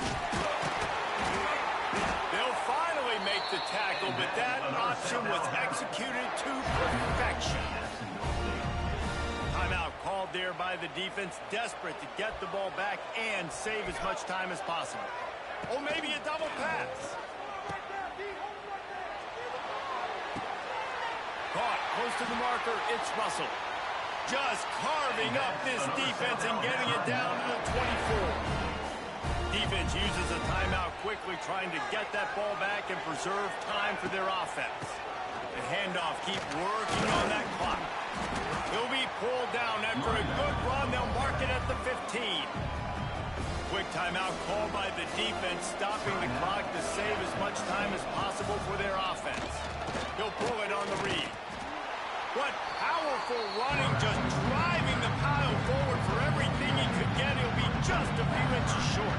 A: They'll finally make the tackle, but that option was executed to perfection. Timeout called there by the defense, desperate to get the ball back and save as much time as possible. Or maybe a double pass. Caught close to the marker, it's Russell. Just carving up this defense and getting it down to the 24. Defense uses a timeout quickly, trying to get that ball back and preserve time for their offense. The handoff keep working on that clock. He'll be pulled down after a good run. They'll mark it at the 15. Quick timeout called by the defense, stopping the clock to save as much time as possible for their offense. He'll pull it on the read. What powerful running, just driving the pile forward for everything he could get. He'll be just a few inches short.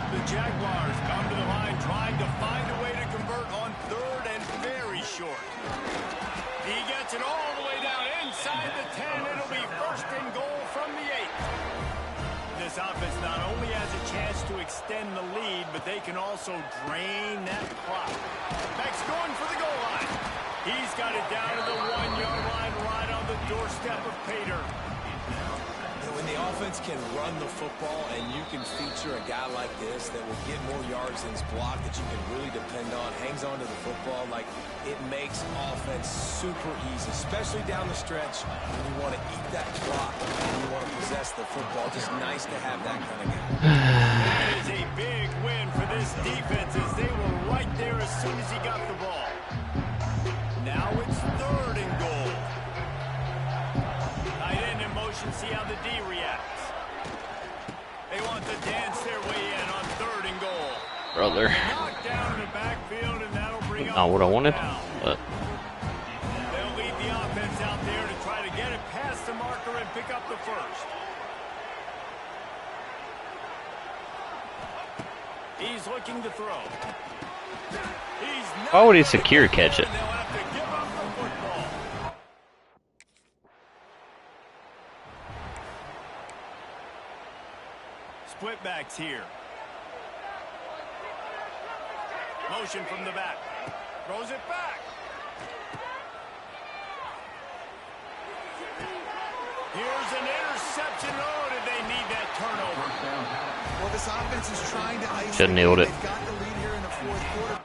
A: The Jaguars come to the line trying to find a way to convert on 3rd and very short. He gets it all the way down inside the 10. It'll be 1st and goal from the 8. This offense not only has a chance to extend the lead, but they can also drain that clock. Beck's going for the goal line. He's got it down to the 1-yard line, right on the doorstep of Pater.
C: When the offense can run the football and you can feature a guy like this that will get more yards than his block, that you can really depend on, hangs on to the football, like it makes offense super easy, especially down the stretch when you want to eat that clock and you want to possess the football. Just nice to have that kind of guy.
A: It is a big win for this defense as they were right there as soon as he got the ball. Now it's 3rd and goal. Tight end in motion, see how the D reacts. They want to dance their way in on 3rd and goal.
D: Brother.
A: Knocked down in the backfield, and that'll bring up
D: Not what I wanted,
A: down.
D: but
A: They'll lead the offense out there to try to get it past the marker and pick up the 1st. He's looking to throw.
D: why would he secure catch it?
A: They'll have to give up the football. Split backs here. Motion from the back. Throws it back. Here's an interception. Oh, did they need that turnover?
B: Well, this offense is trying to ice
D: Should've nailed it.
B: They've got the lead here in the 4th quarter.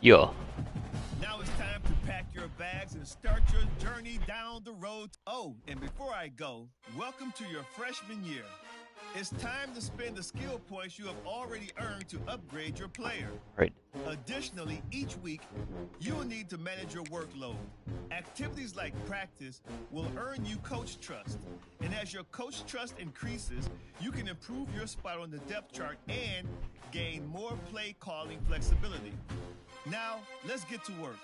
D: Yeah.
A: Now it's time to pack your bags and start your journey down the road. Oh, and before I go, welcome to your freshman year. It's time to spend the skill points you have already earned to upgrade your player.
D: Right.
A: Additionally, each week, you will need to manage your workload. Activities like practice will earn you coach trust. And as your coach trust increases, you can improve your spot on the depth chart and gain more play calling flexibility. Now, let's get to work.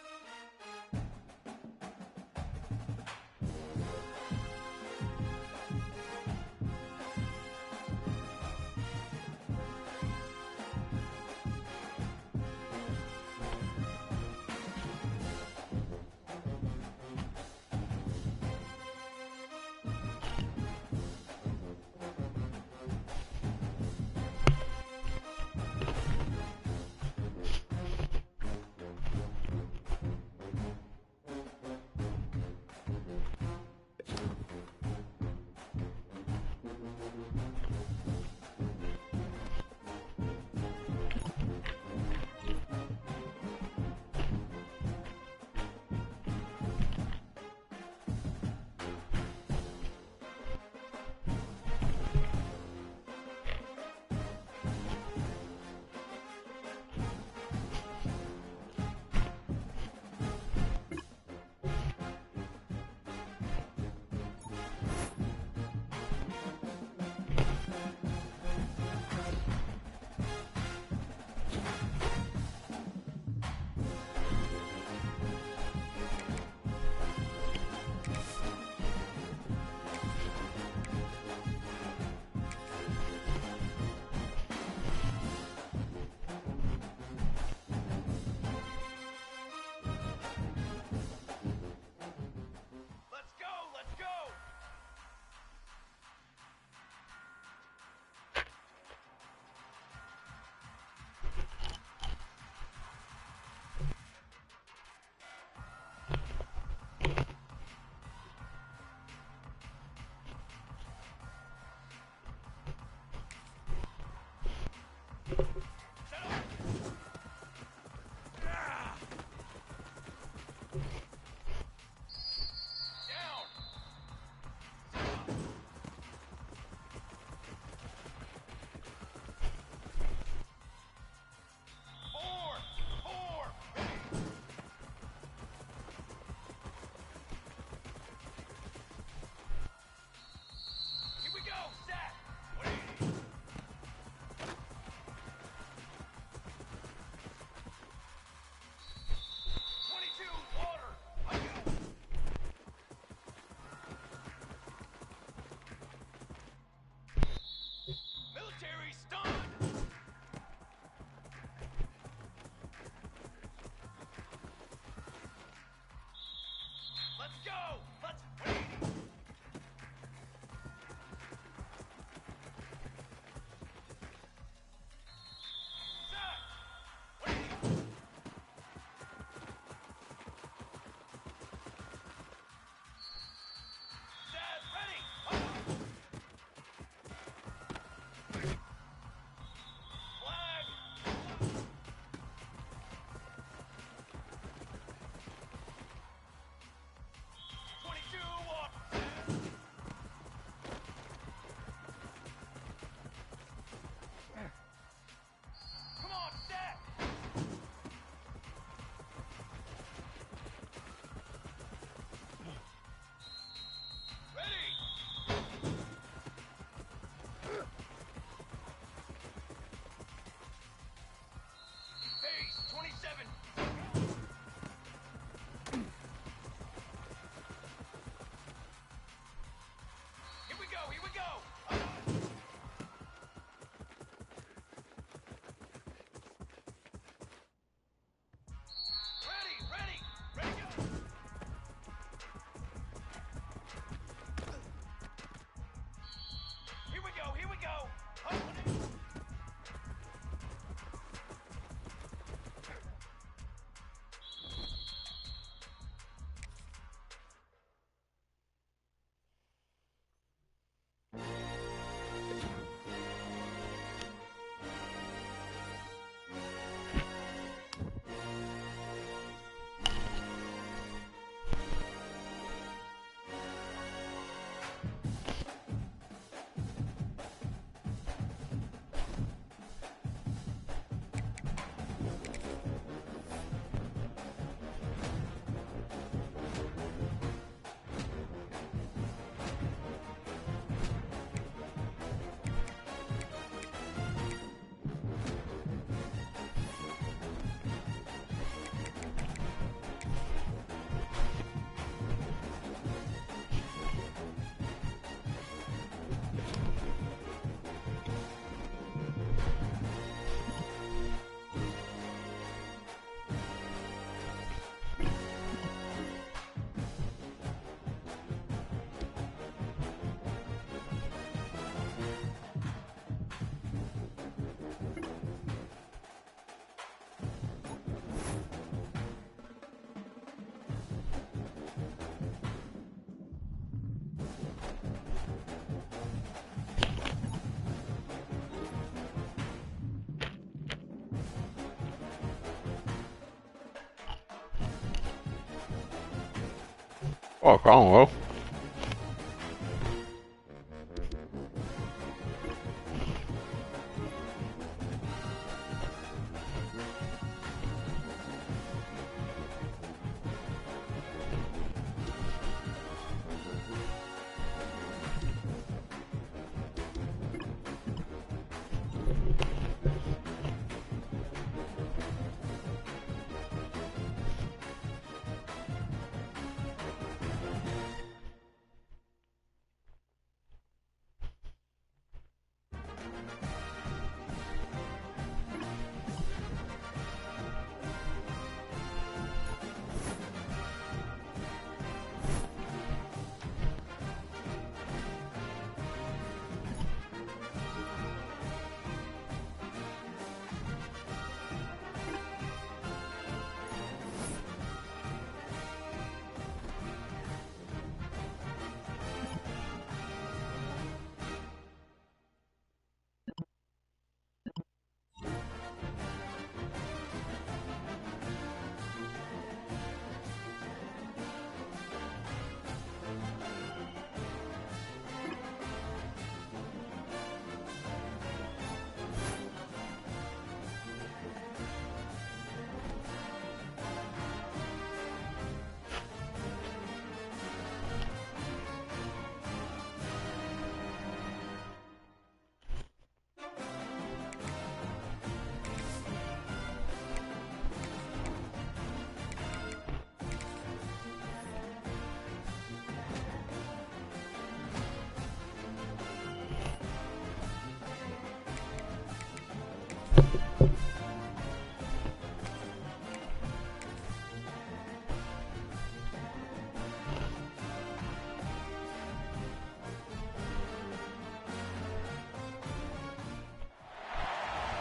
D: Fuck, I don't know.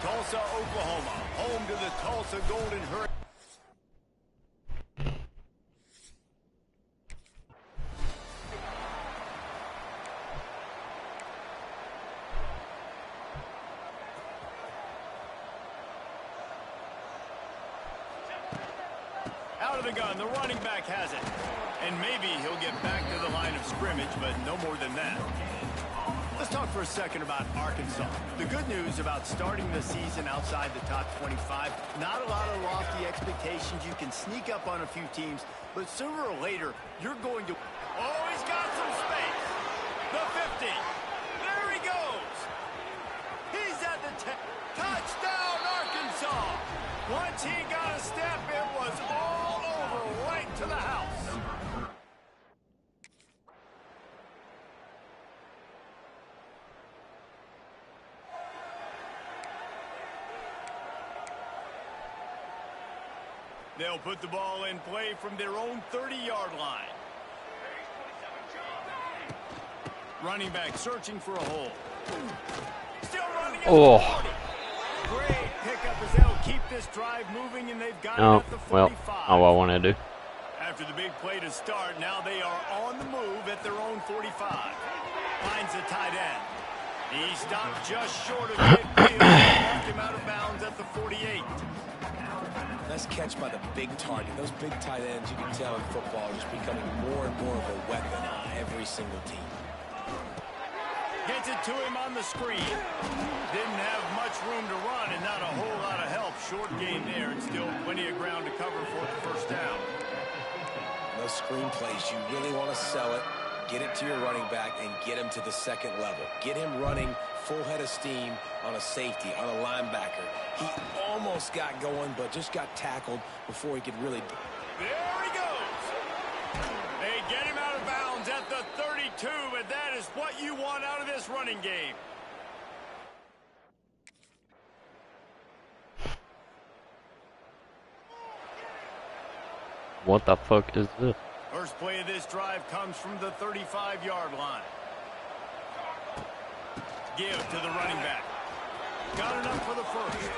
A: Tulsa, Oklahoma, home to the Tulsa Golden Hurricanes. Out of the gun, the running back has it. And maybe he'll get back to the line of scrimmage, but no more than that. Let's talk for a second about Arkansas. The good news about starting the season outside the top 25, not a lot of lofty expectations. You can sneak up on a few teams, but sooner or later, you're going to... Oh, he's got some space. The 50. There he goes. He's at the 10. Touchdown, Arkansas. Once he got a step, it was all over, right to the house. They'll put the ball in play from their own 30-yard line. Running back searching for a hole. Still running at the 40. Great pickup as they'll keep this drive moving, and they've got it at the 45.
D: Well, all I want to do.
A: After the big play to start, now they are on the move at their own 45. Finds the tight end. He stopped just short of midfield and knocked him out of bounds at the 48.
C: Nice catch by the big target. Those big tight ends, you can tell in football, are just becoming more and more of a weapon on every single team.
A: Gets it to him on the screen. Didn't have much room to run and not a whole lot of help. Short game there and still plenty of ground to cover for the first down.
C: Those screen plays, you really want to sell it, get it to your running back, and get him to the second level. Get him running full head of steam on a safety, on a linebacker. He almost got going, but just got tackled before he could really...
A: There he goes. They get him out of bounds at the 32, but that is what you want out of this running game.
D: What the fuck is this?
A: First play of this drive comes from the 35-yard line. Give to the running back. Got enough for the first.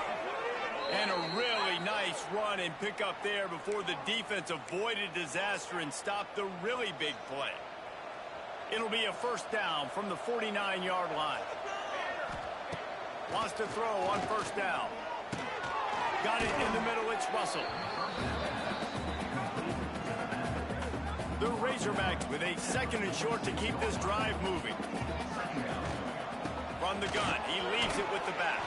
A: And a really nice run and pick up there before the defense avoided disaster and stopped the really big play. It'll be a first down from the 49-yard line. Wants to throw on first down. Got it in the middle. It's Russell. The Razorbacks with a 2nd and short to keep this drive moving. From the gun, he leaves it with the back.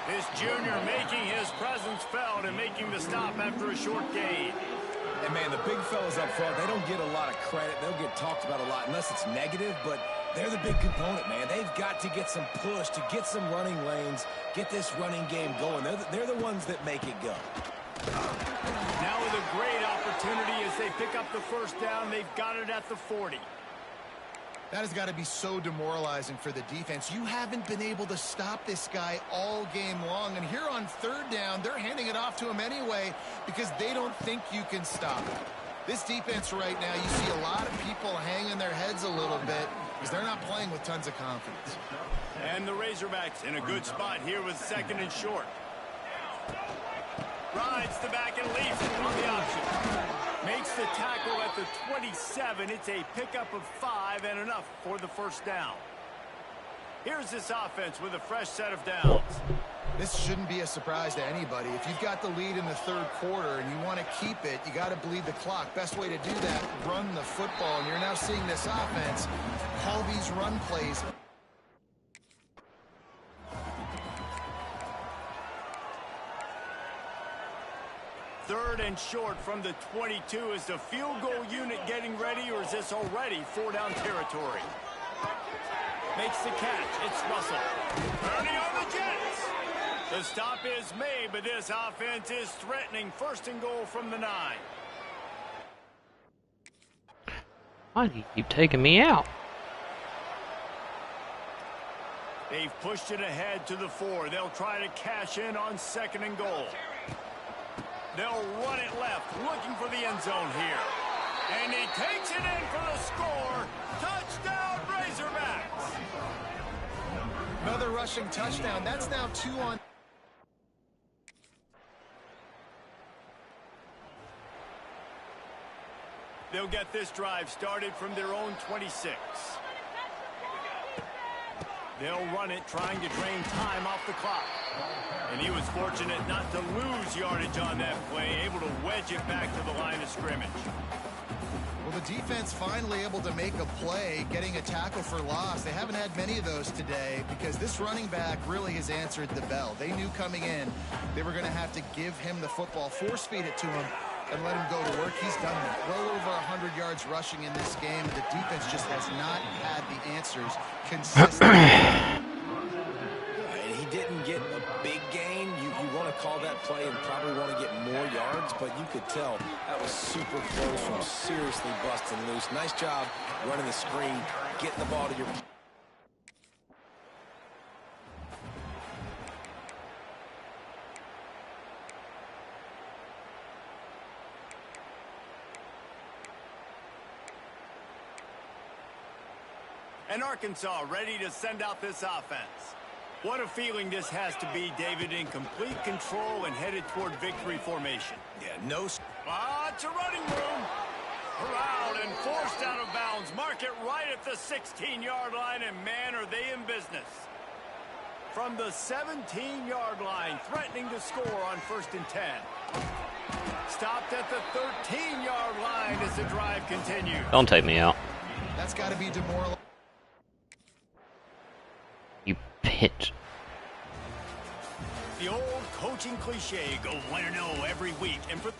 A: This junior making his presence felt and making the stop after a short gain.
C: And, man, the big fellas up front, they don't get a lot of credit. They'll get talked about a lot unless it's negative, but they're the big component, man. They've got to get some push, to get some running lanes, get this running game going. They're the ones that make it go.
A: Now with a great opportunity as they pick up the first down. They've got it at the 40.
B: That has got to be so demoralizing for the defense. You haven't been able to stop this guy all game long. And here on 3rd down, they're handing it off to him anyway because they don't think you can stop him. This defense right now, you see a lot of people hanging their heads a little bit because they're not playing with tons of confidence.
A: And the Razorbacks in a good spot here with 2nd and short. Rides the back and leaves it on the option. Makes the tackle at the 27. It's a pickup of 5 and enough for the first down. Here's this offense with a fresh set of downs.
B: This shouldn't be a surprise to anybody. If you've got the lead in the 3rd quarter and you want to keep it, you got to bleed the clock. Best way to do that, run the football. And you're now seeing this offense call these run plays.
A: Third and short from the 22. Is the field goal unit getting ready, or is this already 4-down territory? Makes the catch. It's Russell. Turning on the Jets. The stop is made, but this offense is threatening 1st and goal from the 9.
D: Why do you keep taking me out?
A: They've pushed it ahead to the 4. They'll try to cash in on 2nd and goal. They'll run it left, looking for the end zone here. And he takes it in for the score. Touchdown, Razorbacks.
B: Another rushing touchdown. That's now 2 on.
A: They'll get this drive started from their own 26. They'll run it, trying to drain time off the clock. And he was fortunate not to lose yardage on that play, able to wedge it back to the line of scrimmage.
B: Well, the defense finally able to make a play, getting a tackle for loss. They haven't had many of those today because this running back really has answered the bell. They knew coming in they were going to have to give him the football, force feed it to him, and let him go to work. He's done that. Well over 100 yards rushing in this game. The defense just has not had the answers consistently.
C: He didn't get a big gain. You want to call that play and probably want to get more yards, but you could tell that was super close from seriously busting loose. Nice job running the screen, getting the ball to your...
A: And Arkansas ready to send out this offense. What a feeling this has to be, David, in complete control and headed toward victory formation.
C: Yeah, no...
A: It's a running room. Corralled and forced out of bounds. Mark it right at the 16-yard line, and man, are they in business. From the 17-yard line, threatening to score on 1st and 10. Stopped at the 13-yard line as the drive continues.
D: Don't take me out.
B: That's got to be demoralizing.
D: You pitch.
A: The old coaching cliche, go 1-0 every week. And for